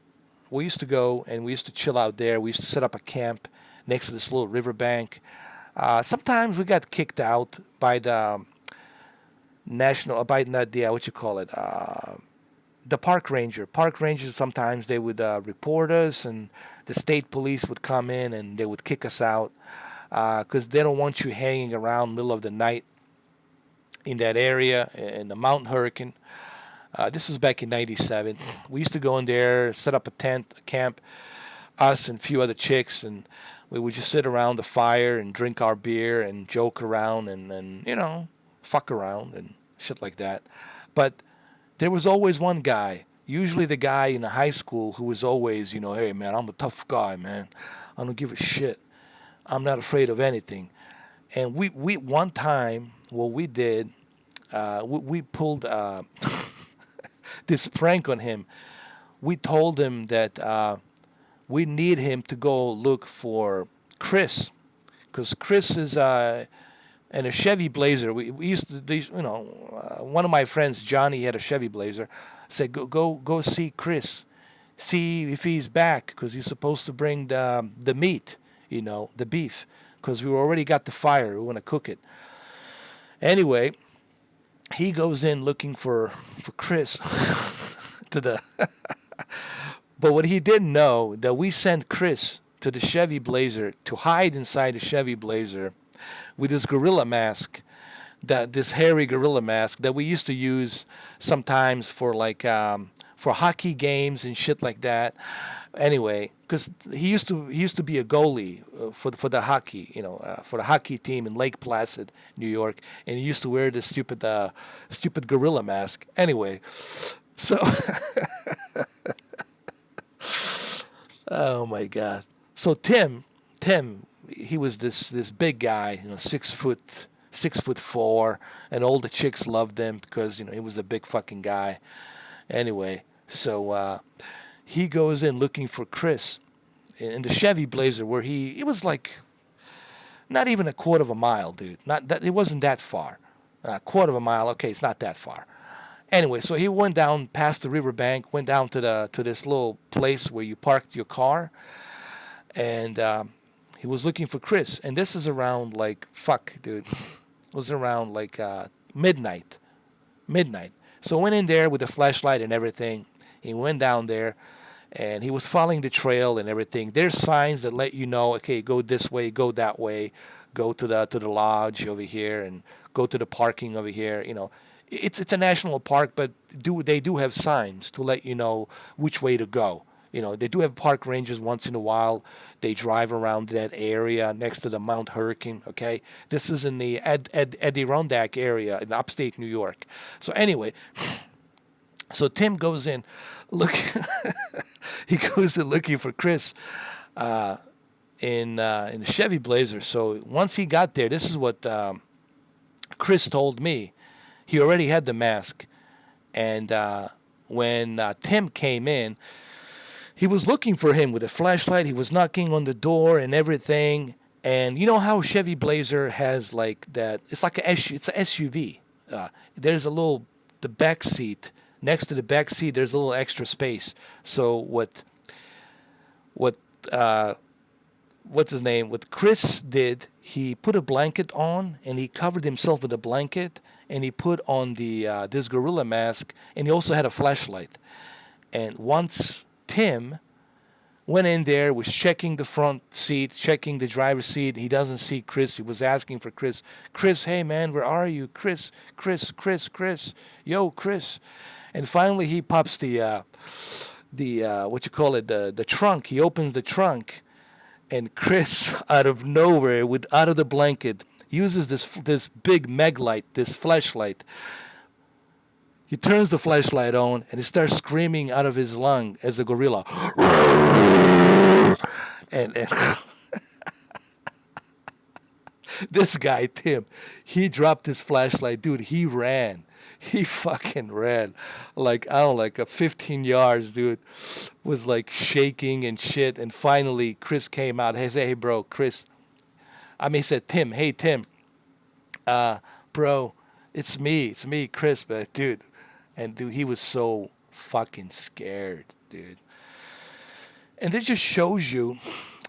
We used to go and we used to chill out there. We used to set up a camp next to this little riverbank. Sometimes we got kicked out by the what you call it, the park ranger. Park rangers, sometimes they would report us, and the state police would come in and they would kick us out because they don't want you hanging around middle of the night in that area in the Mount Hurricane. This was back in '97. We used to go in there, set up a tent, a camp, us and a few other chicks, and we would just sit around the fire and drink our beer and joke around and fuck around and shit like that. But there was always one guy, usually the guy in the high school who was always, hey man, I'm a tough guy, man. I don't give a shit. I'm not afraid of anything. And we one time, what we did, we pulled this prank on him. We told him that we need him to go look for Chris, because Chris is in a Chevy Blazer. We used to, one of my friends, Johnny, had a Chevy Blazer. Said, go see Chris, see if he's back, because he's supposed to bring the meat, the beef, because we already got the fire. We want to cook it. Anyway, he goes in looking for Chris to the. But what he didn't know, that we sent Chris to the Chevy Blazer to hide inside the Chevy Blazer with this gorilla mask, this hairy gorilla mask that we used to use sometimes for for hockey games and shit like that. Anyway, because he used to be a goalie for the hockey, for the hockey team in Lake Placid, New York, and he used to wear this stupid gorilla mask. Anyway, so oh my God. So Tim, he was this big guy, 6'4", and all the chicks loved him because he was a big fucking guy. Anyway, so he goes in looking for Chris in the Chevy Blazer, where it was like not even a quarter of a mile, dude. Not that, it wasn't that far. A quarter of a mile, okay, it's not that far. Anyway, so he went down past the riverbank, went down to this little place where you parked your car, and he was looking for Chris. And this is around like fuck, dude. It was around like midnight. Midnight. So I went in there with a flashlight and everything. He went down there, and he was following the trail and everything. There's signs that let you know, okay, go this way, go that way, go to the lodge over here, and go to the parking over here. It's a national park, but they do have signs to let you know which way to go. They do have park rangers once in a while. They drive around that area next to the Mount Hurricane. Okay, this is in the Adirondack area in upstate New York. So anyway, so Tim goes in, look, he goes in looking for Chris in the Chevy Blazer. So once he got there, this is what Chris told me. He already had the mask, and when Tim came in, he was looking for him with a flashlight. He was knocking on the door and everything. And you know how Chevy Blazer has like that? It's like it's an SUV. There's the back seat. Next to the back seat, there's a little extra space. So what what's his name? What Chris did, he put a blanket on and he covered himself with a blanket, and he put on this gorilla mask, and he also had a flashlight. And once Tim went in there, was checking the front seat, checking the driver's seat, he doesn't see Chris. He was asking for Chris. Chris, hey man, where are you? Chris, yo, Chris. And finally he pops the what you call it, the trunk. He opens the trunk, and Chris, out of nowhere, out of the blanket, uses this big meg light, this flashlight. He turns the flashlight on, and he starts screaming out of his lung as a gorilla. and this guy, Tim, he dropped his flashlight. Dude, he ran. He fucking ran. Like, I don't know, like 15 yards, dude. Was like shaking and shit. And finally, Chris came out. He said, hey, bro, Chris. He said, Tim, hey, Tim. Bro, it's me, Chris, but dude. And dude, he was so fucking scared, dude. And this just shows you,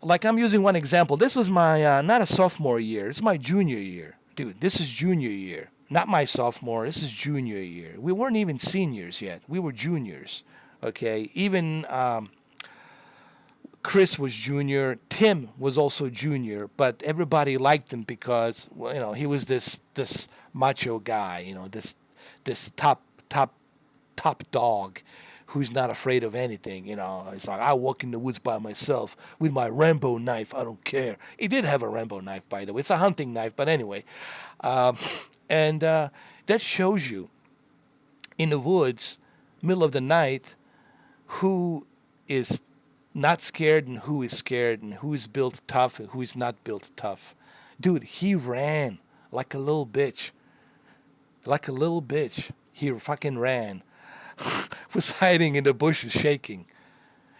like, I'm using one example. This is my, not a sophomore year. It's my junior year. Dude, this is junior year. Not my sophomore. This is junior year. We weren't even seniors yet. We were juniors. Okay? Even Chris was junior. Tim was also junior. But everybody liked him because, well, he was this macho guy. This top top dog who's not afraid of anything. You know, it's like I walk in the woods by myself with my Rambo knife. I don't care. He did have a Rambo knife, by the way. It's a hunting knife, but anyway, um, and that shows you in the woods, middle of the night, who is not scared and who is scared and who is built tough and who is not built tough. Dude, he ran like a little bitch. Like a little bitch. He fucking ran. Was hiding in the bushes shaking.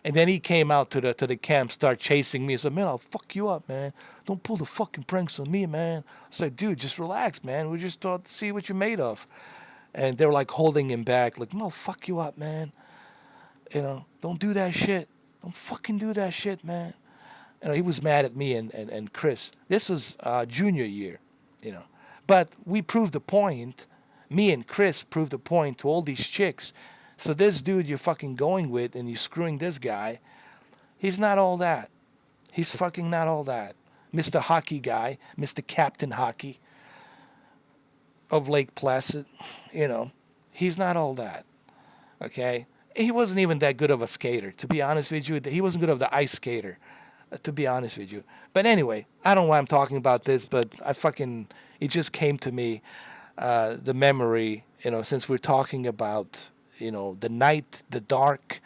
And then he came out to the camp, start chasing me. I said, man, I'll fuck you up, man. Don't pull the fucking pranks on me, man. I said, dude, just relax, man. We just thought to see what you're made of. And they were like holding him back, like, no, fuck you up, man. You know, don't do that shit. Don't fucking do that shit, man. You know, he was mad at me and Chris. This was junior year, you know. But we proved the point. Me and Chris proved the point to all these chicks. So this dude you're fucking going with and you're screwing this guy, he's not all that. He's fucking not all that. Mr. Hockey guy, Mr. Captain Hockey of Lake Placid, you know, he's not all that. Okay? He wasn't even that good of a skater, to be honest with you. He wasn't good of the ice skater, to be honest with you. But anyway, I don't know why I'm talking about this, but it just came to me, the memory, you know, since we're talking about, you know, the night, the dark,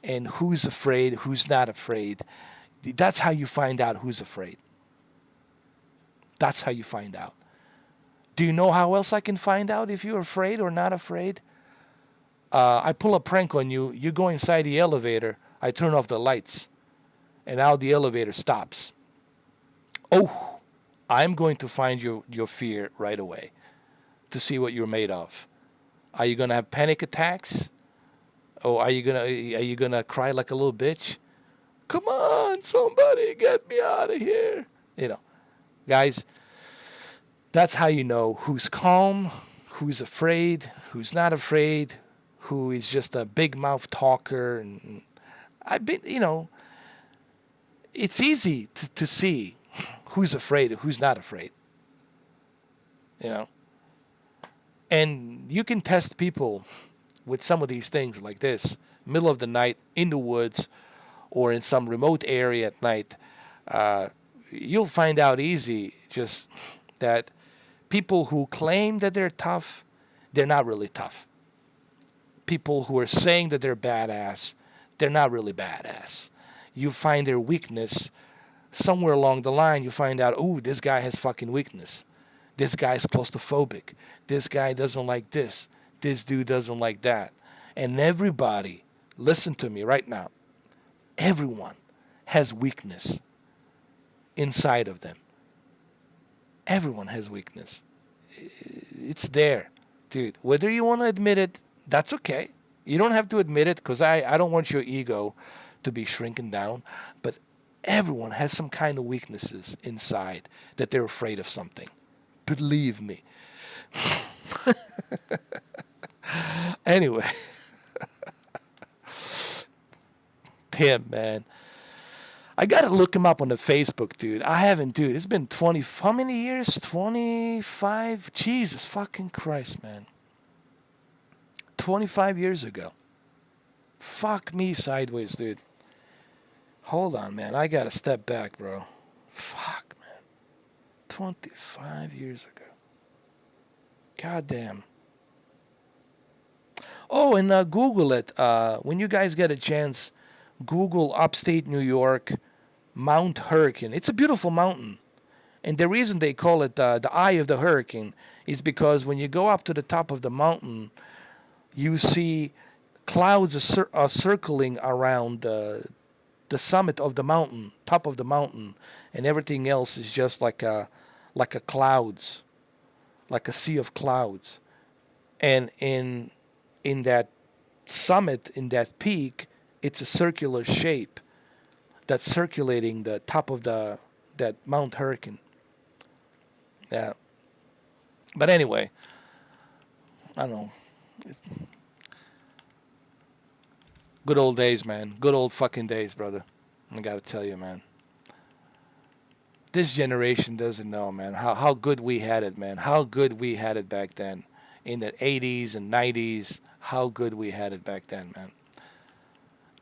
and who's afraid, who's not afraid. That's how you find out who's afraid. That's how you find out. Do you know how else I can find out if you're afraid or not afraid? I pull a prank on you. You go inside the elevator. I turn off the lights. And now the elevator stops. Oh, I'm going to find your fear right away to see what you're made of. Are you going to have panic attacks? Or are you gonna cry like a little bitch? Come on, somebody get me out of here. You know, guys, that's how you know who's calm, who's afraid, who's not afraid, who is just a big mouth talker. And I've been, you know, it's easy to see who's afraid and who's not afraid. You know, and you can test people with some of these things like this, middle of the night in the woods or in some remote area at night. Uh, you'll find out easy just that people who claim that they're tough, they're not really tough. People who are saying that they're badass, they're not really badass. You find their weakness somewhere along the line. You find out, oh, this guy has fucking weakness. This guy's claustrophobic. This guy doesn't like this. This dude doesn't like that. And everybody, listen to me right now. Everyone has weakness inside of them. Everyone has weakness. It's there, dude. Whether you want to admit it, that's okay. You don't have to admit it because I don't want your ego to be shrinking down. But everyone has some kind of weaknesses inside that they're afraid of something. Believe me. Anyway. Him, man. I gotta look him up on the Facebook, dude. I haven't, dude. It's been 20, how many years? 25? Jesus fucking Christ, man. 25 years ago. Fuck me sideways, dude. Hold on, man. I gotta step back, bro. Fuck, man. 25 years ago. God damn. Oh, and Google it. When you guys get a chance, Google upstate New York, Mount Hurricane. It's a beautiful mountain. And the reason they call it the eye of the hurricane is because when you go up to the top of the mountain, you see clouds are circling around the summit of the mountain, top of the mountain, and everything else is just like a clouds, like a sea of clouds. And in that summit, in that peak, it's a circular shape that's circulating the top of that Mount Hurricane. Yeah. But anyway, I don't know. It's good old days, man. Good old fucking days, brother. I gotta tell you, man. This generation doesn't know, man, how good we had it, man. How good we had it back then. in the 80s and 90s. How good we had it back then, man.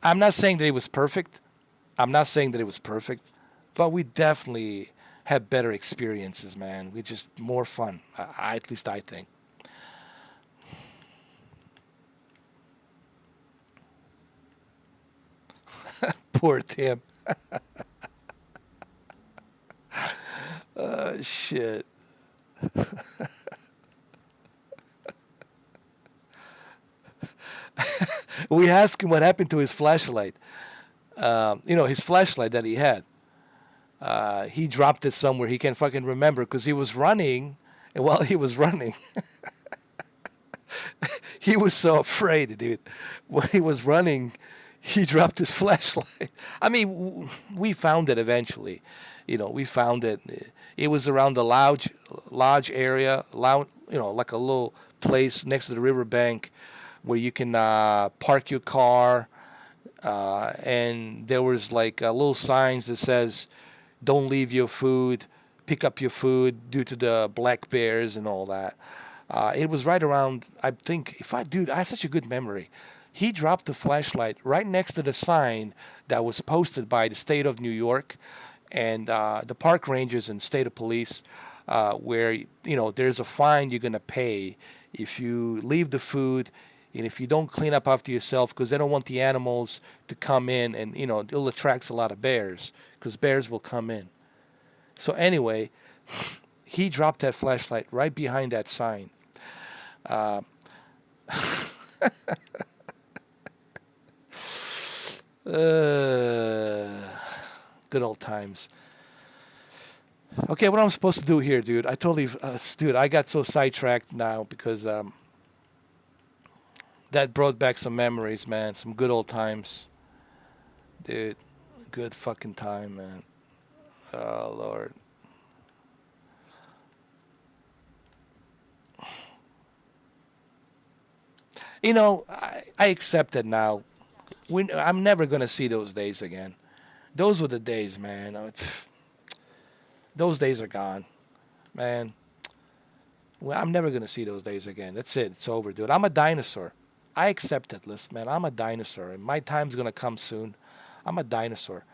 I'm not saying that it was perfect. I'm not saying that it was perfect, but we definitely had better experiences, man. We just more fun. At least I think. Poor Tim. Shit. We asked him what happened to his flashlight. His flashlight that he had. He dropped it somewhere. He can't fucking remember because he was running, and while he was running, he was so afraid, dude. When he was running, he dropped his flashlight. I mean, we found it eventually. We found it. It was around the lodge area, like a little place next to the riverbank where you can park your car. And there was like little signs that says, "Don't leave your food, pick up your food due to the black bears and all that." It was right around. I think if I dude, I have such a good memory. He dropped the flashlight right next to the sign that was posted by the state of New York and the park rangers and state of police, where there's a fine you're gonna pay if you leave the food and if you don't clean up after yourself because they don't want the animals to come in and it'll attract a lot of bears because bears will come in. So anyway, he dropped that flashlight right behind that sign. Uh, uh, Good old times. Okay, what I'm supposed to do here, dude? Dude, I got so sidetracked now because that brought back some memories, man. Some good old times, dude. Good fucking time, man. Oh Lord. I accept it now. I'm never gonna see those days again. Those were the days, man. Those days are gone, man. Well, I'm never gonna see those days again. That's it. It's over, dude. I'm a dinosaur. I accept it, listen, man. I'm a dinosaur, and my time's gonna come soon. I'm a dinosaur.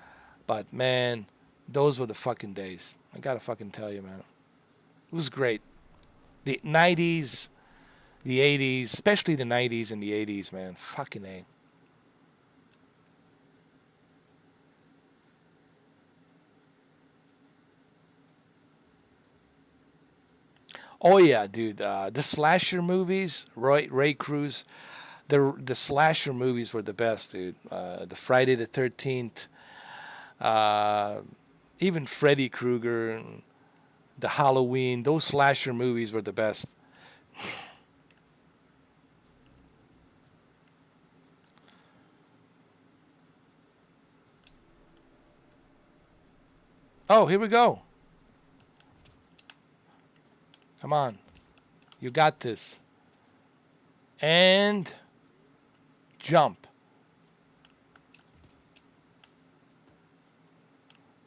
But man, those were the fucking days. I gotta fucking tell you, man. It was great. The '90s, the '80s, especially the '90s and the '80s, man. Fucking a. Oh yeah, dude. The slasher movies, Ray Cruz. The slasher movies were the best, dude. The Friday the 13th, uh, even Freddy Krueger, and the Halloween. Those slasher movies were the best. Oh, here we go. Come on, you got this. And jump.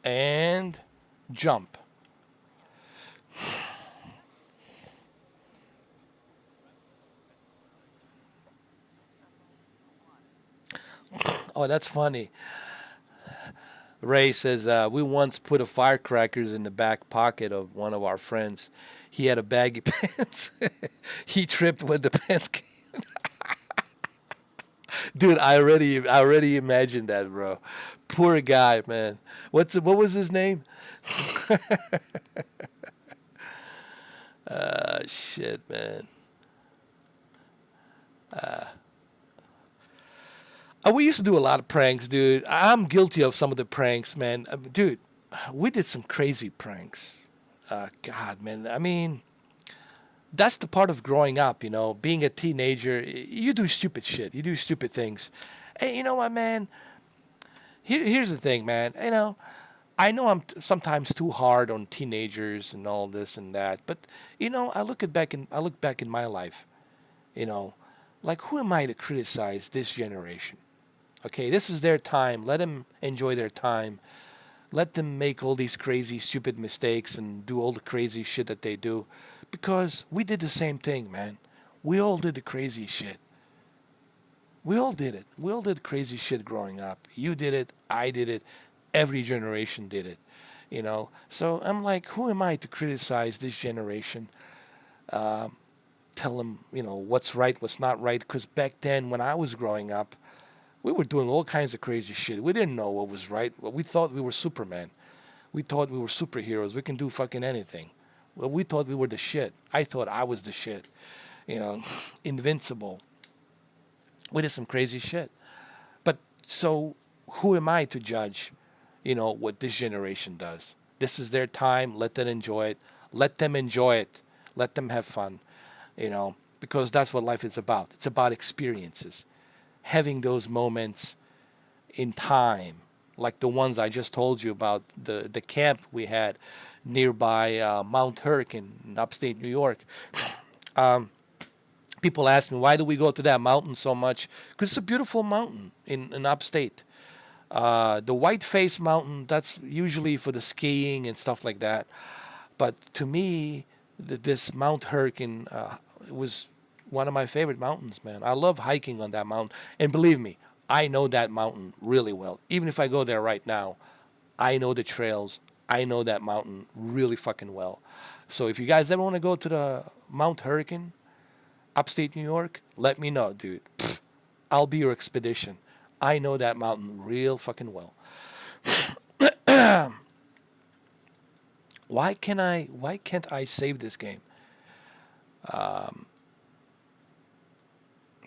And jump. Oh, that's funny. Ray says, we once put a firecrackers in the back pocket of one of our friends. He had a baggy pants. He tripped when the pants came. Dude, I already imagined that, bro. Poor guy, man. What was his name? Shit, man. Uh, we used to do a lot of pranks, dude. I'm guilty of some of the pranks, man. Dude, we did some crazy pranks. God, man. I mean, that's the part of growing up, being a teenager. You do stupid shit. You do stupid things. Hey, you know what, man? Here's the thing, man. I know sometimes too hard on teenagers and all this and that, but I look back in my life, you know, like who am I to criticize this generation? Okay, this is their time. Let them enjoy their time. Let them make all these crazy, stupid mistakes and do all the crazy shit that they do, because we did the same thing, man. We all did the crazy shit. We all did it. We all did crazy shit growing up. You did it. I did it. Every generation did it. So I'm like, who am I to criticize this generation? Um, Tell them, what's right, what's not right. Because back then, when I was growing up, we were doing all kinds of crazy shit. We didn't know what was right. Well, we thought we were Superman. We thought we were superheroes. We can do fucking anything. Well, we thought we were the shit. I thought I was the shit. You know, invincible. We did some crazy shit. But so, who am I to judge? What this generation does. This is their time. Let them enjoy it. Let them enjoy it. Let them have fun. Because that's what life is about. It's about experiences, having those moments in time, like the ones I just told you about, the camp we had nearby Mount Hurricane in upstate New York. Um, People ask me, why do we go to that mountain so much? Because it's a beautiful mountain in upstate. The White Face Mountain, that's usually for the skiing and stuff like that. But to me, this Mount Hurricane was one of my favorite mountains, man. I love hiking on that mountain. And believe me, I know that mountain really well. Even if I go there right now, I know the trails. I know that mountain really fucking well. So if you guys ever want to go to the Mount Hurricane, upstate New York, let me know, dude. I'll be your expedition. I know that mountain real fucking well. Why can't I save this game? Um,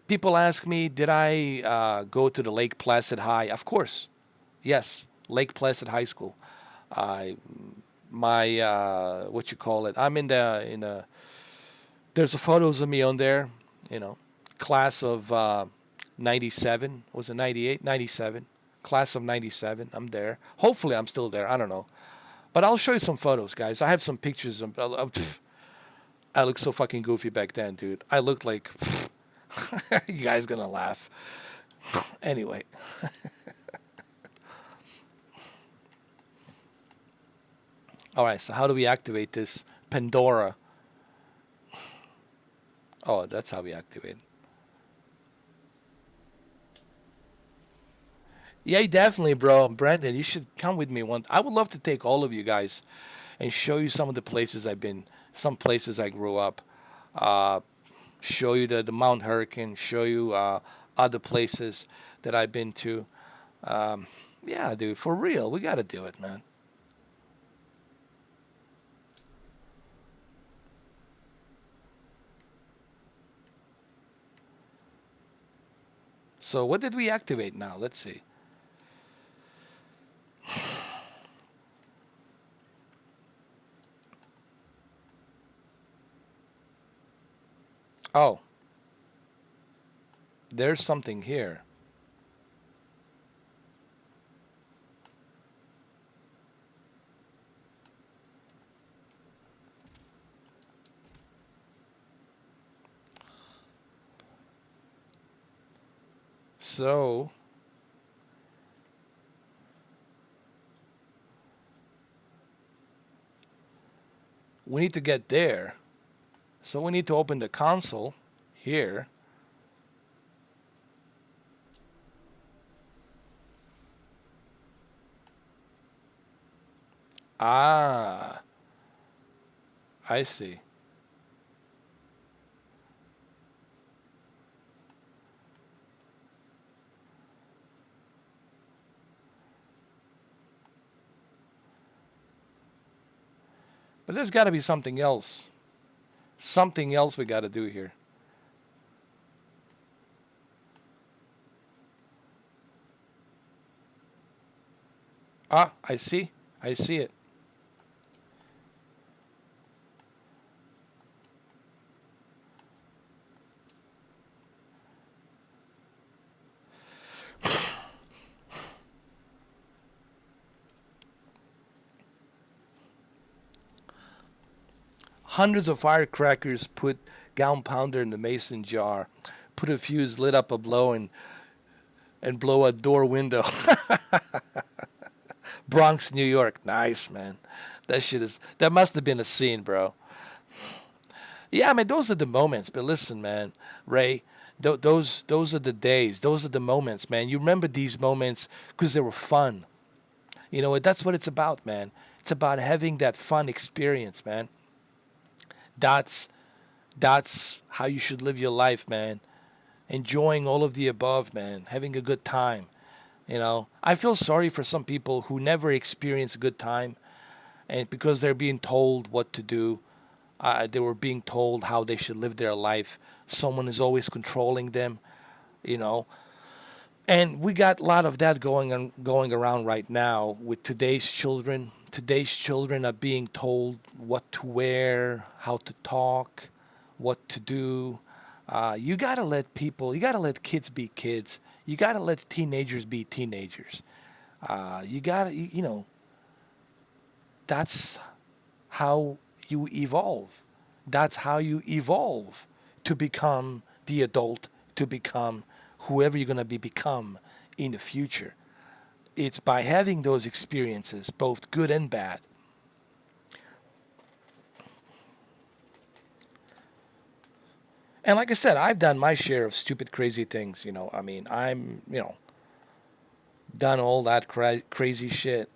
People ask me, did I go to the Lake Placid High? Of course, yes, Lake Placid High School. I my what you call it? I'm in the. There's a photos of me on there. You know, class of 97. Was it 98? 97. Class of 97. I'm there. Hopefully, I'm still there. I don't know. But I'll show you some photos, guys. I have some pictures I looked so fucking goofy back then, dude. I looked like you guys gonna laugh. Anyway, all right. So how do we activate this Pandora? Oh, that's how we activate. Yeah, definitely, bro. Brandon, you should come with me one. I would love to take all of you guys and show you some of the places I've been, some places I grew up. Uh, Show you the Mount Hurricane. Show you other places that I've been to. Um, yeah, dude, for real, we got to do it, man. So what did we activate now? Let's see. Oh, there's something here. So we need to get there. So we need to open the console here. Ah, I see. But there's got to be something else. Something else we got to do here. Ah, I see. I see it. Hundreds of firecrackers put gunpowder in the mason jar, put a fuse, lit up a blow, and blow a door window. Bronx, New York. Nice, man. That must have been a scene, bro. Yeah, I mean, those are the moments. But listen, man, Ray, those are the days. Those are the moments, man. You remember these moments because they were fun. You know, that's what it's about, man. It's about having that fun experience, man. That's that's how you should live your life, man. Enjoying all of the above, man. Having a good time. You know, I feel sorry for some people who never experience a good time, and because they're being told what to do, they were being told how they should live their life. Someone is always controlling them, you know. And we got a lot of that going around right now with today's children. Today's children are being told what to wear, how to talk, what to do. You gotta let people, you gotta let kids be kids. You gotta let teenagers be teenagers. You gotta, you know, that's how you evolve. That's how you evolve to become the adult, to become whoever you're going to become in the future. It's by having those experiences, both good and bad. And like I said, I've done my share of stupid, crazy things. You know, I mean, done all that crazy shit.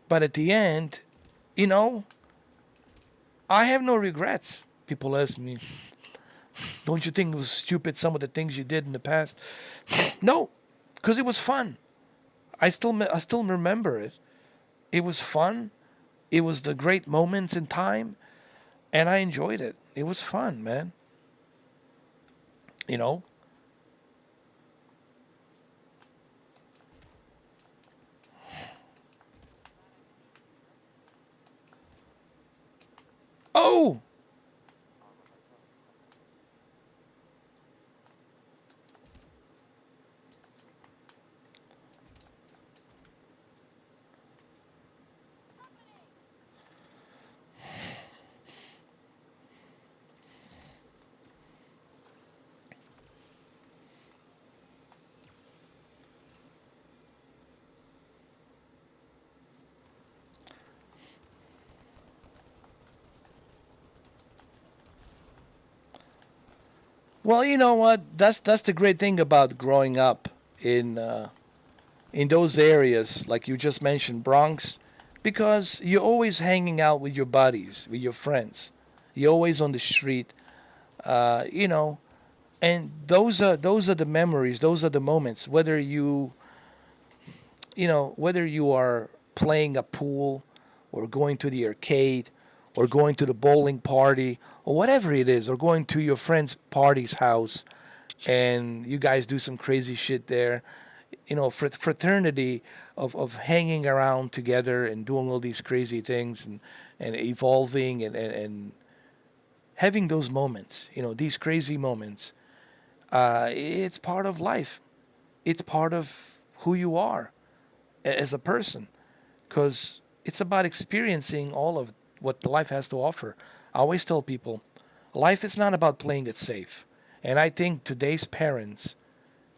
But at the end, you know, I have no regrets. People ask me, don't you think it was stupid some of the things you did in the past? No, because it was fun. I still remember it. It was fun. It was the great moments in time, and I enjoyed it. It was fun, man. You know. Oh, well, you know what? That's the great thing about growing up in those areas, like you just mentioned, Bronx, because you're always hanging out with your buddies, with your friends. You're always on the street, you know, and those are the memories. Those are the moments. Whether you are playing a pool or going to the arcade or going to the bowling party or whatever it is, or going to your friend's party's house and you guys do some crazy shit there. You know, fraternity of hanging around together and doing all these crazy things and evolving and having those moments, you know, these crazy moments. It's part of life. It's part of who you are as a person because it's about experiencing all of what life has to offer. I always tell people life is not about playing it safe. And I think today's parents,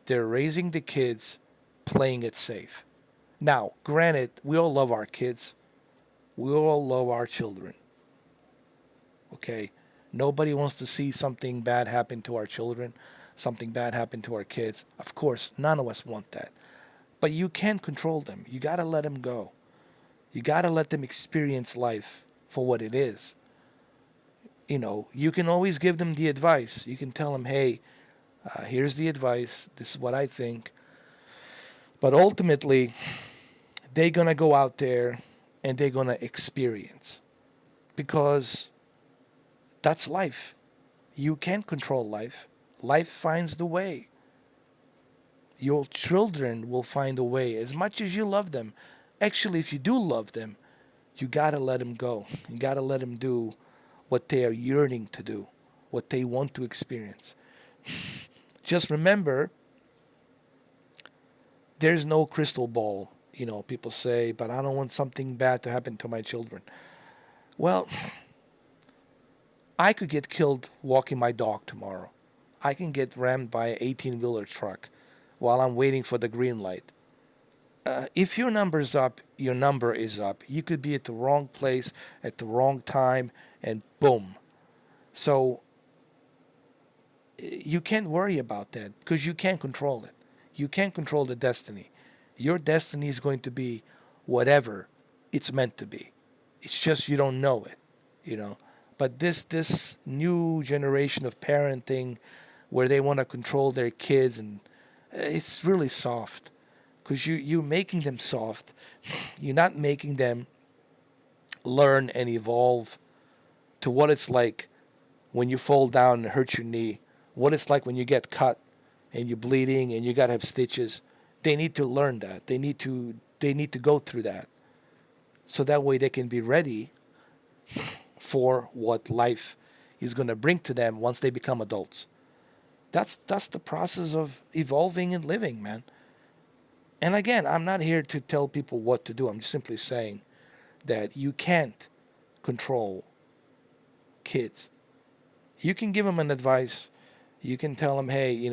they're raising the kids playing it safe. Now, granted, we all love our kids, we all love our children, okay? Nobody wants to see something bad happen to our children, something bad happen to our kids. Of course, none of us want that. But you can't control them. You got to let them go. You got to let them experience life for what it is. You know, you can always give them the advice. You can tell them, hey, here's the advice. This is what I think. But ultimately, they're going to go out there and they're going to experience because that's life. You can't control life. Life finds the way. Your children will find a way as much as you love them. Actually, if you do love them, you got to let them go. You got to let them do what they are yearning to do, what they want to experience. Just remember, there's no crystal ball. You know, people say, but I don't want something bad to happen to my children. Well, I could get killed walking my dog tomorrow. I can get rammed by an 18-wheeler truck while I'm waiting for the green light. If your number's up, your number is up. You could be at the wrong place at the wrong time, and boom. So you can't worry about that because you can't control it. You can't control the destiny. Your destiny is going to be whatever it's meant to be. It's just you don't know it, you know. But this new generation of parenting where they want to control their kids, and it's really soft because you're making them soft. You're not making them learn and evolve to what it's like when you fall down and hurt your knee, what it's like when you get cut and you're bleeding and you got to have stitches. They need to learn that. They need to go through that so that way they can be ready for what life is going to bring to them once they become adults. That's the process of evolving and living, man. And again, I'm not here to tell people what to do. I'm just simply saying that you can't control kids. You can give them an advice. You can tell them, hey,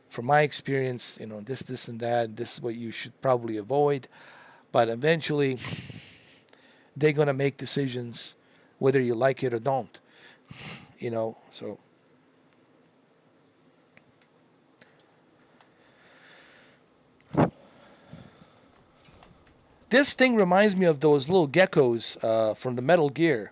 from my experience, this and that, this is what you should probably avoid. But eventually, they're going to make decisions whether you like it or don't. So this thing reminds me of those little geckos from the Metal Gear.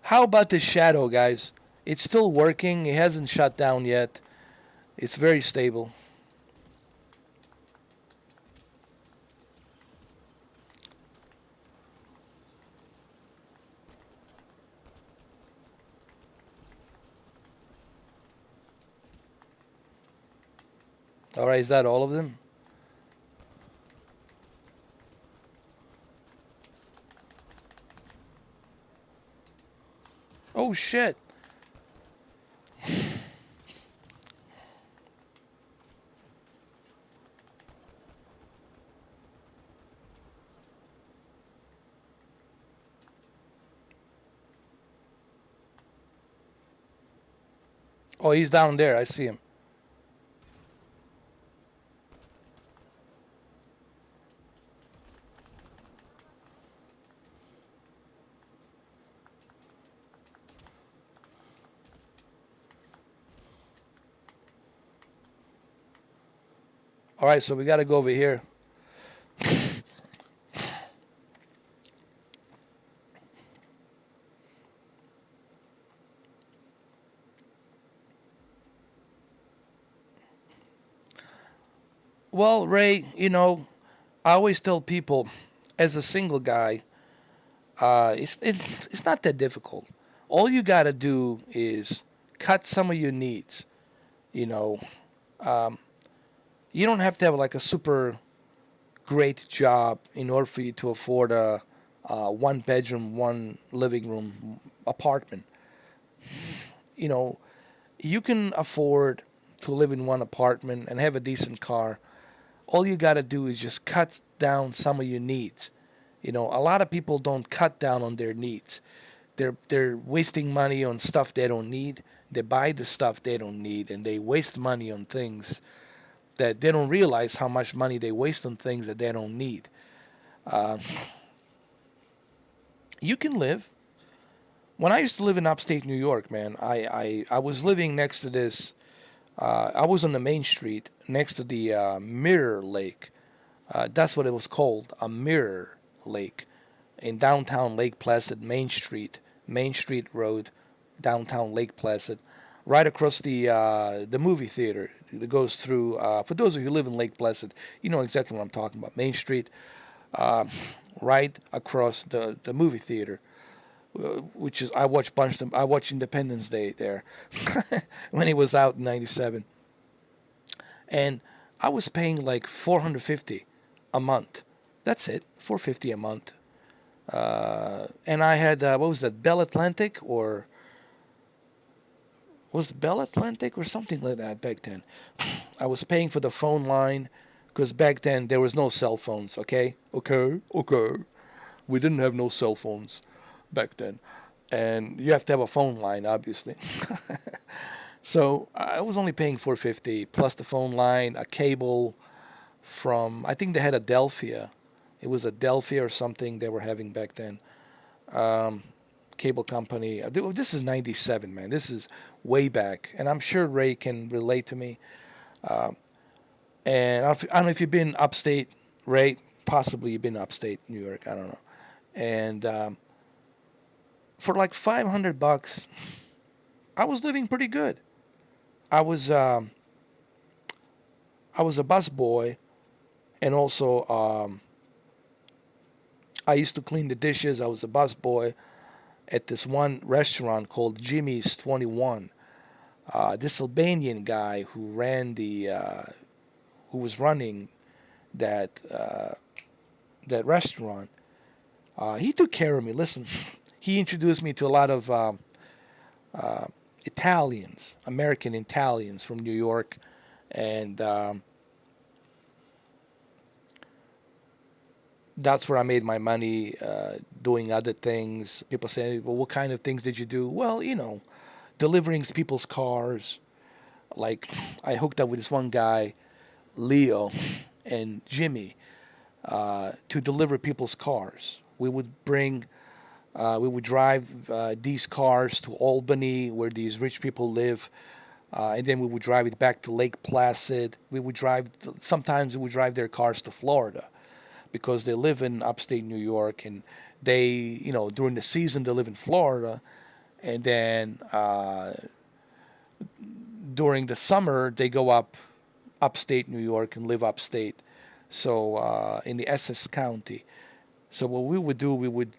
How about the shadow, guys? It's still working. It hasn't shut down yet. It's very stable. All right, is that all of them? Oh shit! Oh, he's down there. I see him. All right, so we got to go over here. Well, Ray, I always tell people, as a single guy, it's not that difficult. All you got to do is cut some of your needs. You know, um, you don't have to have like a super great job in order for you to afford a one bedroom, one living room apartment. You know, you can afford to live in one apartment and have a decent car. All you got to do is just cut down some of your needs. A lot of people don't cut down on their needs. They're wasting money on stuff they don't need. They buy the stuff they don't need, and they waste money on things that they don't realize how much money they waste on things that they don't need. Uh, you can live. When I used to live in upstate New York, man, I was living next to this. I was on the main street next to the Mirror Lake. That's what it was called, a Mirror Lake, in downtown Lake Placid, Main Street Road, downtown Lake Placid, right across the movie theater that goes through. For those of you who live in Lake Placid, you know exactly what I'm talking about. Main Street, uh, right across the movie theater, which is I watched Independence Day there when it was out in '97, and I was paying like 450 a month. That's it, 450 a month. And I had what was that, Bell Atlantic, or was it Bell Atlantic or something like that back then. I was paying for the phone line because back then there was no cell phones. Okay, okay. We didn't have no cell phones back then, and you have to have a phone line, obviously. So I was only paying 450 plus the phone line, a cable from, I think they had Adelphia. It was Adelphia or something they were having back then. Um, Cable company. This is 97, man. This is way back. And I'm sure Ray can relate to me. Um, and I don't know if you've been upstate, Ray. Possibly you've been upstate New York. I don't know. And for like 500 bucks, I was living pretty good. I was um, I was a bus boy, and also I used to clean the dishes. I was a bus boy at this one restaurant called Jimmy's 21. This Albanian guy who was running that that restaurant, he took care of me. Listen, he introduced me to a lot of uh, Italians, American Italians from New York, and that's where I made my money doing other things. People say, "Well, what kind of things did you do?" Well, delivering people's cars. Like I hooked up with this one guy, Leo, and Jimmy, to deliver people's cars. We would drive these cars to Albany, where these rich people live, and then we would drive it back to Lake Placid. Sometimes we would drive their cars to Florida because they live in upstate New York, and during the season they live in Florida, and then during the summer they go upstate New York and live upstate. So in the Essex County. So what we would do, we would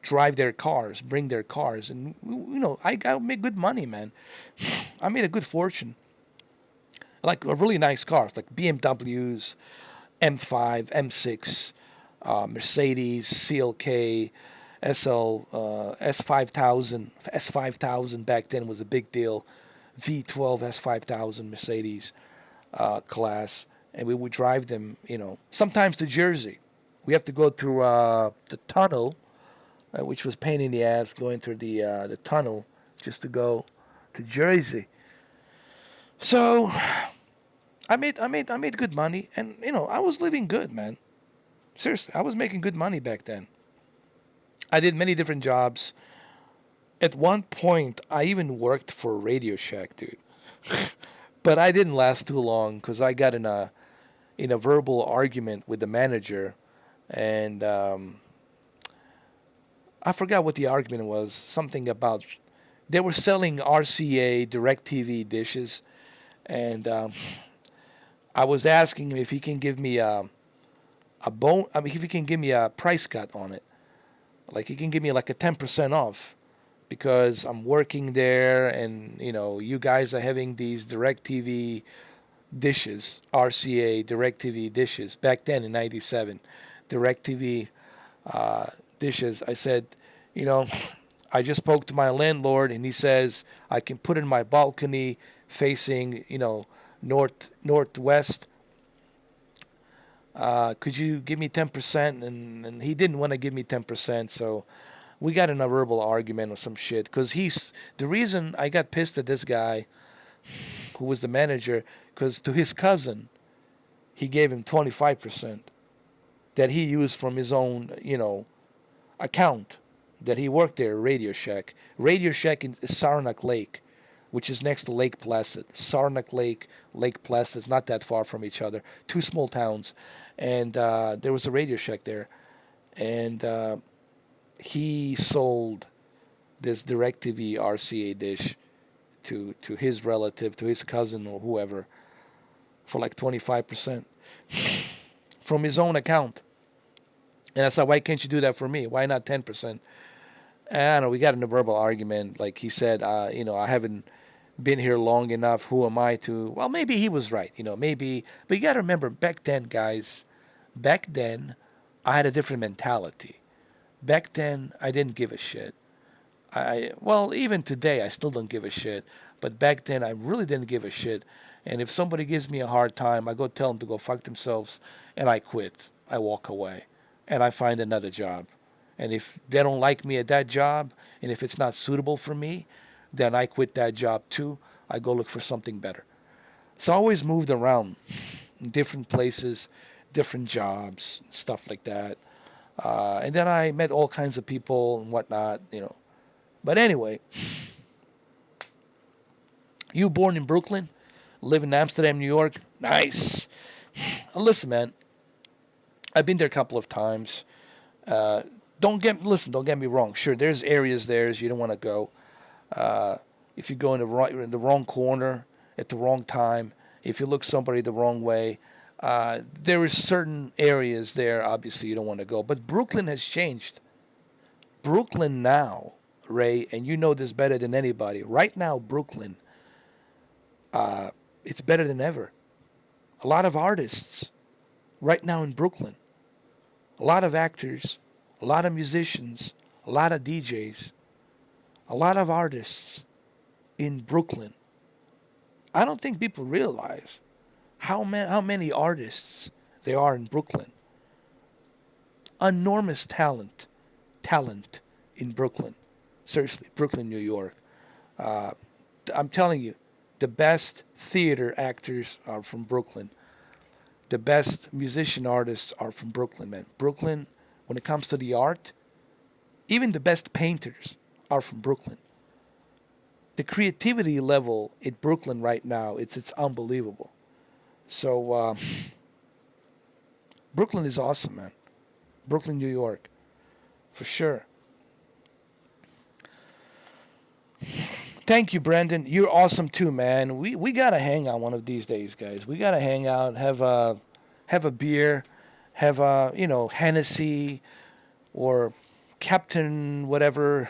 drive their cars, bring their cars, and I got make good money, man. I made a good fortune. Like really nice cars, like BMWs, M5, M6, Mercedes, CLK, SL, S5000. S5000 back then was a big deal. V12 S5000 Mercedes class, and we would drive them, sometimes to Jersey. We have to go through the tunnel, which was pain in the ass going through the tunnel just to go to Jersey. So I made good money, and I was living good, man. Seriously, I was making good money back then. I did many different jobs. At one point, I even worked for Radio Shack, dude. But I didn't last too long because I got in a verbal argument with the manager, and I forgot what the argument was. Something about they were selling RCA DirecTV dishes, and I was asking him if he can give me a bone. I mean, if he can give me a price cut on it, like he can give me like a 10% off because I'm working there, and you guys are having these DirecTV dishes, RCA DirecTV dishes back then in '97, DirecTV uh, dishes. I said, you know, I just spoke to my landlord, and he says I can put in my balcony facing, northwest. Could you give me 10%? And he didn't want to give me 10%, so we got in a verbal argument or some shit. Because the reason I got pissed at this guy, who was the manager, because to his cousin, he gave him 25% that he used from his own, account that he worked there, Radio Shack. Radio Shack in Saranac Lake, which is next to Lake Placid. Saranac Lake, Lake Placid is not that far from each other. Two small towns. And there was a Radio Shack there. And he sold this DirecTV RCA dish to his relative, to his cousin or whoever, for like 25% from his own account. And I said, why can't you do that for me? Why not 10%? And I don't know, we got in a verbal argument. Like he said, I haven't been here long enough. Who am I to? Well, maybe he was right, maybe. But you got to remember, back then, guys, back then, I had a different mentality. Back then, I didn't give a shit. Well, even today, I still don't give a shit. But back then, I really didn't give a shit. And if somebody gives me a hard time, I go tell them to go fuck themselves, and I quit. I walk away, and I find another job. And if they don't like me at that job, and if it's not suitable for me, then I quit that job too. I go look for something better. So I always moved around, different places, different jobs, stuff like that. And then I met all kinds of people and whatnot. But anyway, you born in Brooklyn, live in Amsterdam, New York. Nice. Listen, man, I've been there a couple of times. Uh, don't get me wrong. Sure, there's areas there you don't want to go. Uh, if you go in the wrong corner at the wrong time, if you look somebody the wrong way, there is certain areas there. Obviously, you don't want to go. But Brooklyn has changed. Brooklyn now, Ray, and you know this better than anybody. Right now, Brooklyn, uh, it's better than ever. A lot of artists right now in Brooklyn, a lot of actors, a lot of musicians, a lot of DJs, a lot of artists in Brooklyn. I don't think people realize how many artists there are in Brooklyn. Enormous talent in Brooklyn. Seriously, Brooklyn, New York. Uh, I'm telling you, the best theater actors are from Brooklyn. The best musician artists are from Brooklyn, man. Brooklyn, when it comes to the art, even the best painters are from Brooklyn. The creativity level in Brooklyn right now, it's unbelievable. So Brooklyn is awesome, man. Brooklyn, New York, for sure. Thank you, Brandon. You're awesome too, man. We gotta hang out one of these days, guys. We gotta hang out, have a beer, have a Hennessy or Captain whatever.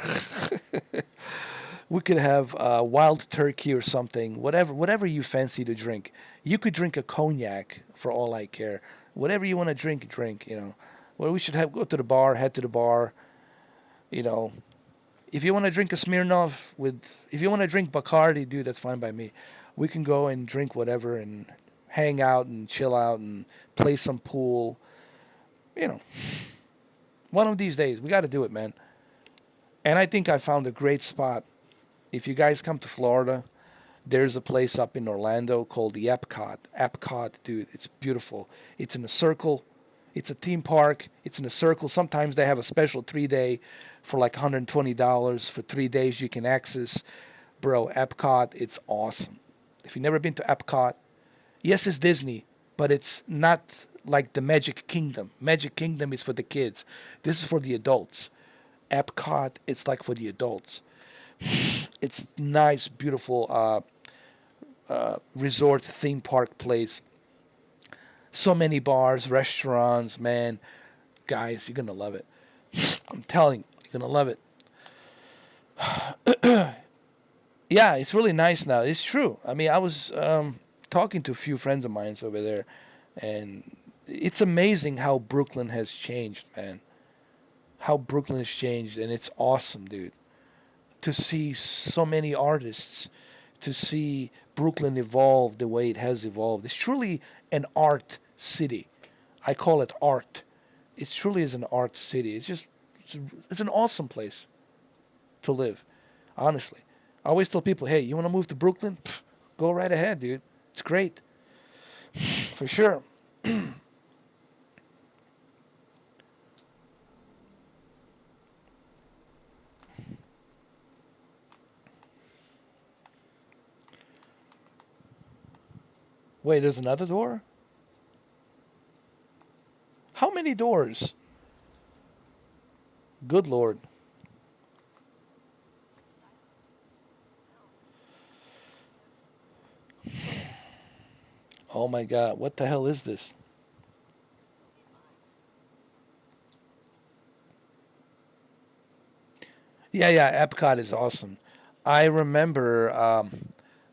We could have wild turkey or something, whatever you fancy to drink. You could drink a cognac for all I care. Whatever you want to drink, drink. Well, we should have go to the bar, head to the bar. You know, if you want to drink a Smirnoff if you want to drink Bacardi, dude, that's fine by me. We can go and drink whatever and hang out and chill out and play some pool. You know, one of these days we got to do it, man. And I think I found a great spot. If you guys come to Florida, there's a place up in Orlando called the Epcot. Epcot, dude, it's beautiful. It's in a circle. It's a theme park. It's in a circle. Sometimes they have a special 3 day for like $120 for 3 days. You can access, bro. Epcot, it's awesome. If you've never been to Epcot, yes, it's Disney, but it's not like the Magic Kingdom. Magic Kingdom is for the kids. This is for the adults. Epcot, it's like for the adults. It's nice, beautiful resort theme park place. So many bars, restaurants, man. Guys, you're gonna love it. I'm telling you, you're gonna love it. Yeah, it's really nice now. It's true. I mean, I was talking to a few friends of mine over there, and it's amazing how Brooklyn has changed, man. How Brooklyn has changed, and it's awesome, dude. To see so many artists, to see Brooklyn evolve the way it has evolved. It's truly an art city. I call it art. It truly is an art city. It's an awesome place to live, honestly. I always tell people, hey, you want to move to Brooklyn? Pff, go right ahead, dude. It's great. For sure. Wait, there's another door? How many doors? Good Lord. Oh my God. What the hell is this? Yeah, yeah, Epcot is awesome. I remember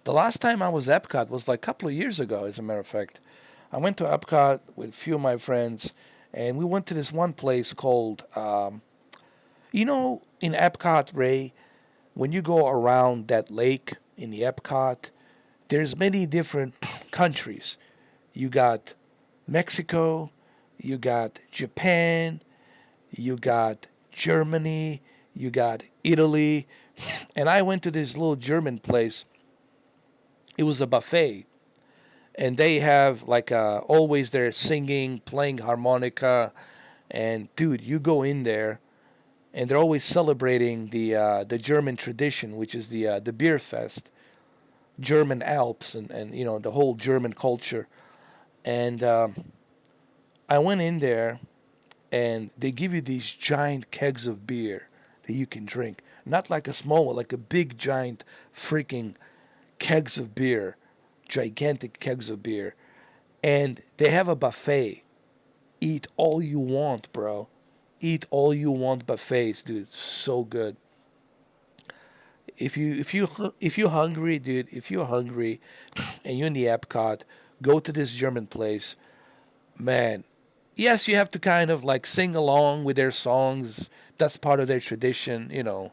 the last time I was Epcot was like a couple of years ago, as a matter of fact. I went to Epcot with a few of my friends, and we went to this one place called, in Epcot, Ray, when you go around that lake in the Epcot, there's many different countries. You got Mexico, you got Japan, you got Germany, you got Italy, and I went to this little German place. It was a buffet, and they have like always they're singing, playing harmonica, and dude, you go in there, and they're always celebrating the German tradition, which is the beer fest, German Alps, and you know the whole German culture. And I went in there, and they give you these giant kegs of beer that you can drink, not like a small one, like a big giant freaking kegs of beer, gigantic kegs of beer, and they have a buffet. Eat all you want, bro. Eat all you want buffets, dude. It's so good. If you're hungry, dude, if you're hungry and you're in the Epcot, go to this German place, man. Yes, you have to kind of like sing along with their songs. That's part of their tradition, you know.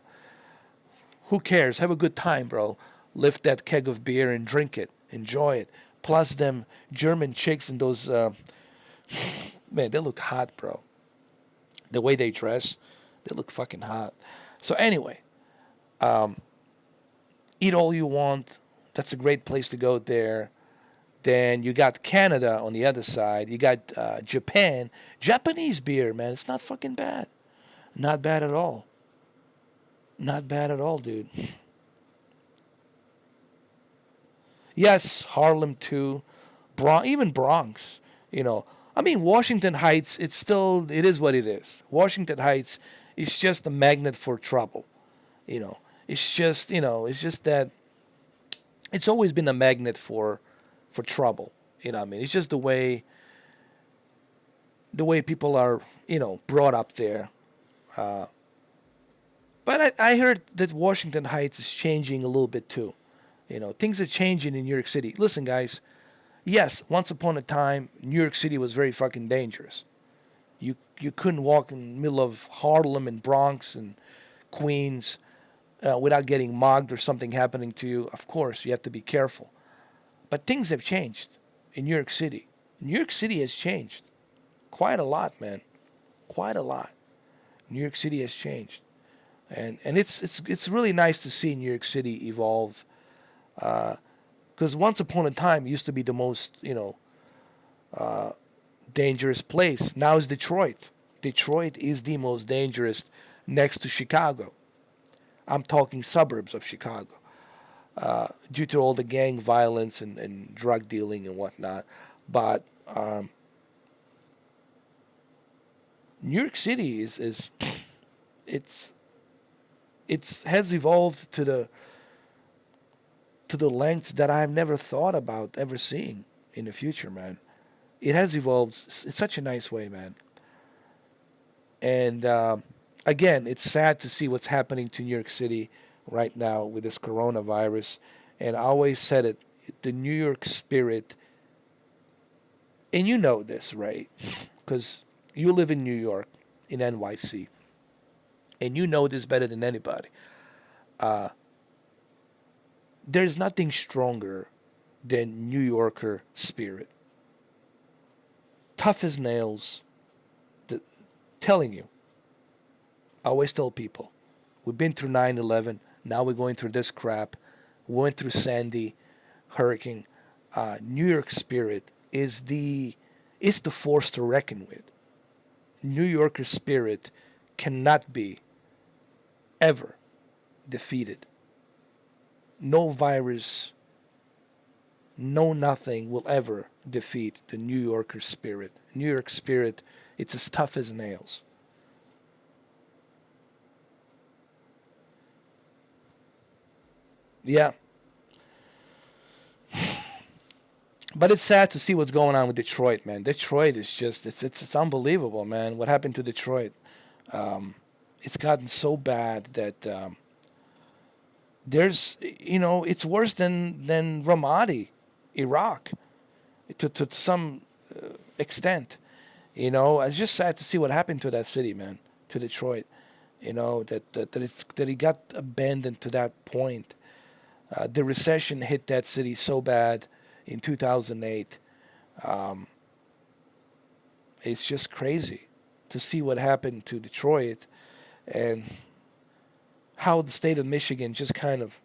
Who cares? Have a good time, bro. Lift that keg of beer and drink it. Enjoy it. Plus, them German chicks and those, man, they look hot, bro. The way they dress, they look fucking hot. So, anyway, um, eat all you want. That's a great place to go there. Then you got Canada on the other side. You got Japan. Japanese beer, man. It's not fucking bad. Not bad at all. Not bad at all, dude. Yes, Harlem too. Even Bronx. You know, I mean Washington Heights. It is what it is. Washington Heights is just a magnet for trouble. You know, it's just that it's always been a magnet for trouble. You know, what I mean, it's just the way people are brought up there. Uh, but I heard that Washington Heights is changing a little bit too. You know, things are changing in New York City. Listen, guys. Yes, once upon a time, New York City was very fucking dangerous. You couldn't walk in the middle of Harlem and Bronx and Queens without getting mugged or something happening to you. Of course, you have to be careful. But things have changed in New York City. New York City has changed quite a lot, man. Quite a lot. New York City has changed, and it's really nice to see New York City evolve. Because once upon a time, it used to be the most uh, dangerous place. Now it's Detroit. Detroit is the most dangerous next to Chicago. I'm talking suburbs of Chicago. Due to all the gang violence and drug dealing and whatnot. But New York City is it's it's has evolved to the lengths that I've never thought about ever seeing in the future, man. It has evolved in such a nice way, man. And again, it's sad to see what's happening to New York City right now with this coronavirus. And I always said it, the New York spirit, and you know this, right? Because you live in New York, in NYC, and you know this better than anybody. Uh, there's nothing stronger than New Yorker spirit. Tough as nails. The, telling you, I always tell people, we've been through 9/11. Now we're going through this crap. We went through Sandy, hurricane. New York spirit is the force to reckon with. New Yorker spirit cannot be ever defeated. No virus, no nothing will ever defeat the New Yorker spirit. New York spirit, it's as tough as nails. Yeah, but it's sad to see what's going on with Detroit, man. Detroit is just it's unbelievable, man. What happened to Detroit? Um, it's gotten so bad that it's worse than Ramadi, Iraq, to some extent. It's just sad to see what happened to that city, man, to Detroit. That it got abandoned to that point. The recession hit that city so bad in 2008. Um, it's just crazy to see what happened to Detroit. and how the state of Michigan just kind of,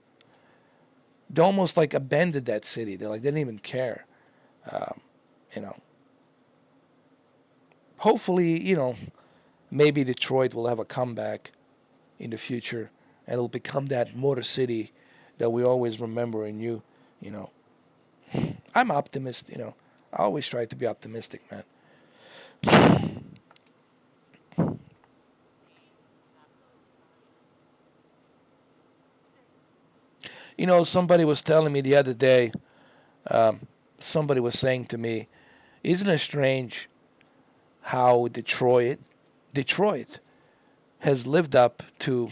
they almost like abandoned that city. They like they didn't even care. Um, you know, hopefully, maybe Detroit will have a comeback in the future, and it'll become that motor city that we always remember. And you know, I'm optimist. I always try to be optimistic, man. Somebody was telling me the other day. Um, Somebody was saying to me, "Isn't it strange how Detroit has lived up to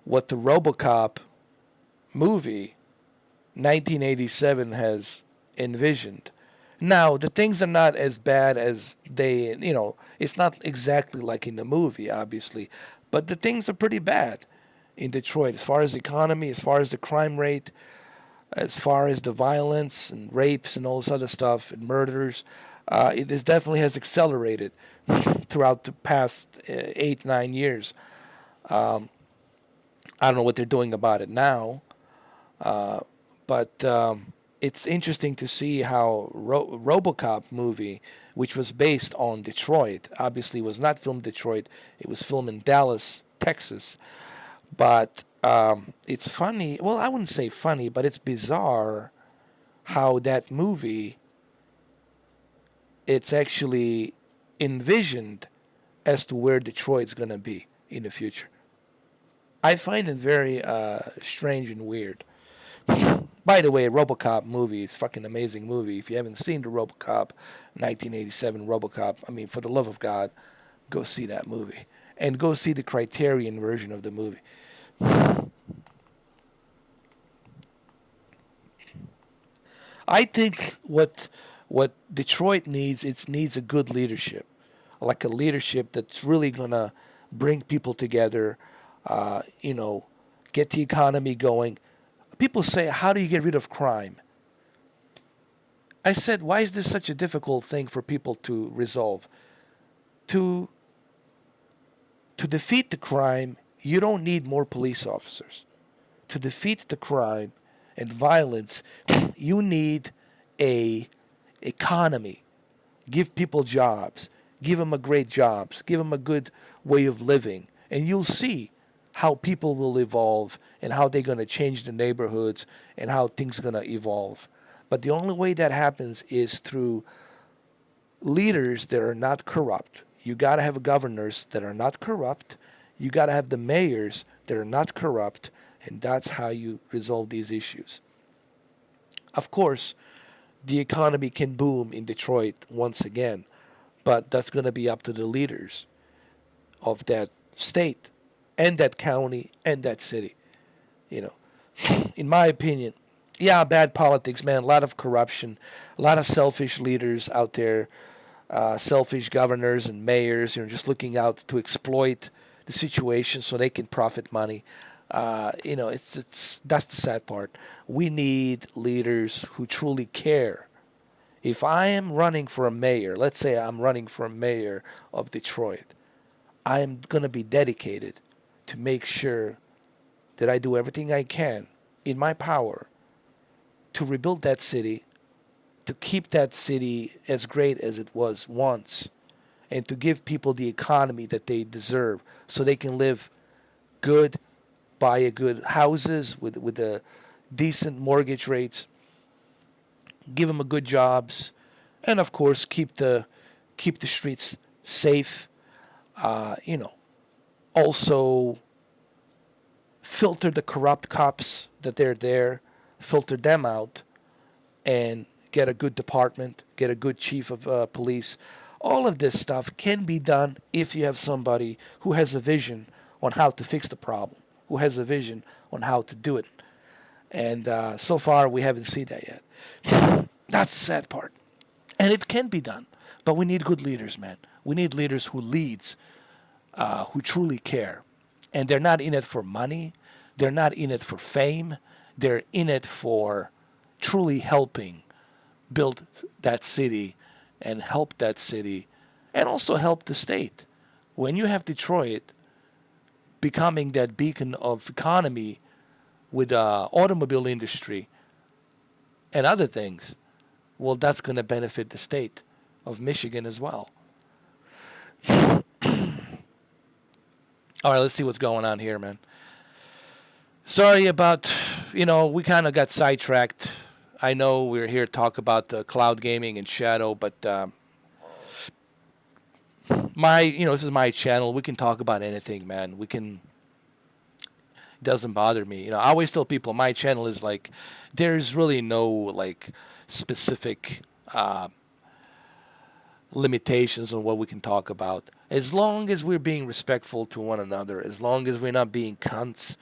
what the RoboCop movie 1987 has envisioned?" Now, the things are not as bad as it's not exactly like in the movie, obviously, but the things are pretty bad in Detroit as far as the economy, as far as the crime rate, as far as the violence and rapes and all this other stuff and murders. It is definitely has accelerated throughout the past 8, 9 years. Um, I don't know what they're doing about it now, uh, but it's interesting to see how RoboCop movie, which was based on Detroit, obviously was not filmed in Detroit. It was filmed in Dallas, Texas. But it's funny. Well, I wouldn't say funny, but it's bizarre how that movie it's actually envisioned as to where Detroit's gonna be in the future. I find it very strange and weird. By the way, RoboCop movie is fucking amazing movie. If you haven't seen the RoboCop 1987 RoboCop, I mean, for the love of God, go see that movie and go see the Criterion version of the movie. I think what Detroit needs, it needs a good leadership, like a leadership that's really gonna bring people together, uh, you know, get the economy going. People say, "How do you get rid of crime?" I said, "Why is this such a difficult thing for people to resolve? To to defeat the crime, you don't need more police officers. To defeat the crime and violence, you need a economy. Give people jobs. Give them a great jobs. Give them a good way of living. And you'll see how people will evolve and how they're going to change the neighborhoods and how things are going to evolve. But the only way that happens is through leaders that are not corrupt. You got to have governors that are not corrupt. You got to have the mayors that are not corrupt. And that's how you resolve these issues. Of course, the economy can boom in Detroit once again, but that's going to be up to the leaders of that state and that county and that city. You know, in my opinion, yeah, bad politics, man. A lot of corruption, a lot of selfish leaders out there, selfish governors and mayors. Just looking out to exploit the situation so they can profit money. It's that's the sad part. We need leaders who truly care. If I am running for a mayor, let's say I'm running for a mayor of Detroit, I am going to be dedicated to make sure that I do everything I can in my power to rebuild that city, to keep that city as great as it was once, and to give people the economy that they deserve so they can live good, buy a good houses with a decent mortgage rates, give them a good jobs, and of course keep the streets safe. Uh, you know, Also filter the corrupt cops that they're there, filter them out, and get a good department, get a good chief of police. All of this stuff can be done if you have somebody who has a vision on how to fix the problem, who has a vision on how to do it. And so far, we haven't seen that yet. That's the sad part. And it can be done, but we need good leaders, man. We need leaders who truly care, and they're not in it for money. They're not in it for fame. They're in it for truly helping build that city and help that city and also help the state. When you have Detroit becoming that beacon of economy with automobile industry and other things, well, that's going to benefit the state of Michigan as well. All right, let's see what's going on here, man. Sorry about, we kind of got sidetracked. I know we're here to talk about the cloud gaming and shadow, but this is my channel. We can talk about anything, man. It doesn't bother me. I always tell people my channel is like, there's really no like specific limitations on what we can talk about. As long as we're being respectful to one another, as long as we're not being cunts,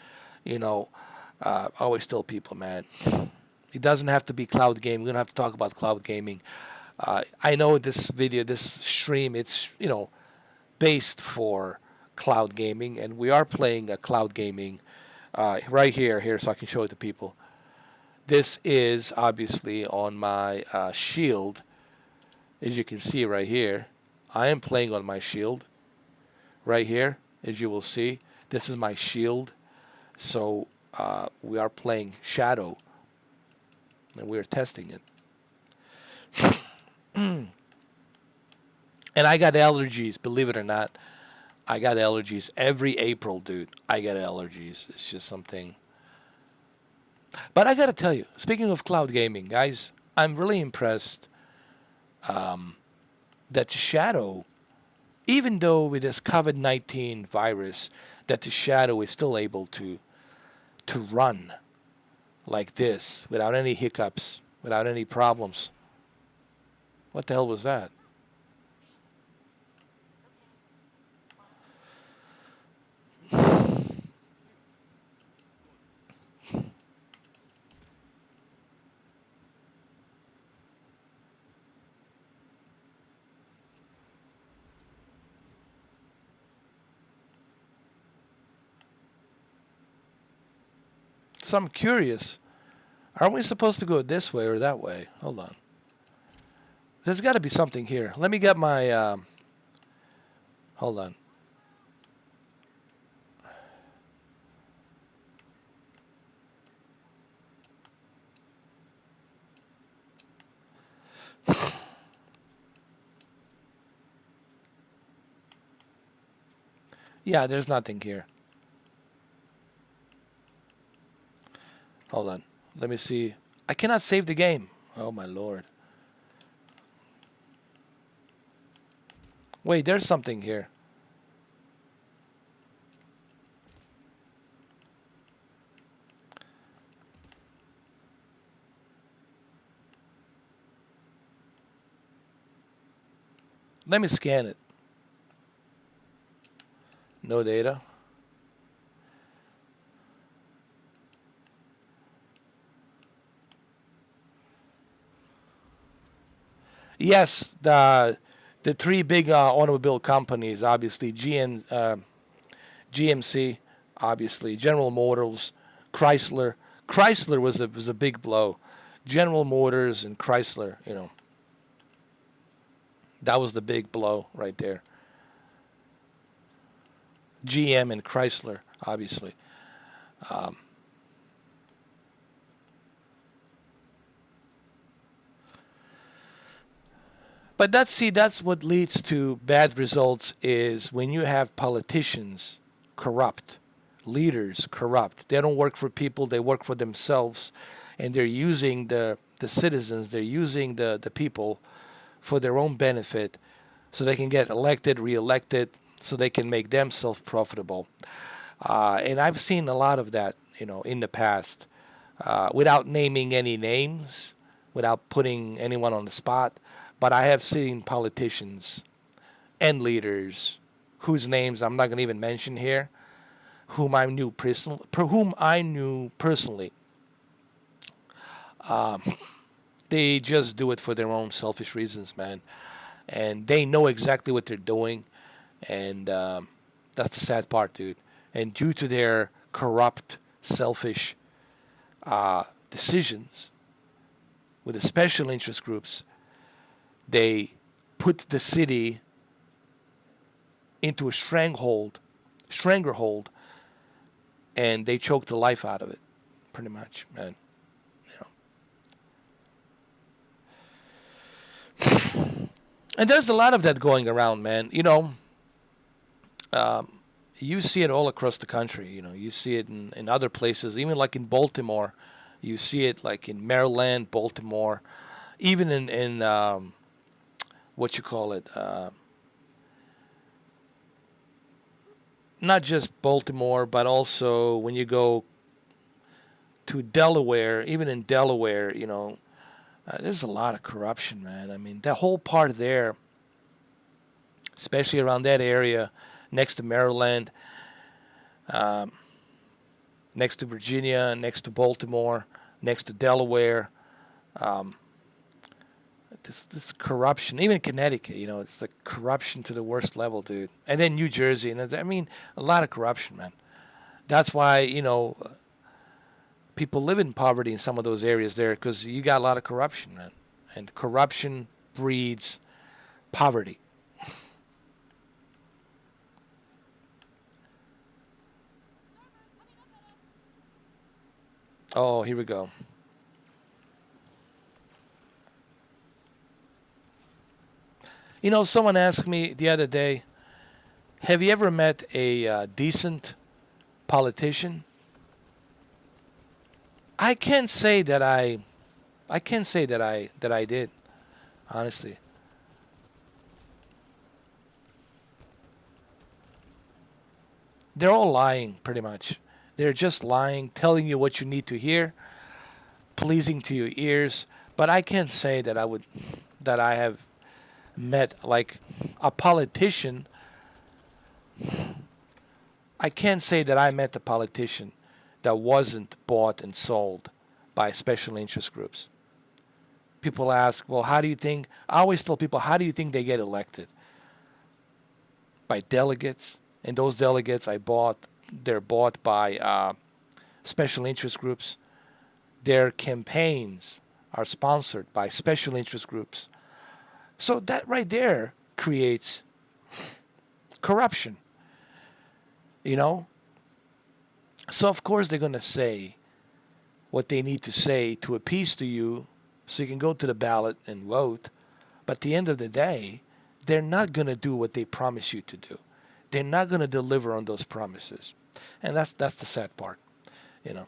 I always tell people, man, it doesn't have to be cloud gaming. We don't have to talk about cloud gaming. I know this stream, it's, based for cloud gaming, and we are playing a cloud gaming right here, so I can show it to people. This is obviously on my shield. As you can see right here, I am playing on my shield. Right here, as you will see, this is my shield. So we are playing Shadow, and we are testing it. And I got allergies, believe it or not. I got allergies every April, dude. I get allergies. It's just something. But I got to tell you, speaking of cloud gaming, guys, I'm really impressed that Shadow, even though with this COVID-19 virus, that the Shadow is still able to run like this without any hiccups, without any problems. What the hell was that? So I'm curious. Are we supposed to go this way or that way? Hold on. There's got to be something here. Let me get my... hold on. Yeah, there's nothing here. Hold on. Let me see. I cannot save the game. Oh, my lord. Wait, there's something here. Let me scan it. No data. Yes, the three big automobile companies, obviously GMC, obviously General Motors, Chrysler. Chrysler was a big blow. General Motors and Chrysler, that was the big blow right there. GM and Chrysler, obviously. Um, but that's what leads to bad results is when you have politicians corrupt, leaders corrupt. They don't work for people, they work for themselves, and they're using the citizens, they're using the people for their own benefit so they can get elected, reelected, so they can make themselves profitable. And I've seen a lot of that, in the past, without naming any names, without putting anyone on the spot. But I have seen politicians and leaders whose names I'm not going to even mention here, whom I knew personally. Um, they just do it for their own selfish reasons, man, and they know exactly what they're doing, and that's the sad part, dude. And due to their corrupt, selfish decisions with the special interest groups, they put the city into a stranglehold, and they choke the life out of it, pretty much. And and there's a lot of that going around, man. Um, you see it all across the country. You see it in other places, even like in Baltimore. You see it like in Maryland, Baltimore, even in what you call it, not just Baltimore, but also when you go to Delaware, even in Delaware, there's a lot of corruption, man. I mean, that whole part there, especially around that area, next to Maryland, um, next to Virginia, next to Baltimore, next to Delaware. Um, this corruption, even in Connecticut, it's the corruption to the worst level, dude. And then New Jersey, and I mean, a lot of corruption, man. That's why people live in poverty in some of those areas there because you got a lot of corruption, man. And corruption breeds poverty. Oh, here we go. Someone asked me the other day, have you ever met a decent politician? I can't say that I can't say that I did, honestly. They're all lying, pretty much. They're just lying, telling you what you need to hear, pleasing to your ears. But I can't say that I have met like a politician. I can't say that I met a politician that wasn't bought and sold by special interest groups. People ask, well, how do you think? I always tell people, how do you think they get elected? By delegates, and those delegates they're bought by special interest groups. Their campaigns are sponsored by special interest groups. So that right there creates corruption, you know? So of course they're going to say what they need to say to appease to you so you can go to the ballot and vote. But at the end of the day, they're not going to do what they promise you to do. They're not going to deliver on those promises. And that's the sad part, you know.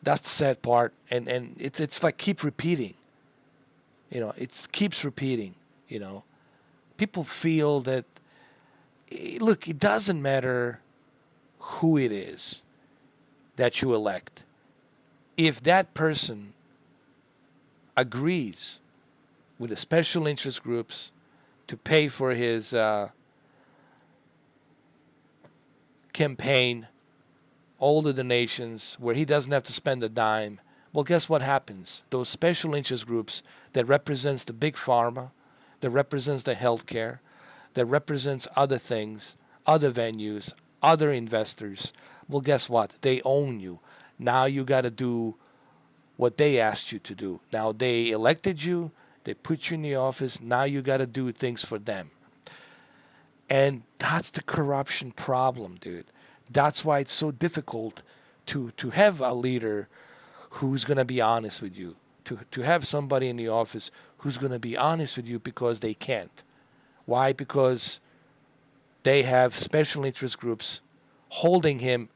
That's the sad part and it's like keep repeating. It keeps repeating, you know. People feel that look, it doesn't matter who it is that you elect. If that person agrees with the special interest groups to pay for his campaign, all the donations, where he doesn't have to spend a dime, well, guess what happens? Those special interest groups that represents the big pharma, that represents the healthcare, that represents other things, other venues, other investors, well, guess what? They own you. Now you got to do what they asked you to do. Now they elected you, they put you in the office, now you got to do things for them. And that's the corruption problem, dude. That's why it's so difficult to have a leader who's going to be honest with you, to have somebody in the office who's going to be honest with you because they can't. Why? Because they have special interest groups holding him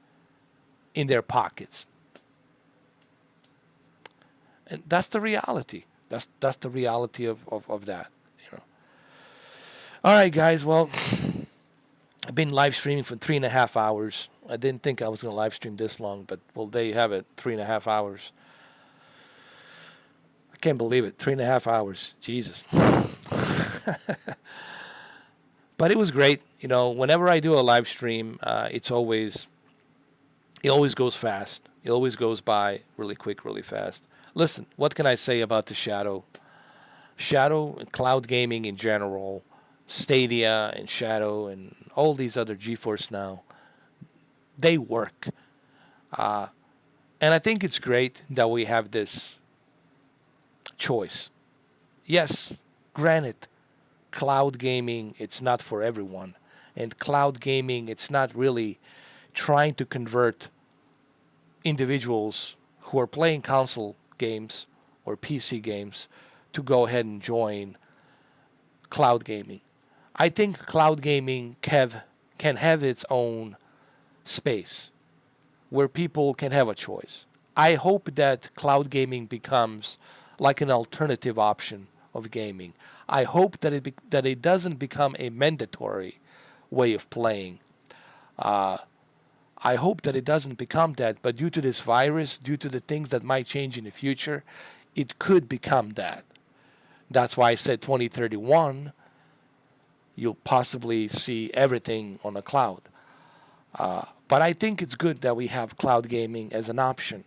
in their pockets. And that's the reality. That's the reality of that. You know. All right, guys. Well, I've been live streaming for 3.5 hours. I didn't think I was going to live stream this long, but well, there you have it. 3.5 hours. I can't believe it. 3.5 hours. Jesus. But it was great. Whenever I do a live stream, it always goes fast. It always goes by really quick, really fast. Listen, what can I say about the Shadow? Shadow and cloud gaming in general, Stadia and Shadow and all these other GeForce Now, they work. Uh, and I think it's great that we have this choice. Yes, granted, cloud gaming, it's not for everyone. And cloud gaming, it's not really trying to convert individuals who are playing console games or PC games to go ahead and join cloud gaming. I think cloud gaming can have its own space where people can have a choice. I hope that cloud gaming becomes like an alternative option of gaming. I hope that that it doesn't become a mandatory way of playing. Uh, I hope that it doesn't become that, but due to this virus, due to the things that might change in the future, it could become that. That's why I said 2031, you'll possibly see everything on the cloud. But I think it's good that we have cloud gaming as an option.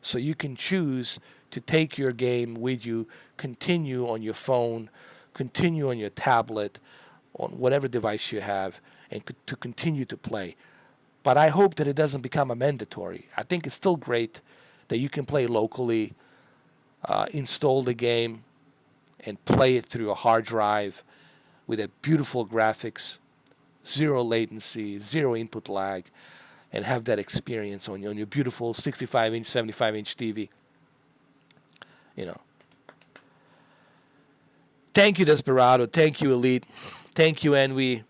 So you can choose to take your game with you, continue on your phone, continue on your tablet, on whatever device you have, and to continue to play. But I hope that it doesn't become a mandatory. I think it's still great that you can play locally, install the game, and play it through a hard drive with a beautiful graphics, zero latency, zero input lag, and have that experience on your beautiful 65-inch, 75-inch TV. You know. Thank you, Desperado. Thank you, Elite. Thank you, Envy.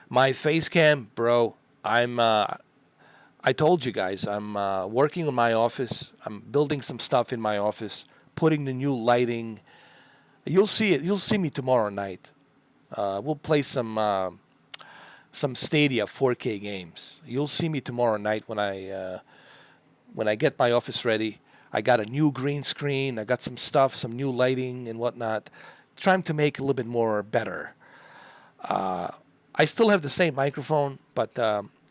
My face cam, bro. I'm. I told you guys I'm working on my office. I'm building some stuff in my office, putting the new lighting. You'll see it. You'll see me tomorrow night. We'll play some Stadia 4K games. You'll see me tomorrow night when I get my office ready. I got a new green screen. I got some stuff, some new lighting and whatnot. Trying to make it a little bit more better. Uh, I still have the same microphone, but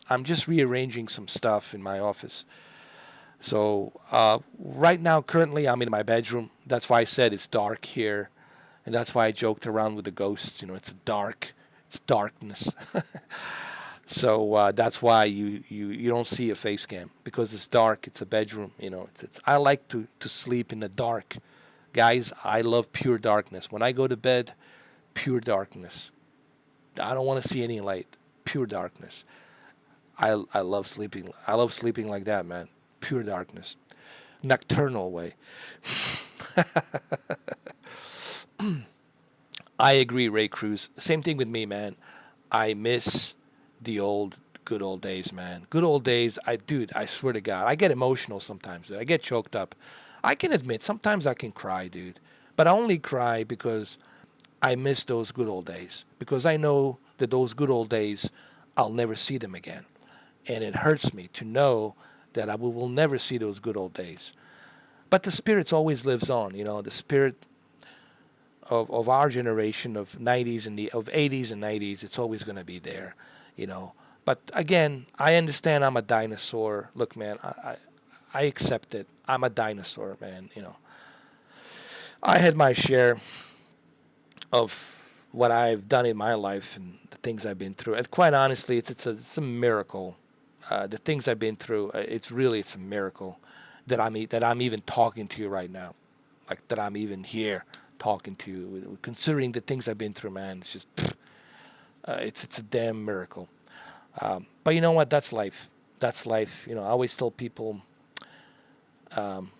I'm just rearranging some stuff in my office. So right now, currently, I'm in my bedroom. That's why I said it's dark here, and that's why I joked around with the ghosts. You know, it's dark. It's darkness. So that's why you don't see a face cam because it's dark. It's a bedroom. You know, it's I like to sleep in the dark, guys. I love pure darkness. When I go to bed, pure darkness. I don't want to see any light. Pure darkness. I love sleeping. I love sleeping like that, man. Pure darkness, nocturnal way. I agree, Ray Cruz. Same thing with me, man. I miss the good old days, man. Good old days. Dude, I swear to God, I get emotional sometimes. Dude. I get choked up. I can admit, sometimes I can cry, dude. But I only cry because I miss those good old days. Because I know that those good old days, I'll never see them again. And it hurts me to know that I will never see those good old days. But the spirit always lives on. You know, the spirit of our generation of 90s and of 80s and 90s, it's always going to be there, you know. But again, I understand I'm a dinosaur. Look, man, I accept it. I'm a dinosaur, man. You know, I had my share of what I've done in my life and the things I've been through. And quite honestly, it's a miracle. The things I've been through, it's a miracle that I'm even talking to you right now, like that I'm even here talking to you. Considering the things I've been through, man, it's just it's a damn miracle. But you know what? That's life. That's life. You know, I always tell people, um,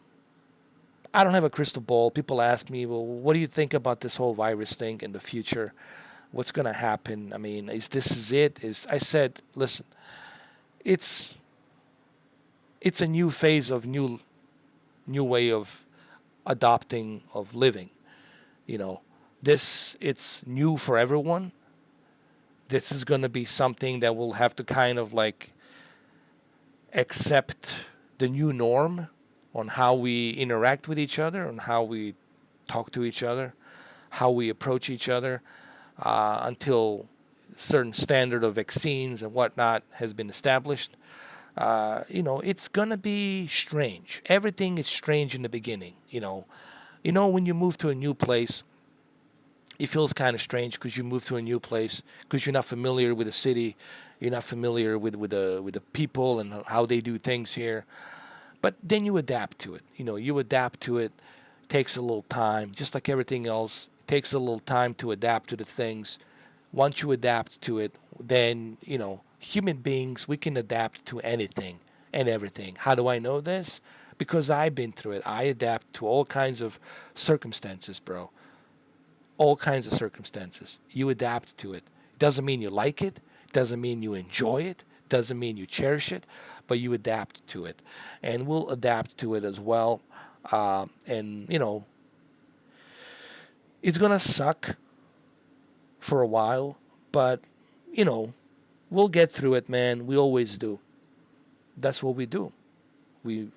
I don't have a crystal ball. People ask me, well, what do you think about this whole virus thing in the future? What's going to happen? I mean, is it? I said, listen, it's it's a new phase of new way of adopting of living. You know, this it's new for everyone. This is going to be something that we'll have to kind of like accept the new norm on how we interact with each other, on how we talk to each other, how we approach each other, until certain standard of vaccines and whatnot has been established. You know, it's gonna be strange. Everything is strange in the beginning. When you move to a new place, it feels kind of strange because you move to a new place because you're not familiar with the city, you're not familiar with the people and how they do things here. But then you adapt to it. You adapt to it. Takes a little time, just like everything else. Takes a little time to adapt to the things. Once you adapt to it, then human beings we can adapt to anything. and everything. How do I know this? Because I've been through it. I adapt to all kinds of circumstances, bro. All kinds of circumstances. You adapt to it. Doesn't mean you like it, doesn't mean you enjoy it, doesn't mean you cherish it, but you adapt to it. And we'll adapt to it as well. And, it's going to suck for a while, but, you know, we'll get through it, man. We always do. That's what we do. We,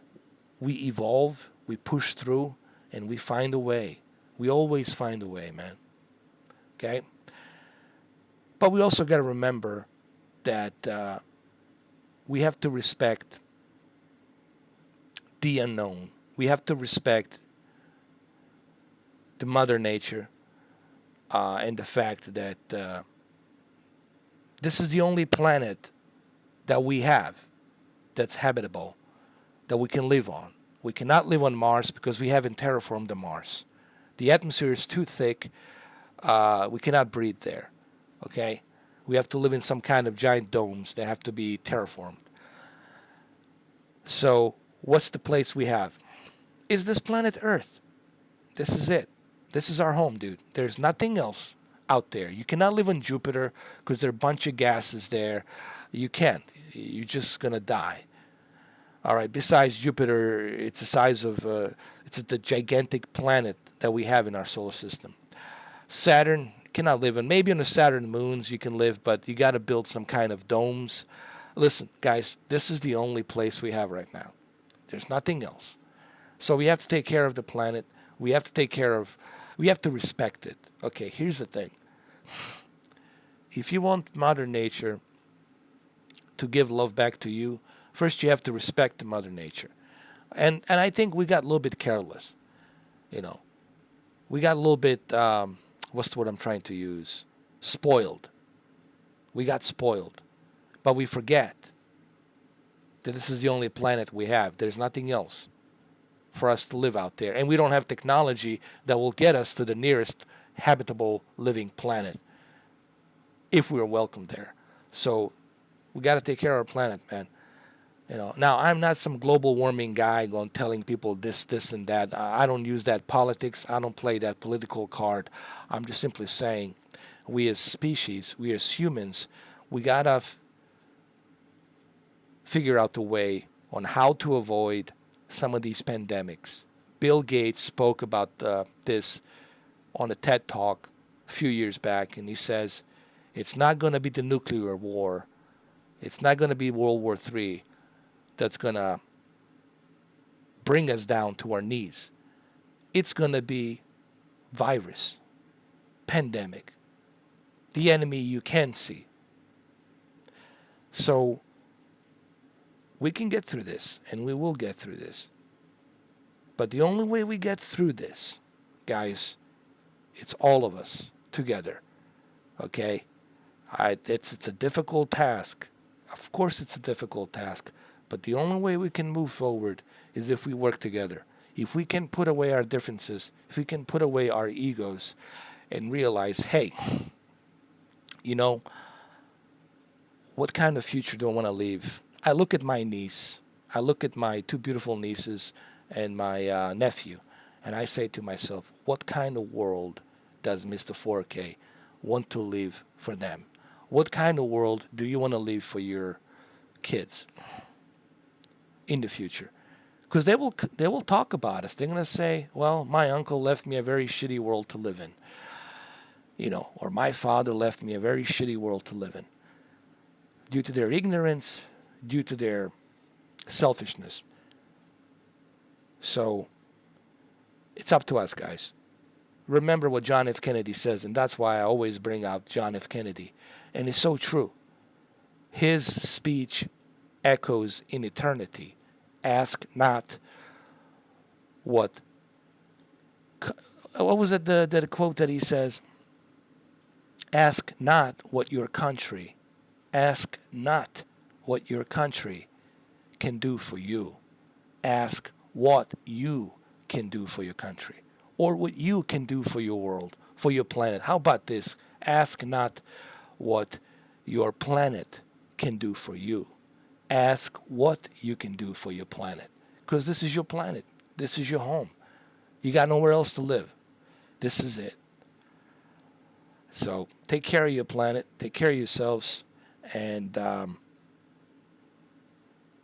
we evolve, we push through, and we find a way. We always find a way, man. Okay? But we also got to remember that we have to respect the unknown. We have to respect the mother nature and the fact that this is the only planet that we have that's habitable, that we can live on. We cannot live on Mars because we haven't terraformed the Mars. The atmosphere is too thick. We cannot breathe there. Okay? We have to live in some kind of giant domes that have to be terraformed. So, what's the place we have? Is this planet Earth? This is it. This is our home, dude. There's nothing else out there. You cannot live on Jupiter because there are a bunch of gases there. You can't. You're just going to die. All right. Besides Jupiter, it's the size of, it's the gigantic planet that we have in our solar system. Saturn, cannot live on. Maybe on the Saturn moons you can live, but you got to build some kind of domes. Listen, guys, this is the only place we have right now. There's nothing else. So we have to take care of the planet. We have to respect it. Okay, here's the thing. If you want Mother Nature to give love back to you, first you have to respect the Mother Nature. And I think we got a little bit careless. You know, we got a little bit, what's the word I'm trying to use? Spoiled. We got spoiled. But we forget that this is the only planet we have. There's nothing else for us to live out there. And we don't have technology that will get us to the nearest habitable living planet if we're welcome there. So we got to take care of our planet, man. Now I'm not some global warming guy going telling people this, and that. I don't use that politics. I don't play that political card. I'm just simply saying we as species, we as humans, we got to figure out a way on how to avoid some of these pandemics. Bill Gates spoke about this on a TED Talk a few years back, and he says, it's not going to be the nuclear war. It's not going to be World War III that's going to bring us down to our knees. It's going to be virus, pandemic, the enemy you can see. So we can get through this, and we will get through this. But the only way we get through this, guys, it's all of us together. Okay? It's a difficult task. Of course it's a difficult task. But the only way we can move forward is if we work together. If we can put away our differences, if we can put away our egos and realize, hey, what kind of future do I want to leave? I look at my niece. I look at my two beautiful nieces and my nephew, and I say to myself, what kind of world does Mr. 4K want to leave for them? What kind of world do you want to leave for your kids in the future? Because they will talk about us. They're going to say, well, my uncle left me a very shitty world to live in. Or my father left me a very shitty world to live in. Due to their ignorance, due to their selfishness. So, it's up to us, guys. Remember what John F. Kennedy says, and that's why I always bring out John F. Kennedy. And it's so true. His speech echoes in eternity. Ask not what was it, the quote that he says? Ask not what your country, ask not what your country can do for you. Ask what you can do for your country, or what you can do for your world, for your planet. How about this? Ask not what your planet can do for you. Ask what you can do for your planet. Because this is your planet. This is your home. You got nowhere else to live. This is it. So take care of your planet. Take care of yourselves. And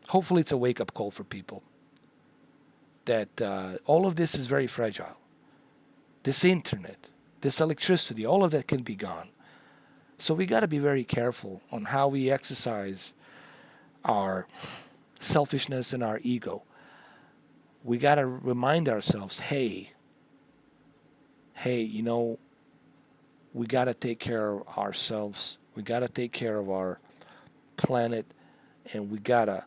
hopefully it's a wake-up call for people that all of this is very fragile. This internet, this electricity, all of that can be gone. So we got to be very careful on how we exercise our selfishness and our ego. We got to remind ourselves, hey, we got to take care of ourselves. We got to take care of our planet, and we got to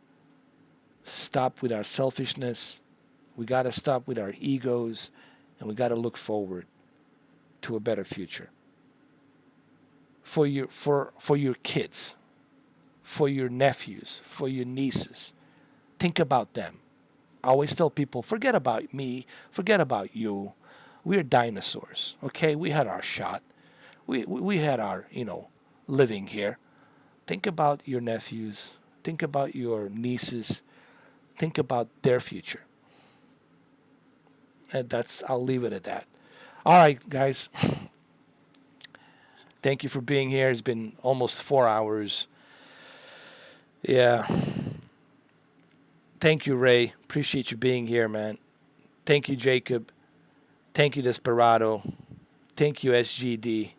stop with our selfishness. We got to stop with our egos, and we got to look forward to a better future for your kids, for your nephews, for your nieces. Think about them. I always tell people, forget about me, forget about you. We're dinosaurs, okay? We had our shot. We had our, living here. Think about your nephews. Think about your nieces. Think about their future. And I'll leave it at that. All right, guys. Thank you for being here. It's been almost 4 hours. Yeah. Thank you, Ray. Appreciate you being here, man. Thank you, Jacob. Thank you, Desperado. Thank you, SGD.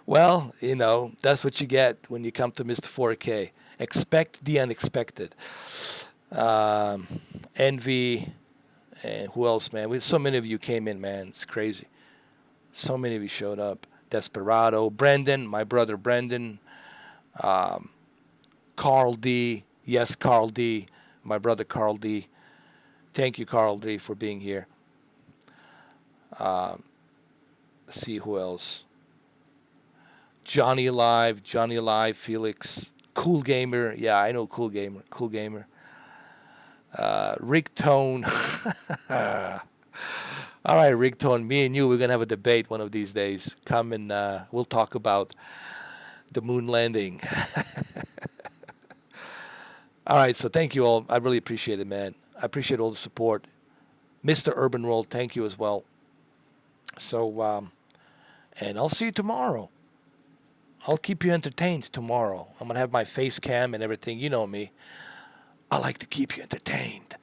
Well, that's what you get when you come to Mr. 4K. Expect the unexpected. Um, Envy, and who else, man? So many of you came in, man. It's crazy. So many of you showed up. Desperado, Brendan, my brother Brendan, um, Carl D. Yes, Carl D. My brother Carl D. Thank you, Carl D, for being here. Um, see who else. Johnny Alive, Felix, Cool Gamer. Yeah, I know Cool Gamer. Cool Gamer. Rick Tone. All right, Rick Tone. Me and you, we're gonna have a debate one of these days. Come and we'll talk about the moon landing. All right, so thank you all. I really appreciate it, man. I appreciate all the support. Mr. Urban World, thank you as well. So, and I'll see you tomorrow. I'll keep you entertained tomorrow. I'm going to have my face cam and everything. You know me. I like to keep you entertained.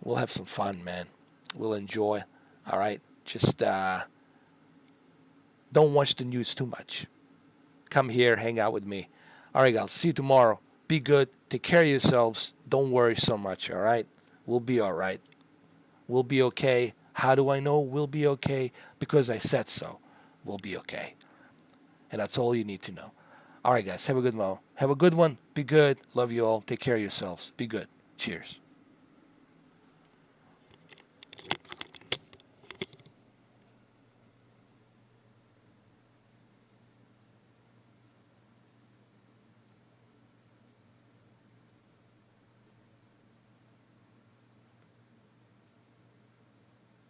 We'll have some fun, man. We'll enjoy. All right? Just don't watch the news too much. Come here, hang out with me. All right, guys. See you tomorrow. Be good. Take care of yourselves. Don't worry so much, all right? We'll be all right. We'll be okay. How do I know we'll be okay? Because I said so. We'll be okay. And that's all you need to know. All right, guys. Have a good one. Have a good one. Be good. Love you all. Take care of yourselves. Be good. Cheers.